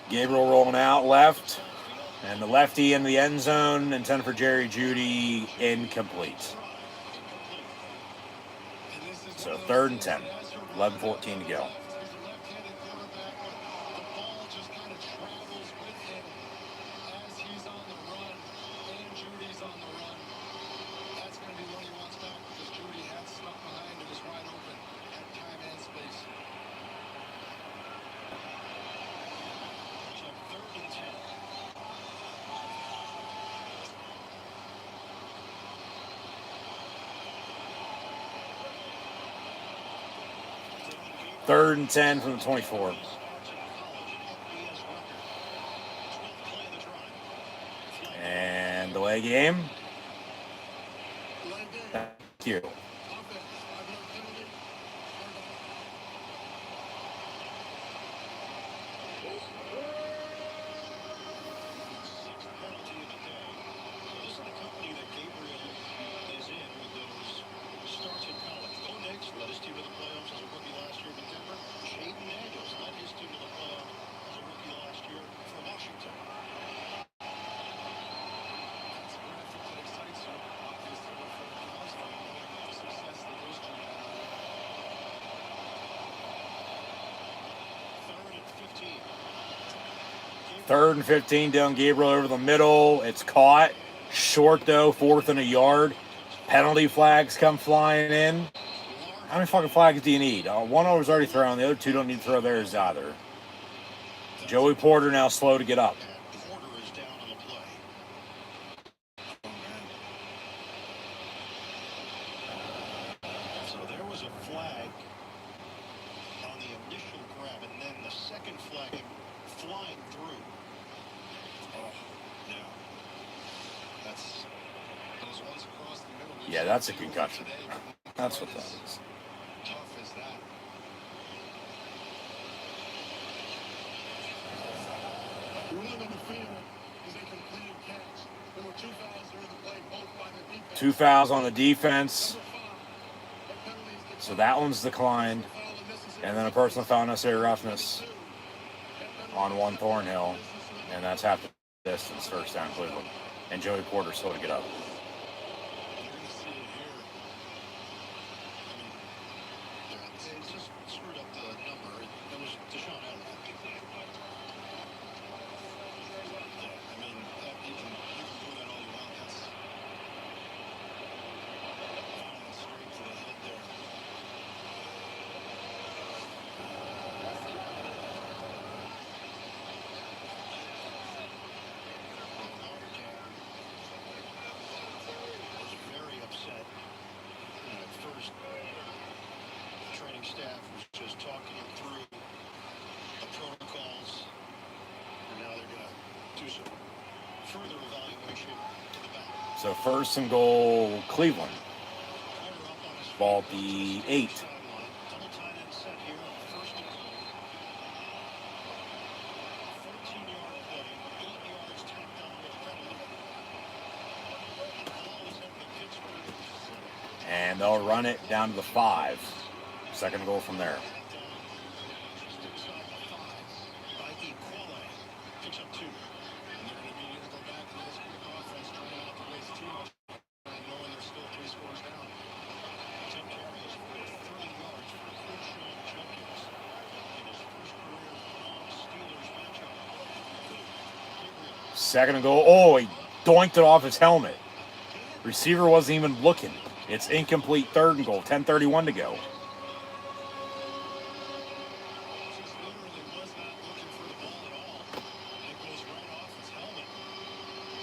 Gabriel rolling out left, and the lefty in the end zone, intended for Jerry Jeudy, incomplete. So 3rd and 10, 11:14 to go. Third and 10 from the 24. And delay game. Thank you. Third and 15, Dylan Gabriel over the middle. It's caught. Short, though, 4th and a yard. Penalty flags come flying in. How many fucking flags do you need? One was already thrown. The other two don't need to throw theirs either. Joey Porter now slow to get up. So there was a flag on the initial grab, and then the second flag flying through. Oh, yeah. That's those ones across the middle. Yeah, that's a concussion. That's what that is. Tough as that. Ruling on the field is a completed catch. There were 2 fouls during the play, both by the defense. 2 fouls on the defense. Number 5, a penalty is So that one's declined. foul unnecessary. And then a personal foul unnecessary roughness on one Thornhill. And that's half the distance, first down Cleveland. And Joey Porter slow to get up. You're going to see it here. I mean, it's just screwed up the number. It was Deshaun Elliott. Yeah, I mean, you can do that all you want. That's straight to the head there. Was very upset. At first, the training staff was just talking him through the protocols, and now they're going to do some further evaluation to the back. So first and goal, Cleveland. Porter up on his feet, Ball goes to the the 8. sideline. Double tight end set here on first and goal. 14-yard play, 8 yards tacked on with penalty. The ball is at the Pittsburgh 7. And they'll run it down to the 5. Second goal from there. Just inside the 5 by Equale. Picks up 2. And they're going to immediately go back to this quick offense, trying not to waste too much time, knowing they're still 3 scores down. 10 carries for 30 yards for Quinshon Judkins in his first career non-Steelers matchup. Gabriel. Second and goal. Oh, he doinked it off his helmet. Receiver wasn't even looking. It's incomplete, third and goal. 10:31 to go. Just literally was not looking for the ball at all. And it goes right off his helmet.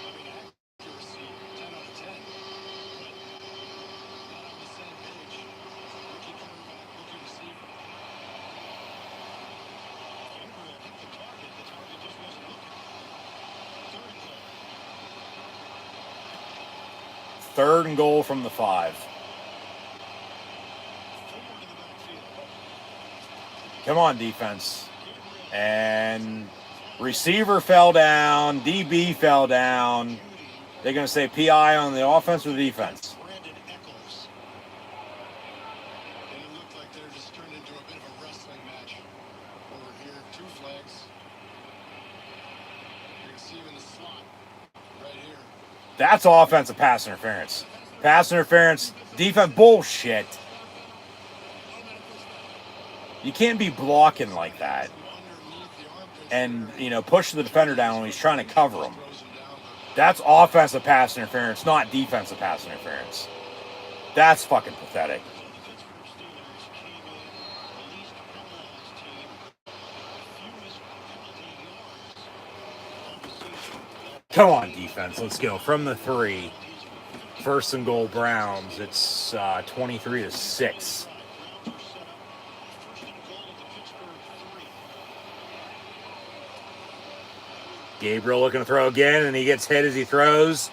I mean, accuracy, 10 out of 10. But not on the same page. Rookie quarterback, rookie receiver. Gabriel hit the target. The target just wasn't looking. Third and goal. Third and goal from the 5. Forward in the backfield. Come on, defense. And receiver fell down. DB fell down. They're going to say PI on the offense or the defense? Brandon Eccles. And it looked like they're just turned into a bit of a wrestling match over here. 2 flags. You can see him in the slot right here. That's offensive pass interference. Pass interference. Defense bullshit. You can't be blocking like that. And, push the defender down when he's trying to cover him. That's offensive pass interference, not defensive pass interference. That's fucking pathetic. The Pittsburgh Steelers came in the least penalized team, fewest penalty yards on the season. Come on, defense. Let's go. From the 3. First and goal, Browns. It's 23-6. Browns are set up. First and goal at the Pittsburgh 3. Gabriel looking to throw again, and he gets hit as he throws.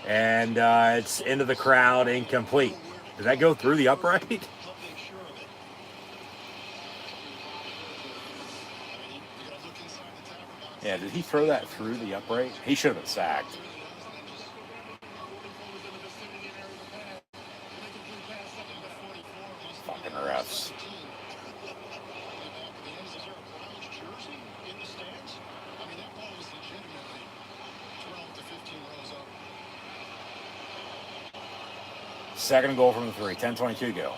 And it's into the crowd, incomplete. Did that go through the upright? They'll make sure of it. I mean, you got to look inside the tackle box. Yeah, did he throw that through the upright? He should have been sacked. Fucking refs. Is there a Browns jersey in the stands? I mean, that ball was legitimately 12 to 15 rows up. Second and goal from the 3. 10:22 to go.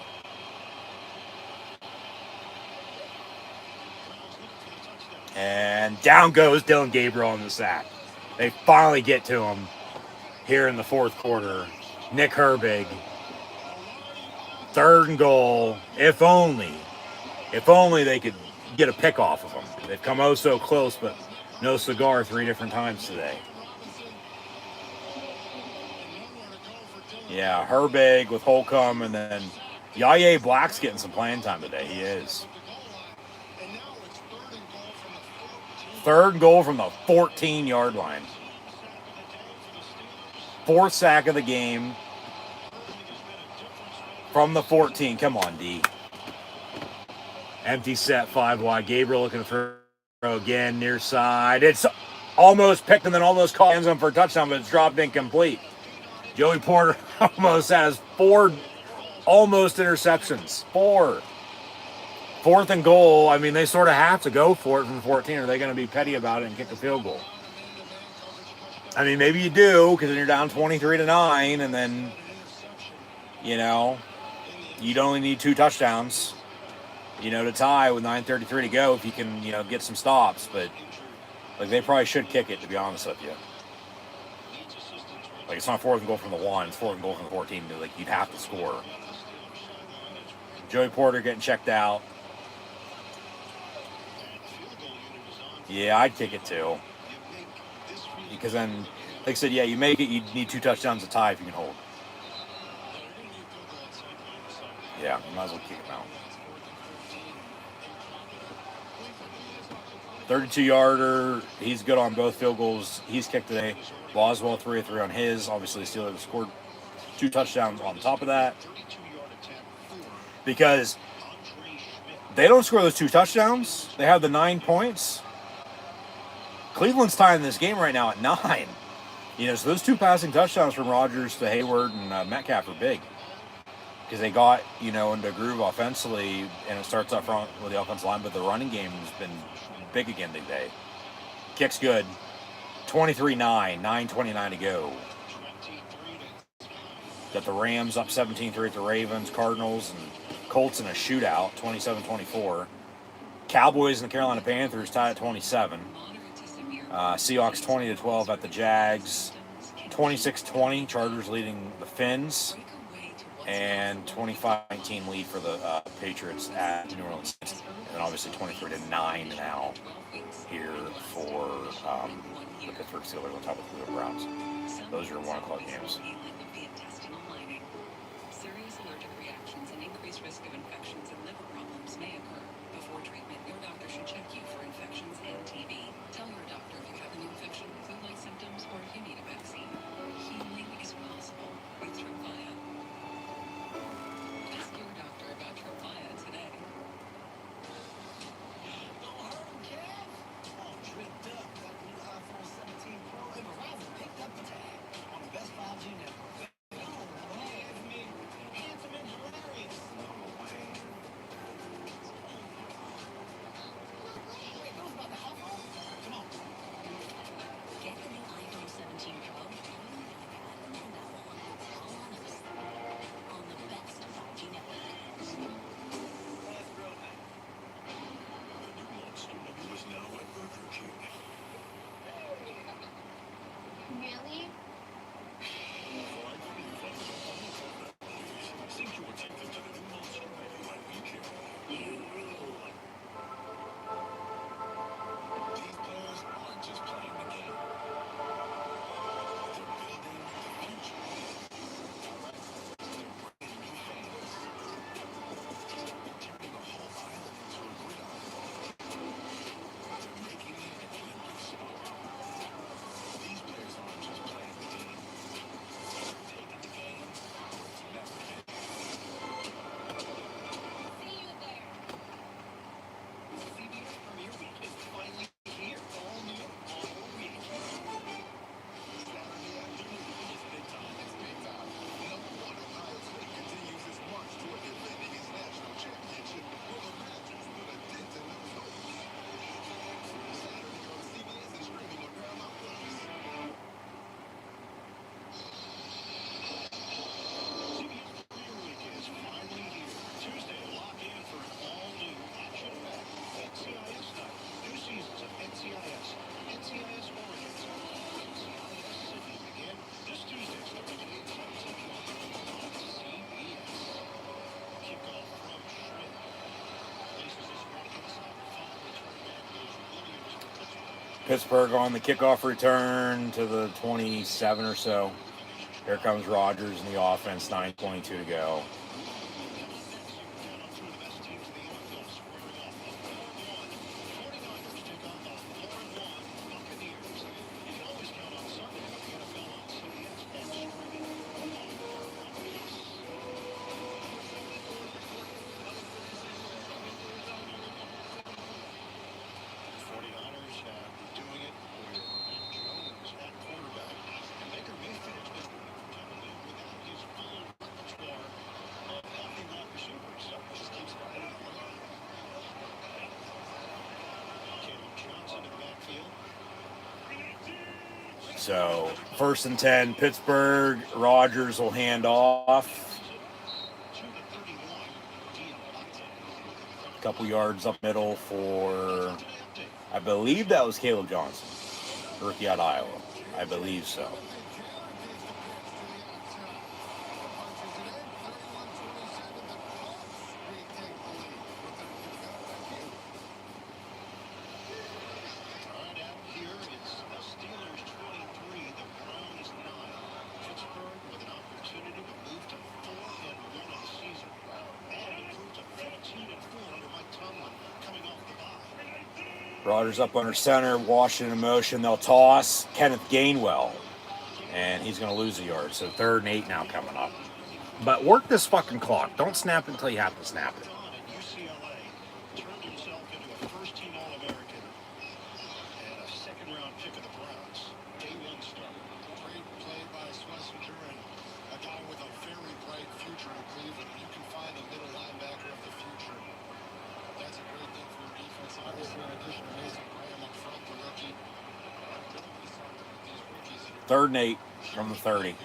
And down goes Dylan Gabriel on the sack. They finally get to him here in the fourth quarter. Nick Herbig. Third and goal. If only they could get a pick off of him. They've come oh so close, but no cigar 3 different times today. Yeah, Herbig with Holcomb, and then Yaya Black's getting some playing time today. He is. Third and goal from the 14-yard line. 4th sack of the game. From the 14. Come on, D. Empty set, 5 wide. Gabriel looking to throw again, near side. It's almost picked and then almost caught ends on for a touchdown, but it's dropped incomplete. Joey Porter almost has 4 almost interceptions. 4. 4th and goal. I mean, they sort of have to go for it from 14. Or are they going to be petty about it and kick a field goal? I mean, maybe you do, because then you're down 23-9, and then, you know, you'd only need 2 touchdowns, you know, to tie with 9:33 to go if you can, you know, get some stops. But, like, they probably should kick it, to be honest with you. Like, it's not 4th and goal from the 1, it's 4th and goal from the 14. Like, you'd have to score. Joey Porter getting checked out. Yeah, I'd kick it too. Because then, like I said, yeah, you make it, you need 2 touchdowns to tie if you can hold. Yeah, you might as well kick him out. 32-yarder. He's good on both field goals he's kicked today. Boswell 3 of 3 on his. Obviously, the Steelers scored 2 touchdowns on top of that. Because they don't score those 2 touchdowns. They have the 9 points. Cleveland's tying this game right now at 9. You know, so those 2 passing touchdowns from Rodgers to Hayward and Metcalf are big. Because they got, you know, into a groove offensively, and it starts up front with the offensive line, but the running game has been big again today. Kick's good. 23-9, 9:29 to go. Got the Rams up 17-3 at the Ravens, Cardinals, and Colts in a shootout, 27-24. Cowboys and the Carolina Panthers tied at 27. Seahawks 20-12 at the Jags. 26-20, Chargers leading the Finns. And 25-19 lead for the Patriots at New Orleans. And then obviously 23-9 now here for the Pittsburgh Steelers on top of the Cleveland Browns. Those are 1 o'clock games. Serious allergic reactions and increased risk of infections and liver problems may occur. Before treatment, your doctor should check you for infections and TB. Tell your doctor if you have an infection, flu-like symptoms, or if you need a vaccine. Healing is possible with Tremfya. Ask your doctor about Tremfya today. Tripped up. Got the new iPhone 17 Pro and Verizon picked up the tab on the best 5G network. Handsome and hilarious. Wait, those about the iPhone? Come on. Get the new iPhone 17 Pro and on the best 5G network. That's real nice. The new Monster is now at Burger King. Really? Think you would take them to the new Monster menu at BK. You rule. These players aren't just playing the game. They're building the future. They're bringing new fans. They're turning a whole island into a gridiron. They're making it an Olympic sport. These players aren't just playing the game. They're taking the game to never end. See you there. CBS Premier Week is finally here. All new, all week. Saturday afternoon is big time. It's big time. Number 1 Ohio State continues its march toward defending its national championship. Will the Badgers put a dent in those hopes? Saturday on CBS and streaming on Paramount Plus. CBS Premier Week is finally here. Tuesday, lock in for an all-new action-packed NCIS night. New seasons of NCIS, NCIS Origins, NCIS Sydney begin this Tuesday starting at 8:17 on CBS. Kickoff from Schmidt. Places this running inside the final return back goes Williams for touchdown. Pittsburgh on the kickoff return to the 27 or so. Here comes Rodgers in the offense, 9:22 to go. So 1st and 10, Pittsburgh. Rodgers will hand off. A couple yards up middle for, I believe that was Caleb Johnson, rookie out of Iowa. I believe so. Rodgers up under center, Washington in motion. They'll toss Kenneth Gainwell, and he's going to lose a yard. So 3rd and 8 now coming up. But work this fucking clock. Don't snap it until you have to snap it. Third and 8 from the 30.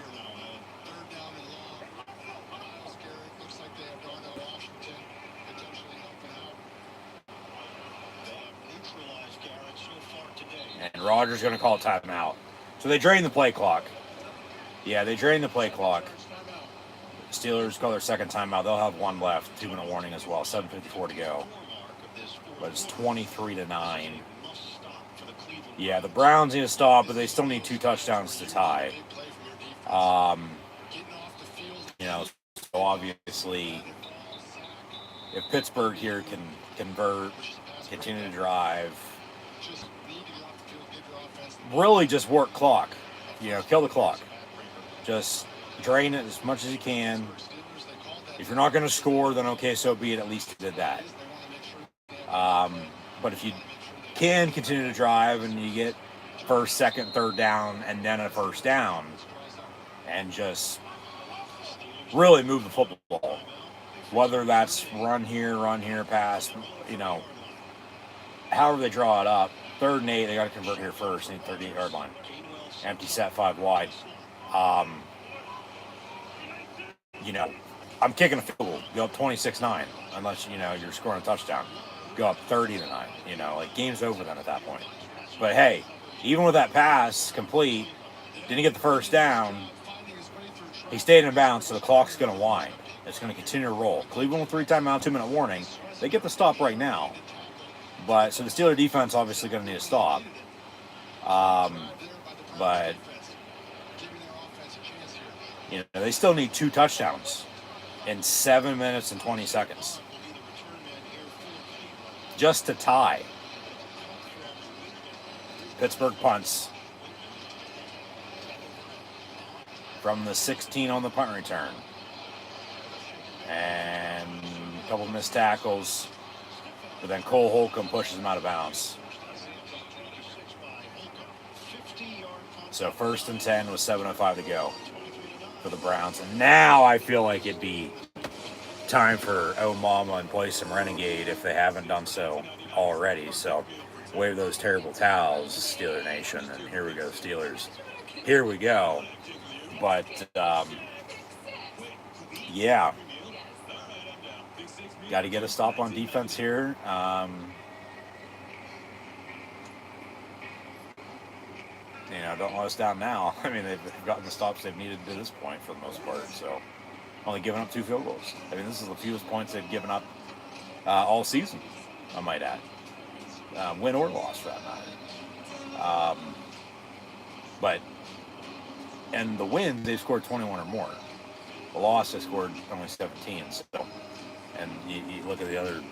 And Rodgers going to call a timeout. So they drain the play clock. Yeah, they drain the play clock. Steelers call their second timeout. They'll have one left. 2-minute warning as well. 7:54 to go. But it's 23-9. Yeah, the Browns need to stop, but they still need 2 touchdowns to tie. So obviously, if Pittsburgh here can convert, continue to drive, really just work clock. Kill the clock. Just drain it as much as you can. If you're not going to score, then okay, so be it. At least you did that. But if you can continue to drive and you get 1st, 2nd, 3rd down and then a 1st down and just really move the football, whether that's run here, pass, however they draw it up. 3rd and 8, they got to convert here first. Need 38-yard line. Empty set, 5 wide. I'm kicking a field goal. Go up 26-9 unless, you're scoring a touchdown. Go up 30-9. Game's over then at that point. But hey, even with that pass complete, didn't get the 1st down. He stayed in bounds, so the clock's going to wind. It's going to continue to roll. Cleveland with 3 timeout, 2-minute warning. They get the stop right now. But so the Steeler defense obviously going to need a stop. But they still need 2 touchdowns in 7 minutes and 20 seconds. Just to tie. Pittsburgh punts from the 16 on the punt return. And a couple missed tackles. But then Cole Holcomb pushes him out of bounds. So 1st and 10 with 7:05 to go for the Browns. And now I feel like it'd be time for Oh Mama and play some Renegade if they haven't done so already. So wave those terrible towels, Steeler Nation. And here we go, Steelers. Here we go. But, yeah. Got to get a stop on defense here. Don't let us down now. I mean, they've gotten the stops they've needed to this point for the most part. So, only giving up 2 field goals. I mean, this is the fewest points they've given up all season, I might add. Win or loss, for that matter. And the win, they've scored 21 or more. The loss, they scored only 17. So, and you look at the other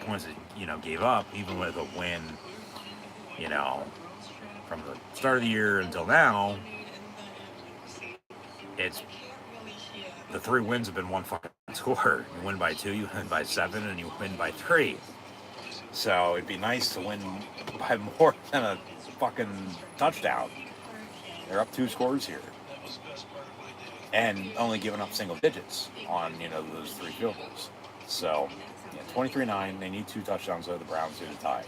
points that, gave up, even with a win, from the start of the year until now, it's the 3 wins have been one fucking score. You win by 2, you win by 7, and you win by 3. So it'd be nice to win by more than a fucking touchdown. They're up 2 scores here. And only giving up single digits on, those 3 field goals. So, 23-9. They need 2 touchdowns though, the Browns do to tie.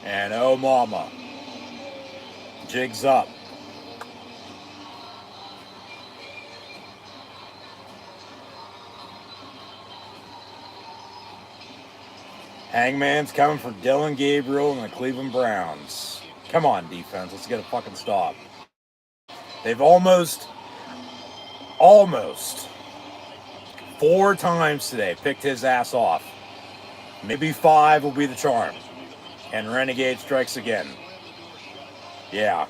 And oh mama. Jigs up. Hangman's coming for Dylan Gabriel and the Cleveland Browns. Come on, defense. Let's get a fucking stop. They've almost 4 times today picked his ass off. Maybe 5 will be the charm. And Renegade strikes again. Yeah.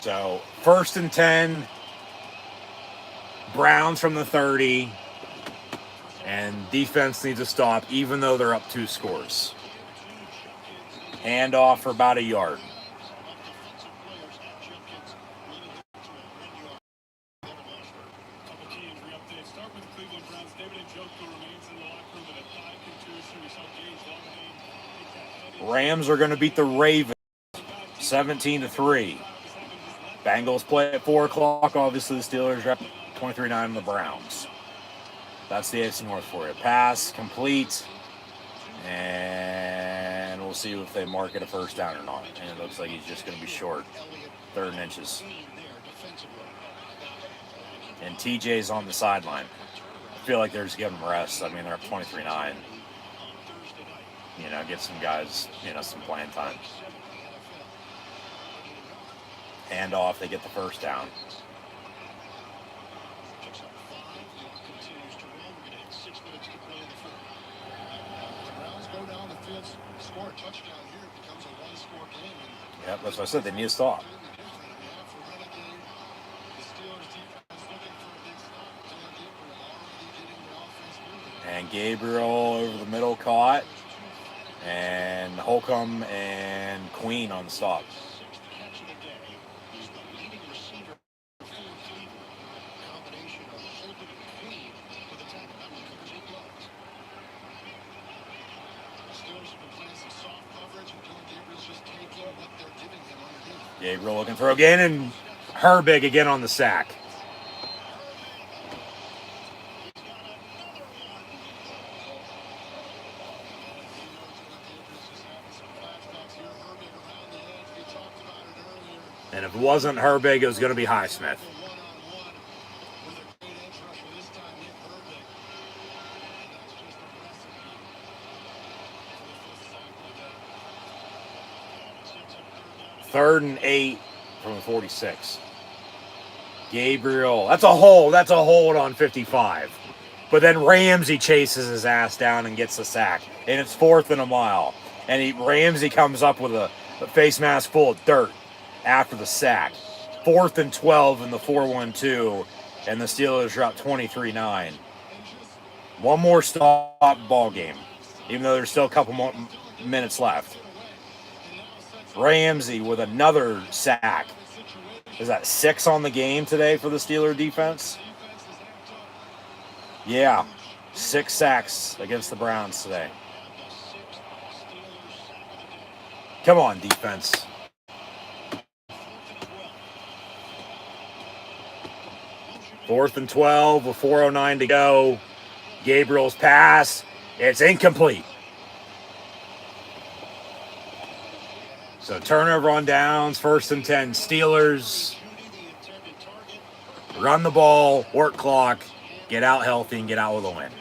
So, 1st and 10. Browns from the 30. And defense needs to stop, even though they're up 2 scores. Hand off for about a yard. Rams are going to beat the Ravens 17-3. Bengals play at 4 o'clock. Obviously, the Steelers are up 23-9 on the Browns. That's the AFC North for you. Pass, complete. And we'll see if they mark it a first down or not. And it looks like he's just going to be short. 3rd and inches. And TJ's on the sideline. I feel like they're just giving them rest. I mean, they're up 23-9. You know, get some guys, some playing time. Hand off, they get the first down. Yep, that's what I said. They need to stop. And Gabriel over the middle caught. And Holcomb and Queen on the stop. Gabriel looking throw again, and Herbig again on the sack. And if it wasn't Herbig, it was going to be Highsmith. Third and 8 from the 46. Gabriel, that's a hold on 55. But then Ramsey chases his ass down and gets the sack. And it's 4th and a mile. And Ramsey comes up with a face mask full of dirt after the sack. 4th and 12 in the 4-1-2. And the Steelers are up 23-9. One more stop, ball game. Even though there's still a couple more minutes left. Ramsey with another sack. Is that 6 on the game today for the Steeler defense? Yeah, 6 sacks against the Browns today. Come on, defense. Fourth and 12 with 4:09 to go. Gabriel's pass. It's incomplete. So turnover on downs, 1st and 10. Steelers. Run the ball, work clock, get out healthy, and get out with a win.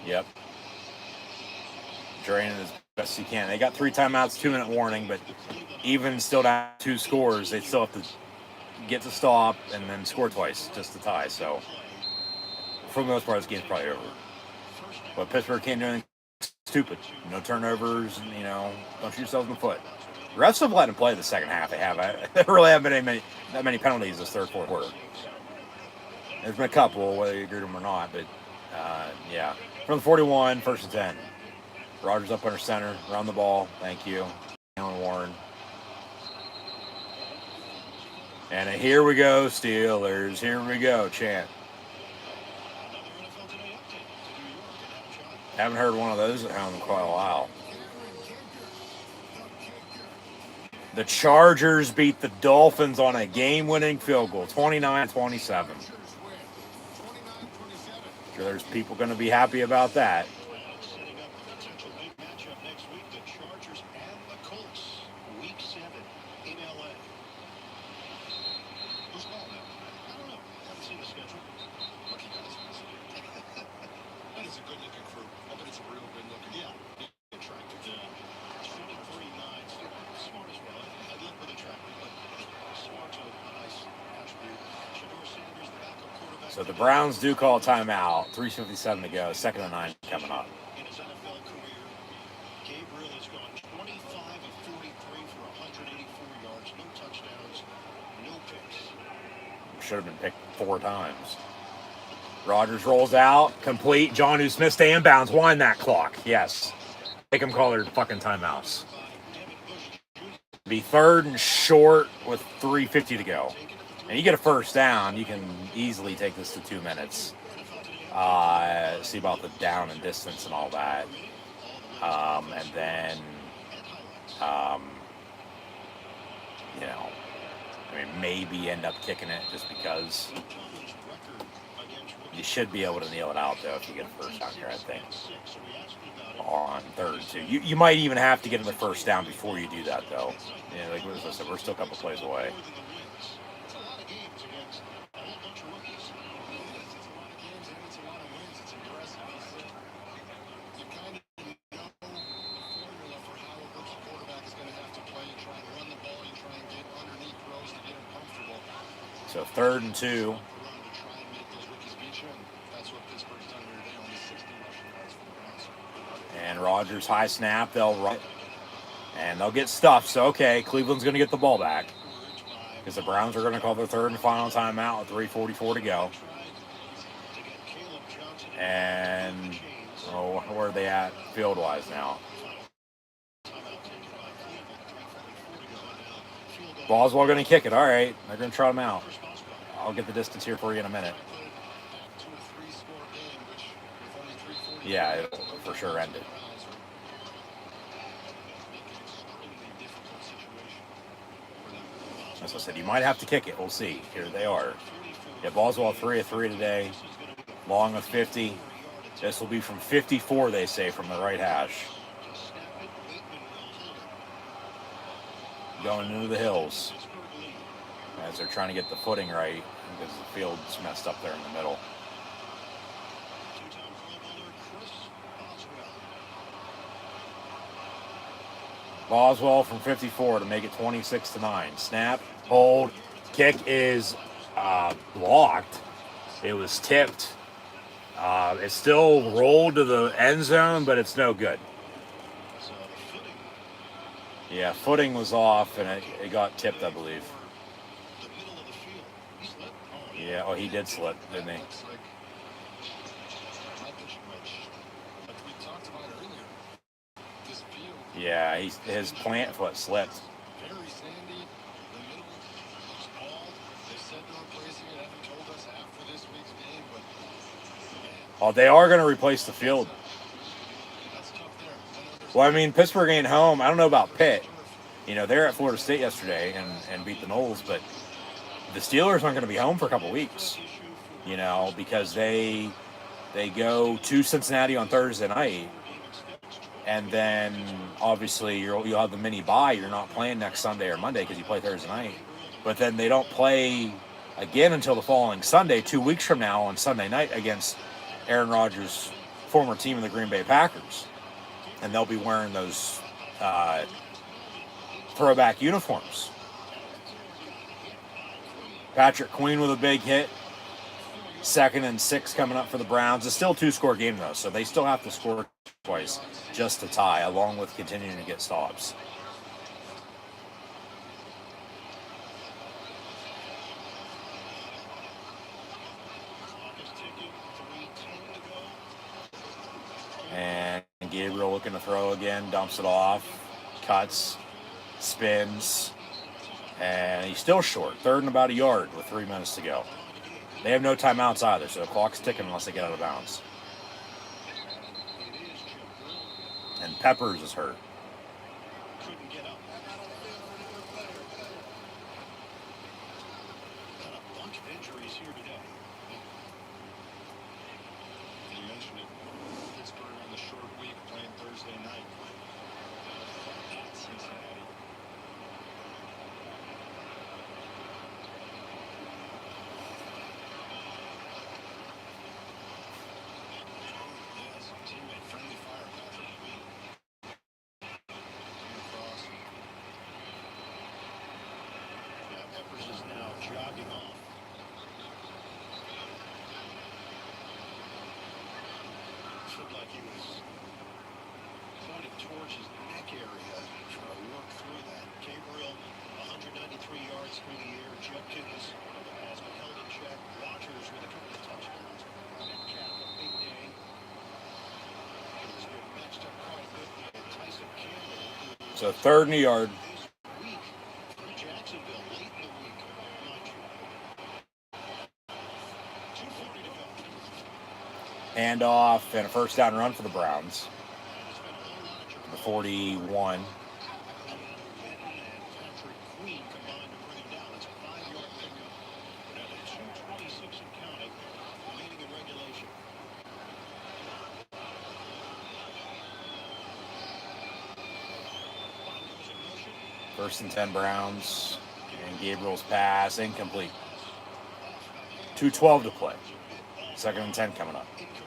Yep. Draining as best you can. They got 3 timeouts, 2-minute warning, but even still down 2 scores, they still have to get to stop and then score twice just to tie. So, for the most part, this game's probably over. But Pittsburgh can't do anything stupid. No turnovers, don't shoot yourselves in the foot. The refs have let them play the second half. They have. There really haven't been that many penalties this 3rd, 4th quarter. There's been a couple, whether you agree with them or not, but yeah. From the 41, 1st and 10. Rodgers up under center, around the ball. Thank you. Alan Warren. And here we go, Steelers. Here we go, chant. Haven't heard one of those at home in quite a while. The Chargers beat the Dolphins on a game-winning field goal, 29-27. Sure, there's people going to be happy about that. Setting up a potential big matchup next week, the Chargers and the Colts. Week 7 in LA. Who's ball now? I don't know. Haven't seen the schedule. Lucky guys. But it's a good-looking crew. I bet it's a real good-looking. Yeah. Attractive. Yeah. 23-9. Smart as well. I'd look for the traffic, but smart's a nice attribute. Shador Sanders, the backup quarterback. So the Browns do call a timeout. 3:57 to go. 2nd and 9 coming up. In his NFL career, Gabriel has gone 25 of 43 for 184 yards, no touchdowns, no picks. Should have been picked 4 times. Rodgers rolls out, complete. Jonnu Smith stay inbounds. Wind that clock. Yes. Make them call their fucking timeouts. Be 3rd and short with 3:50 to go. And you get a first down, you can easily take this to 2 minutes. See about the down and distance and all that. And then, you know, I mean, maybe end up kicking it just because you should be able to kneel it out, though, if you get a first down here, I think. On 3rd and 2. You might even have to get in the first down before you do that, though. Yeah, like I said, we're still a couple plays away. So 3rd and 2. And Rodgers high snap. They'll run. And they'll get stuffed. So, okay, Cleveland's going to get the ball back. Because the Browns are going to call their 3rd and final timeout with 3:44 to go. And, where are they at field-wise now? Boswell going to kick it. All right, they're going to trot him out. I'll get the distance here for you in a minute. Yeah, it'll for sure end it. As I said, you might have to kick it. We'll see. Here they are. Yeah, Boswell 3 of 3 today. Long of 50. This will be from 54, they say, from the right hash. Going into the hills. As they're trying to get the footing right because the field's messed up there in the middle. Boswell from 54 to make it 26-9. Snap, hold, kick is blocked. It was tipped. It still rolled to the end zone, but it's no good. Yeah, footing was off, and it got tipped, I believe. Yeah, he did slip, didn't he? Yeah, his plant foot slipped. Very sandy. The middle looks bald. They said they're replacing it. Haven't told us after this week's game, but Oh, they are going to replace the field. that's tough there. Well, I mean, Pittsburgh ain't home. I don't know about Pitt. You know, they're at Florida State yesterday and beat the Noles, but the Steelers aren't going to be home for a couple weeks. You know, because they go to Cincinnati on Thursday night. And then, obviously, you'll have the mini bye. You're not playing next Sunday or Monday because you play Thursday night. But then they don't play again until the following Sunday, 2 weeks from now on Sunday night against Aaron Rodgers' former team, the Green Bay Packers. And they'll be wearing those throwback uniforms. Patrick Queen with a big hit. 2nd and 6 coming up for the Browns. It's still a 2-score game, though, so they still have to score twice just to tie, along with continuing to get stops. Gabriel looking to throw again, dumps it off, cuts, spins, and he's still short. Third and about a yard with 3 minutes to go. They have no timeouts either, so the clock's ticking unless they get out of bounds. And Peppers is hurt. Couldn't get up. Got a bunch of injuries here today. You mentioned it. Pittsburgh on the short week playing Thursday night. At Cincinnati. Yes, teammate friendly fire pattern. Across. Yeah, Peppers is now jogging off. Looked like he was pointed towards his neck area, trying to work through that. Gabriel, 193 yards through the air. Judkins has been held in check. Rogers with a couple of touchdowns. Metcalf, a big day. He's been matched up quite a bit with Tyson Campbell, who So third and a yard. this week for Jacksonville, late in the week, mind you. 2:40 to go. Handoff and a first down run for the Browns. There's been a whole lot of The 41. Benton and Patrick Queen combined to bring him down. It's a 5-yard pickup. Now to 2:26 and counting, remaining in regulation. Broncos in motion. First and 10 Browns. And Gabriel's pass incomplete. 2:12 to play. Second and 10 coming up. Incomplete.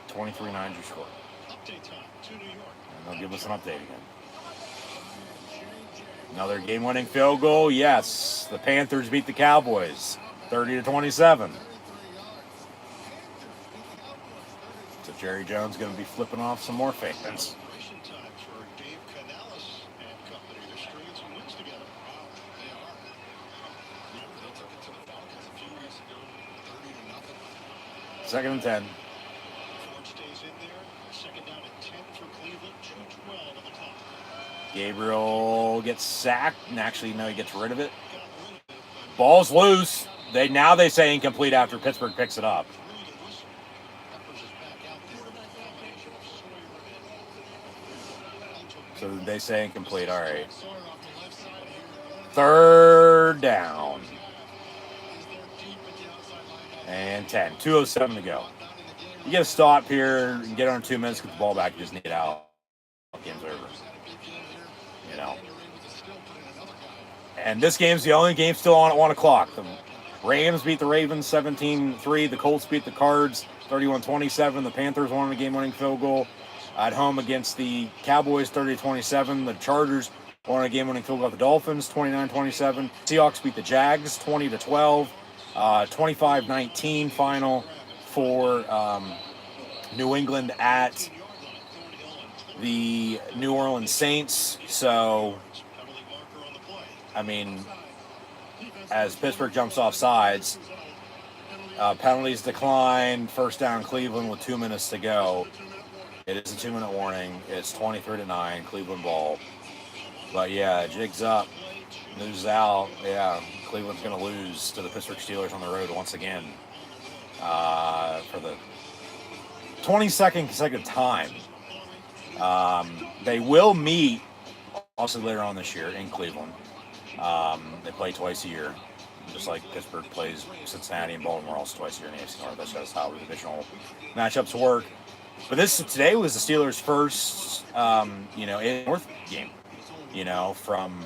23-9 your score. Update time to New York. And they'll give us an update again. Another game-winning field goal. Yes, the Panthers beat the Cowboys 30-27. So Jerry Jones going to be flipping off some more fans. Celebration time for Dave Canales and company. They're stringing some wins together. Wow, they are. Remember, they took it to the Falcons a few weeks ago, 30-0. Second and 10. Ford stays in there. Second down and 10 for Cleveland. 2:12 on the clock. Gabriel gets sacked, and actually, no, he gets rid of it. Got rid of it, but Ball's loose. They say incomplete after Pittsburgh picks it up. threw the whistle. Peppers is back out there. Combination of Sawyer and So they say incomplete. All right. Sawyer off the left side here. Third down He's there deep at the outside linebacker. and 10. 2:07 to go. You get a stop here and get under 2 minutes, get the ball back. You just need it out. Game's over. You know. And this game's the only game still on at 1 o'clock. The Rams beat the Ravens 17-3. The Colts beat the Cards 31-27. The Panthers won a game-winning field goal at home against the Cowboys 30-27. The Chargers won a game-winning field goal at the Dolphins 29-27. Seahawks beat the Jags 20-12. 25-19 final for New England at the New Orleans Saints. So, I mean, as Pittsburgh jumps off sides, penalties decline. First down Cleveland with 2 minutes to go. It is a 2-minute warning. It's 23-9 Cleveland ball. But yeah, jigs up, loses out. Yeah, Cleveland's going to lose to the Pittsburgh Steelers on the road once again for the 22nd consecutive time. They will meet also later on this year in Cleveland. They play twice a year, just like Pittsburgh plays Cincinnati and Baltimore also twice a year in the AFC North. That's just how the divisional matchups work. But today was the Steelers' first, North game. From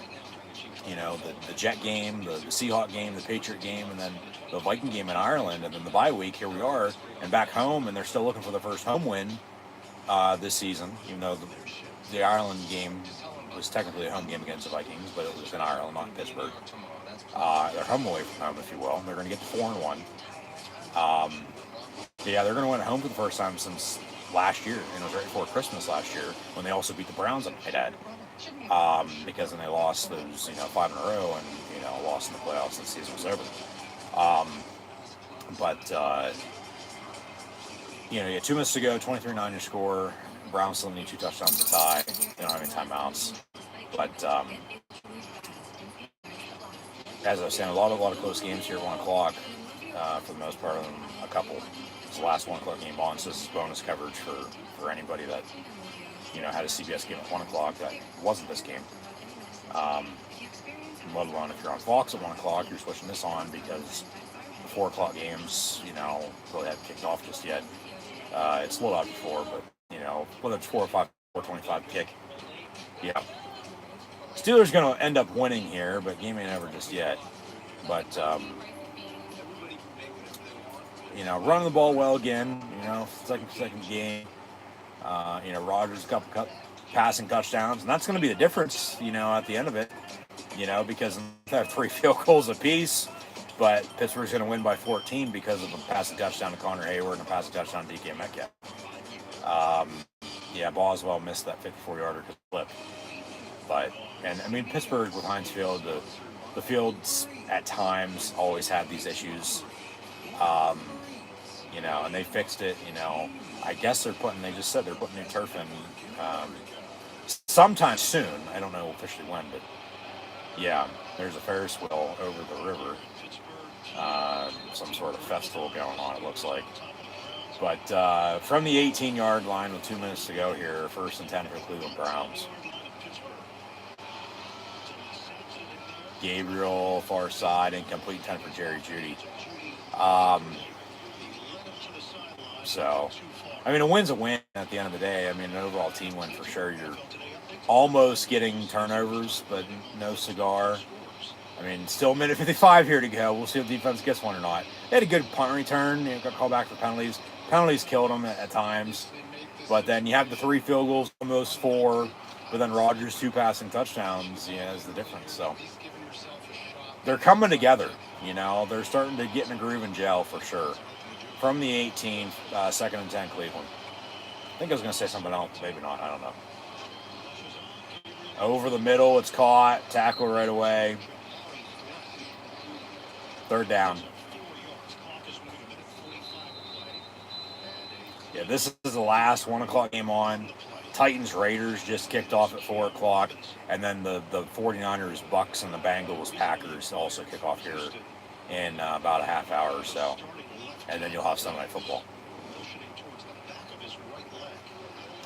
the Jet game, the Seahawk game, the Patriot game, and then the Viking game in Ireland, and then the bye week. Here we are, and back home, and they're still looking for the first home win this season. Even though the Ireland game was technically a home game against the Vikings, but it was in Ireland, not in Pittsburgh. They're home away from home, if you will. They're going to get to 4-1. Yeah, they're going to win at home for the first time since last year. It was right before Christmas last year when they also beat the Browns on my dad. Because then they lost those, 5 in a row and, lost in the playoffs and the season was over. You got 2 minutes to go, 23-9 your score. Browns still need 2 touchdowns to tie. They don't have any timeouts. But as I was saying, a lot of close games here at 1 o'clock. For the most part of them, a couple. It's the last 1 o'clock game on, so this is bonus coverage for anybody that had a CBS game at 1 o'clock that wasn't this game. Let alone if you're on Fox at 1 o'clock, you're switching this on because the 4 o'clock games, really haven't kicked off just yet. It's a little out before, but whether it's 4 or 5, 4:25 kick, yeah. Steelers going to end up winning here, but game ain't over just yet. But running the ball well again. Second game. Rodgers a couple passing touchdowns, and that's going to be the difference. At the end of it. Because they have 3 field goals apiece, but Pittsburgh's going to win by 14 because of a passing touchdown to Connor Hayward and a passing touchdown to DK Metcalf. Boswell missed that 54-yarder flip. But, Pittsburgh with Heinz Field, the fields at times always had these issues. And they fixed it, I guess they just said they're putting new turf in sometime soon. I don't know officially when, but yeah, there's a Ferris wheel over the river. Some sort of festival going on, it looks like. But from the 18-yard line with 2 minutes to go here, 1st and 10 for Cleveland Browns. Gabriel, far side, incomplete, 10 for Jerry Jeudy. A win's a win at the end of the day. An overall team win for sure. You're almost getting turnovers, but no cigar. Still a minute 55 here to go. We'll see if the defense gets one or not. They had a good punt return. Got called back for penalties. Penalties killed them at times. But then you have the 3 field goals, almost 4, but then Rodgers 2 passing touchdowns, is the difference. So they're coming together. They're starting to get in a groove and gel for sure. From the 18, 2nd and 10 Cleveland. I think I was going to say something else. Maybe not. I don't know. Over the middle, it's caught. Tackle right away. 3rd down. Yeah, this is the last 1 o'clock game on. Titans-Raiders just kicked off at 4 o'clock. And then the 49ers, Bucks, and the Bengals, Packers also kick off here in about a half hour or so. And then you'll have Sunday Night Football.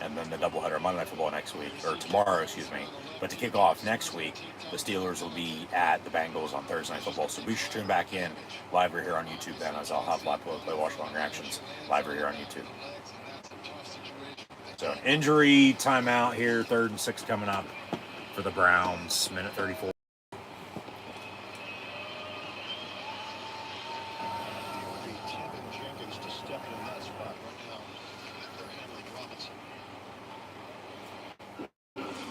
And then the doubleheader Monday Night Football next week, or tomorrow, excuse me. But to kick off next week, the Steelers will be at the Bengals on Thursday Night Football. So be sure to tune back in live right here on YouTube then, as I'll have live play watch along reactions live right here on YouTube. So an injury timeout here, 3rd and 6 coming up for the Browns, minute 34.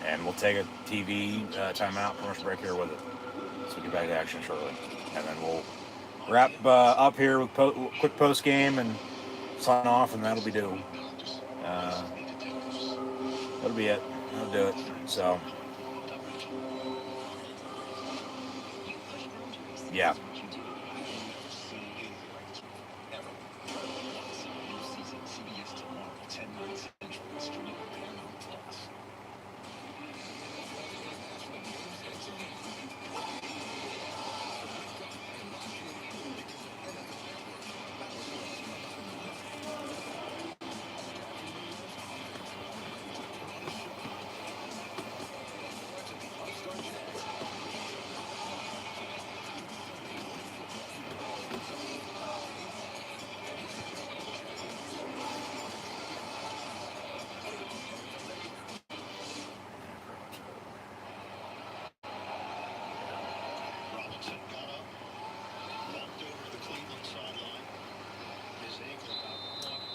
And we'll take a TV timeout, commercial break here with it. So we'll get back to action shortly. And then we'll wrap up here with quick post game and sign off, and that'll be due. That'll be it. That'll do it. So, yeah.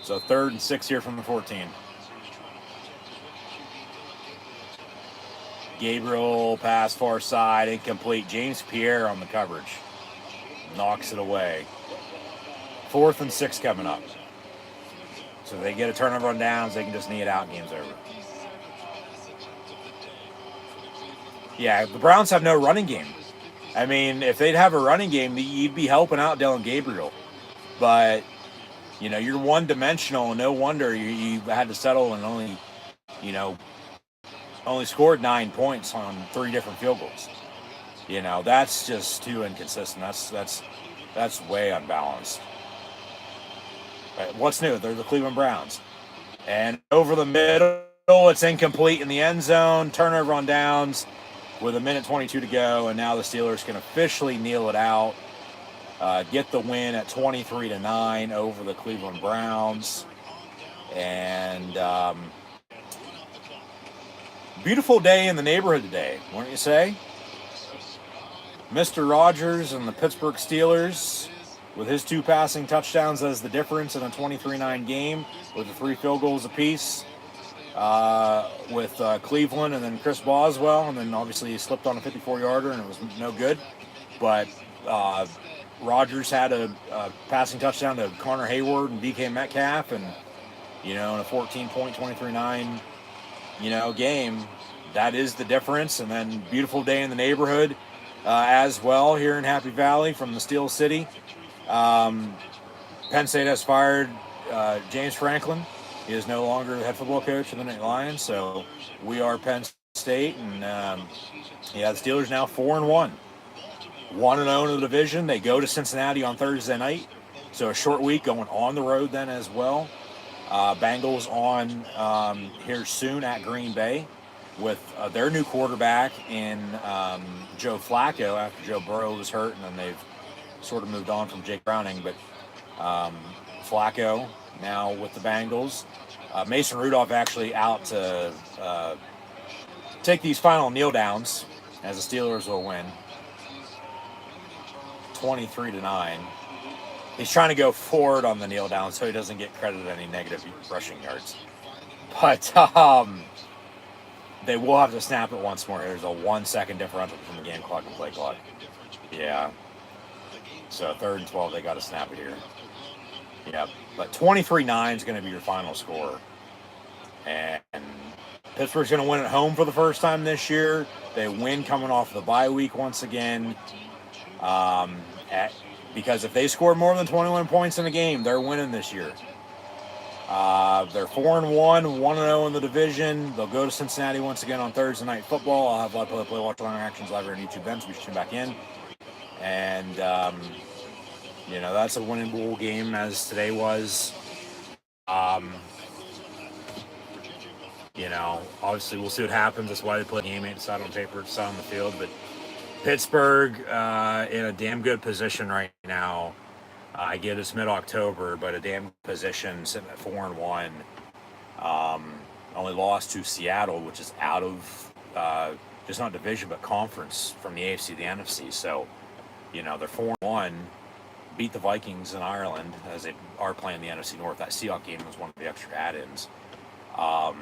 So 3rd and 6 here from the 14. Gabriel pass far side, incomplete. James Pierre on the coverage. Knocks it away. 4th and 6 coming up. So if they get a turnover on downs, they can just knee it out and game's over. Yeah, the Browns have no running game. If they'd have a running game, you'd be helping out Dylan Gabriel. But, you're one-dimensional, and no wonder you had to settle and only you know, only scored 9 points on 3 different field goals. You know, that's just too inconsistent. That's way unbalanced. Right, what's new? They're the Cleveland Browns. And over the middle, it's incomplete in the end zone. Turnover on downs with 1:22 to go. And now the Steelers can officially kneel it out. Get the win at 23-9 over the Cleveland Browns. And beautiful day in the neighborhood today, wouldn't you say? Mr. Rogers and the Pittsburgh Steelers with his 2 passing touchdowns as the difference in a 23-9 game with the 3 field goals apiece with Cleveland and then Chris Boswell. And then obviously he slipped on a 54-yarder and it was no good. But Rogers had a passing touchdown to Connor Hayward and DK Metcalf, and in a 14-point, 23-9, game, that is the difference. And then beautiful day in the neighborhood as well here in Happy Valley from the Steel City. Penn State has fired James Franklin. He is no longer the head football coach of the Nittany Lions, so we are Penn State, and the Steelers now 4-1. 1-0 in the division. They go to Cincinnati on Thursday night, so a short week going on the road then as well. Bengals on here soon at Green Bay with their new quarterback in Joe Flacco after Joe Burrow was hurt, and then they've sort of moved on from Jake Browning. But Flacco now with the Bengals. Mason Rudolph actually out to take these final kneel downs as the Steelers will win 23-9. He's trying to go forward on the kneel down so he doesn't get credited any negative rushing yards. But they will have to snap it once more. There's a 1 second differential from the game clock and play clock. Yeah. So 3rd and 12, they got to snap it here. Yeah. But 23-9 is going to be your final score. And Pittsburgh's going to win at home for the first time this year. They win coming off the bye week once again. Because if they score more than 21 points in a game, they're winning this year. They're 4-1, 1-0 in the division. They'll go to Cincinnati once again on Thursday Night Football. I'll have live play watch along actions live here on YouTube then, so we should tune back in. And that's a winnable game as today was. Obviously we'll see what happens. That's why they play the game. Ain't decided on paper, decided on the field, but Pittsburgh in a damn good position right now. I get it's mid-October, but a damn position sitting at 4-1. Only lost to Seattle, which is out of just not division but conference from the AFC to the NFC. So, they're 4-1. Beat the Vikings in Ireland as they are playing the NFC North. That Seahawks game was one of the extra add-ins. But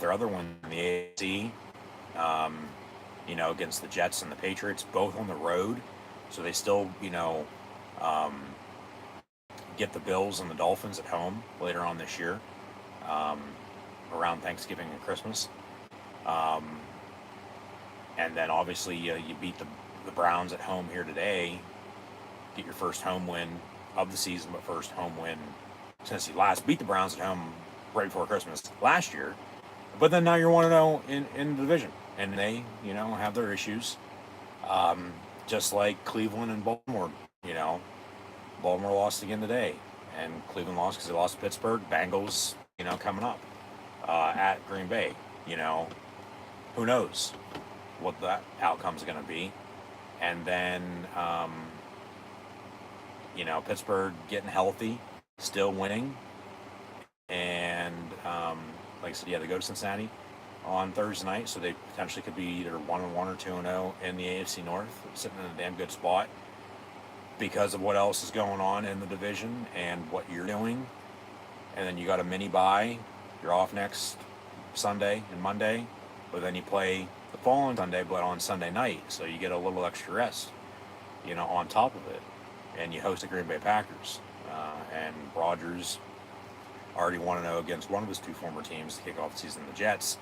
their other one in the AFC. Against the Jets and the Patriots, both on the road. So they still, get the Bills and the Dolphins at home later on this year, around Thanksgiving and Christmas. And then obviously you beat the Browns at home here today, get your first home win of the season, but first home win since you last beat the Browns at home right before Christmas last year. But then now you're 1-0 in the division. And they, have their issues, just like Cleveland and Baltimore. Baltimore lost again today, and Cleveland lost because they lost to Pittsburgh. Bengals, coming up at Green Bay. Who knows what that outcome's going to be. And then, Pittsburgh getting healthy, still winning. And, like I said, they go to Cincinnati on Thursday night, so they potentially could be either 1-1 or 2-0 in the AFC North, sitting in a damn good spot because of what else is going on in the division and what you're doing. And then you got a mini bye. You're off next Sunday and Monday, but then you play the following Sunday, but on Sunday night, so you get a little extra rest, on top of it. And you host the Green Bay Packers. And Rodgers already 1-0 against one of his 2 former teams to kick off the season, the Jets.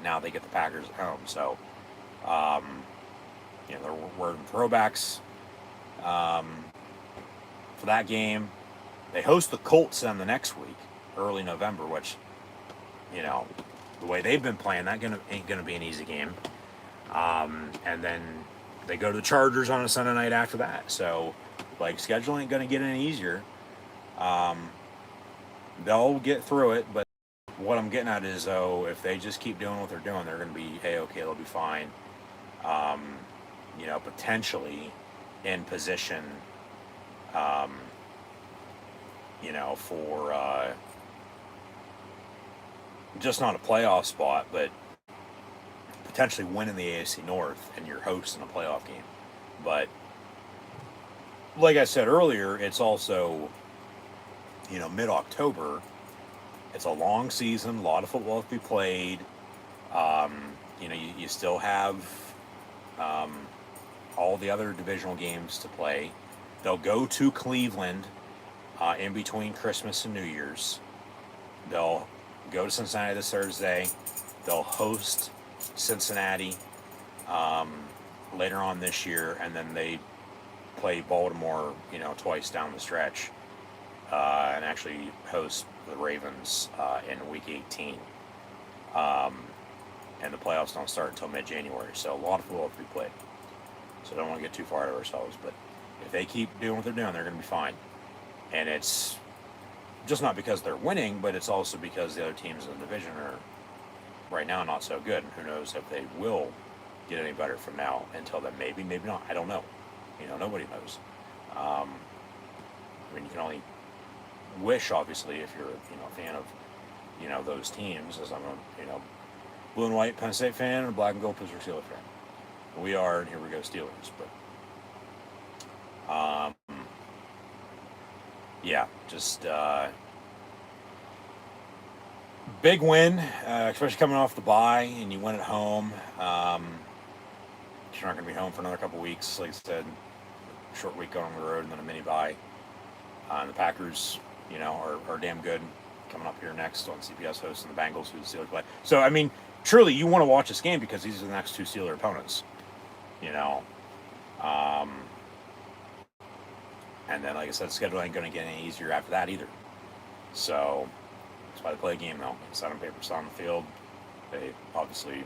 Now they get the Packers at home. So, they're wearing throwbacks for that game. They host the Colts then the next week. early November, which, you know, the way they've been playing, that ain't gonna be an easy game. And then they go to the Chargers on a Sunday night after that. So, like, schedule ain't gonna get any easier. They'll get through it, but what I'm getting at is, though, if they just keep doing what they're doing, they're gonna be A-okay, they'll be fine. You know, potentially in position, you know, for just not a playoff spot, but potentially winning the AFC North and you're hosting a playoff game. But like I said earlier, it's also, you know, mid-October. It's a long season, a lot of football to be played. You know, you still have all the other divisional games to play. They'll go to Cleveland in between Christmas and New Year's. They'll go to Cincinnati this Thursday. They'll host Cincinnati later on this year, and then they play Baltimore, you know, twice down the stretch, and actually host the Ravens in Week 18. And the playoffs don't start until mid-January, so a lot of football to be played. So I don't want to get too far out of ourselves, but if they keep doing what they're doing, they're going to be fine. And it's just not because they're winning, but it's also because the other teams in the division are right now not so good. And who knows if they will get any better from now until then. Maybe, maybe not. I don't know. You know, nobody knows. I mean, you can only wish, obviously, if you're, you know, a fan of, you know, those teams, as I'm a, you know, blue and white Penn State fan and a black and gold Pittsburgh Steelers fan. We are, and here we go, Steelers. But yeah, just big win, especially coming off the bye, and you win at home. You're not going to be home for another couple weeks, like I said. Short week going on the road, and then a mini bye. And the Packers, you know, are damn good. Coming up here next on CBS hosting the Bengals, who the Steelers play. So, I mean, truly, you want to watch this game because these are the next two Steeler opponents. You know, and then, like I said, the schedule ain't going to get any easier after that either. So that's why they play a game now. It's not on paper, it's on the field. They obviously,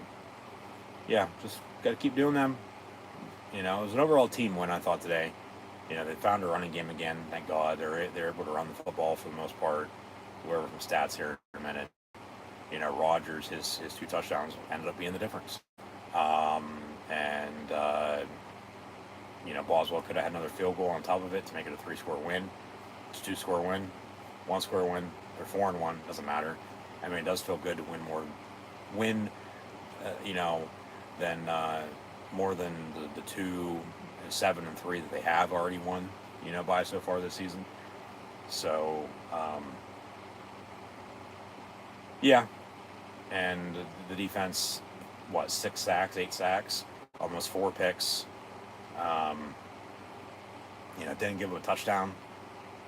yeah, just got to keep doing them. You know, it was an overall team win, I thought, today. You know, they found a running game again. Thank God they're able to run the football for the most part. Whoever from stats here in a minute. You know, Rodgers, his 2 touchdowns ended up being the difference. You know, Boswell could have had another field goal on top of it to make it a 3-score win. It's a 2-score win, 1-score win, or 4-1, doesn't matter. I mean, it does feel good to win, you know, than more than the 2, 7, and 3 that they have already won, you know, by so far this season. So, yeah. And the defense, 6 sacks, 8 sacks, almost 4 picks. You know, didn't give him a touchdown.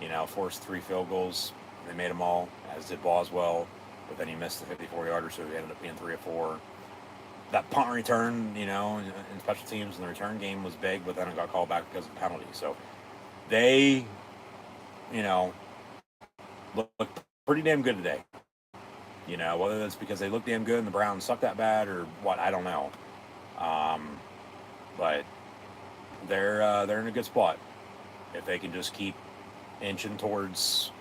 You know, forced 3 field goals. They made them all, as did Boswell. But then he missed the 54-yarder, so he ended up being 3 of 4. That punt return, you know, in special teams in the return game was big, but then it got called back because of the penalty. So they, you know, looked pretty damn good today. You know, whether that's because they look damn good and the Browns suck that bad or what, I don't know. But they're in a good spot if they can just keep inching towards,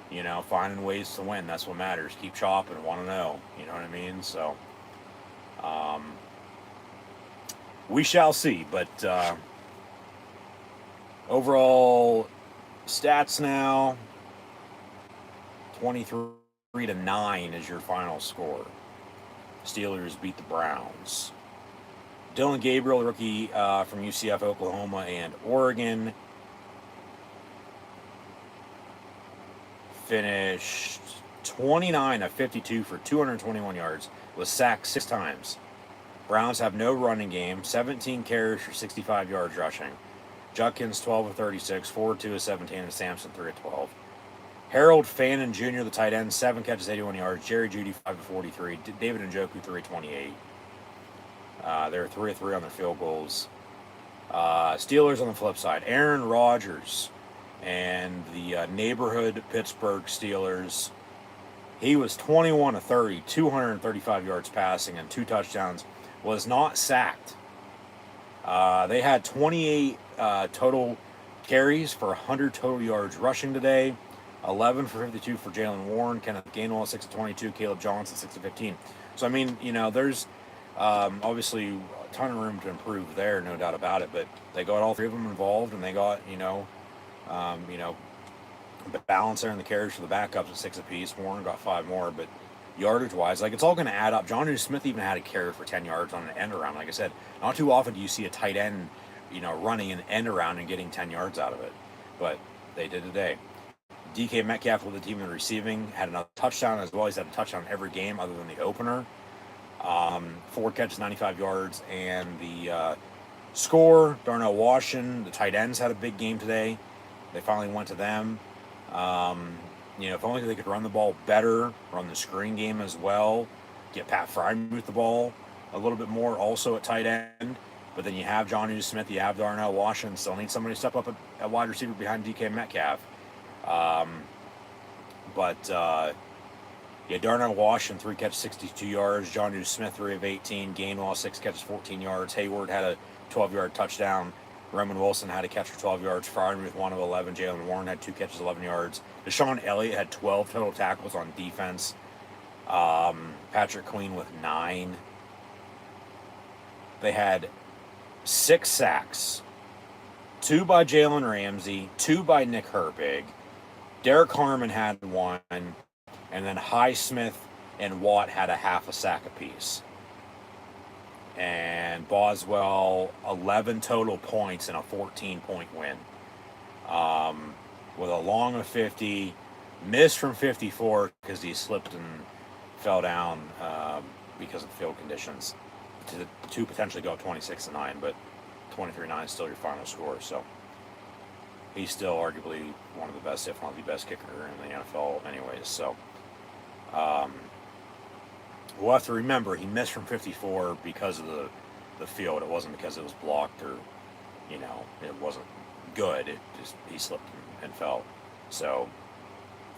you know, finding ways to win. That's what matters. Keep chopping, 1-0. You know what I mean? So we shall see. But overall stats now, 23-9 is your final score. Steelers beat the Browns. Dylan Gabriel, rookie from UCF, Oklahoma, and Oregon, finished 29 of 52 for 221 yards, was sacked 6 times. Browns have no running game, 17 carries for 65 yards rushing. Judkins, 12 of 36, Ford, 2 of 17, and Sampson, 3 of 12. Harold Fannin Jr., the tight end, 7 catches, 81 yards. Jerry Jeudy, 5 of 43. David Njoku, 3 of 28. They were 3 of 3 on their field goals. Steelers on the flip side. Aaron Rodgers and the neighborhood Pittsburgh Steelers He was 21 of 30, 235 yards passing, and 2 touchdowns. Was not sacked. They had 28 total carries for 100 total yards rushing today. 11 for 52 for Jalen Warren. Kenneth Gainwell, 6 of 22. Caleb Johnson, 6 of 15. So, I mean, there's obviously a ton of room to improve there, no doubt about it. But they got all 3 of them involved, and they got, balance there in the carries for the backups at 6 apiece. Warren got 5 more, but yardage wise, like, it's all going to add up. Jonnu Smith even had a carry for 10 yards on an end around. Like I said, not too often do you see a tight end, running an end around and getting 10 yards out of it, but they did today. DK Metcalf with the team in receiving had another touchdown as well. He's had a touchdown every game other than the opener. 4 catches, 95 yards, and the score, Darnell Washington, the tight ends had a big game today. They finally went to them. If only they could run the ball better, run the screen game as well, get Pat Freiermuth the ball a little bit more also at tight end. But then you have Jonnu Smith, you have Darnell Washington, still need somebody to step up at wide receiver behind DK Metcalf. Darnell Washington, 3 catches, 62 yards. Jonnu Smith, 3 of 18. Gainwell, 6 catches, 14 yards. Hayward had a 12-yard touchdown. Roman Wilson had a catch for 12 yards. Freiermuth, 1 of 11. Jalen Warren had 2 catches, 11 yards. Deshaun Elliott had 12 total tackles on defense. Patrick Queen with 9. They had 6 sacks. 2 by Jalen Ramsey, 2 by Nick Herbig. Derek Harmon had 1. And then Highsmith and Watt had a half a sack apiece. And Boswell, 11 total points in a 14-point win. With a long of 50, missed from 54 because he slipped and fell down because of field conditions to potentially go 26-9, but 23-9 is still your final score. So he's still arguably one of the best, if not the best kicker in the NFL anyways. So we'll have to remember he missed from 54 because of the field. It wasn't because it was blocked or, it wasn't good. He slipped and fell. So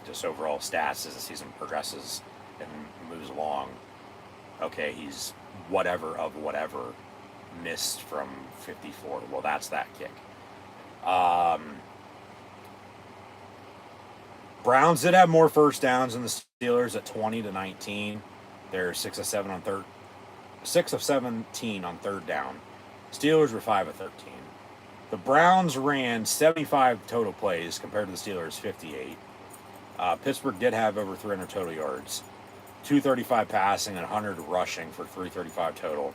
just overall stats as the season progresses and moves along, okay, he's whatever of whatever missed from 54. Well, that's that kick. Browns did have more first downs than the Steelers at 20-19. They're 6 of 17 on third down. Steelers were 5 of 13. The Browns ran 75 total plays compared to the Steelers' 58. Pittsburgh did have over 300 total yards. 235 passing and 100 rushing for 335 total.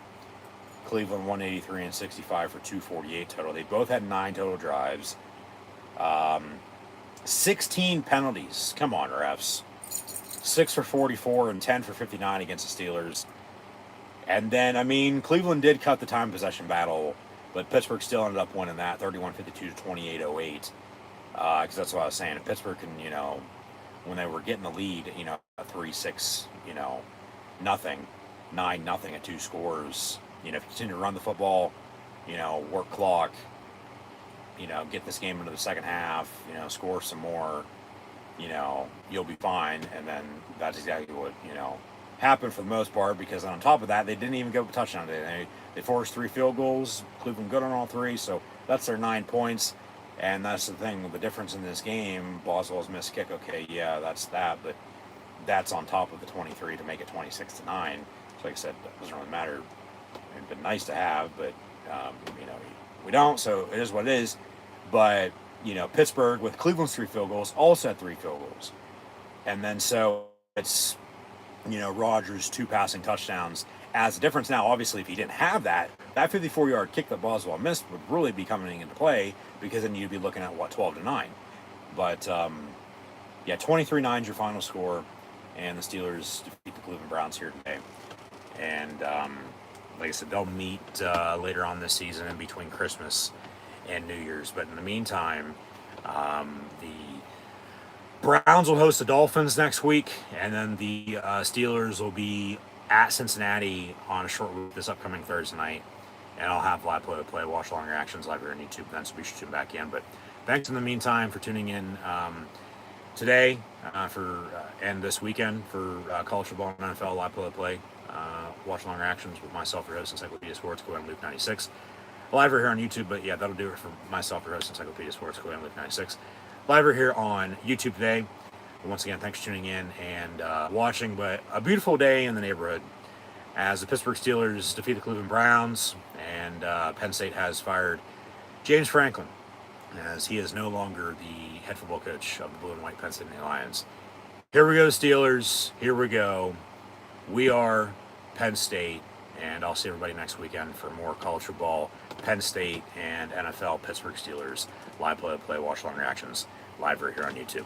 Cleveland 183 and 65 for 248 total. They both had 9 total drives. 16 penalties. Come on, refs. 6 for 44 and 10 for 59 against the Steelers. And then, Cleveland did cut the time possession battle, but Pittsburgh still ended up winning that 31-52 to 28-08. Because that's what I was saying. If Pittsburgh can, when they were getting the lead, 3-6, nothing, 9-0 at 2 scores. If you continue to run the football, work clock, get this game into the second half, score some more, you'll be fine. And then that's exactly what, happened for the most part, because on top of that, they didn't even give up a touchdown today. They forced 3 field goals. Cleveland good on all 3, so that's their 9 points. And that's the thing, the difference in this game. Boswell's missed kick, okay, yeah, that's that, but that's on top of the 23 to make it 26-9. So like I said, it doesn't really matter. It'd been nice to have, but we don't, so it is what it is. But Pittsburgh with Cleveland's 3 field goals also had 3 field goals, and then so it's Rodgers' 2 passing touchdowns as a difference. Now, obviously, if he didn't have that 54-yard kick that Boswell missed would really be coming into play, because then you'd be looking at 12-9. But 23-9 is your final score, and the Steelers defeat the Cleveland Browns here today. And like I said, they'll meet later on this season in between Christmas and New Year's. But in the meantime, the Browns will host the Dolphins next week, and then the Steelers will be at Cincinnati on a short week this upcoming Thursday night. And I'll have live play watch along reactions live here on YouTube then, so be sure to tune back in. But thanks in the meantime for tuning in. today and this weekend for college football and NFL live play-by-play. Watch longer actions with myself, your host, Encyclopedia Sports, go and Luke 96. Live right here on YouTube, but yeah, that'll do it for myself, your host, Encyclopedia Sports, go and Luke 96. Live right here on YouTube today. Once again, thanks for tuning in and watching. But a beautiful day in the neighborhood as the Pittsburgh Steelers defeat the Cleveland Browns, and Penn State has fired James Franklin, as he is no longer the head football coach of the blue and white Penn State Lions. Here we go, Steelers. Here we go. We are Penn State, and I'll see everybody next weekend for more college football, Penn State, and NFL Pittsburgh Steelers live play-by-play watch-along reactions live right here on YouTube.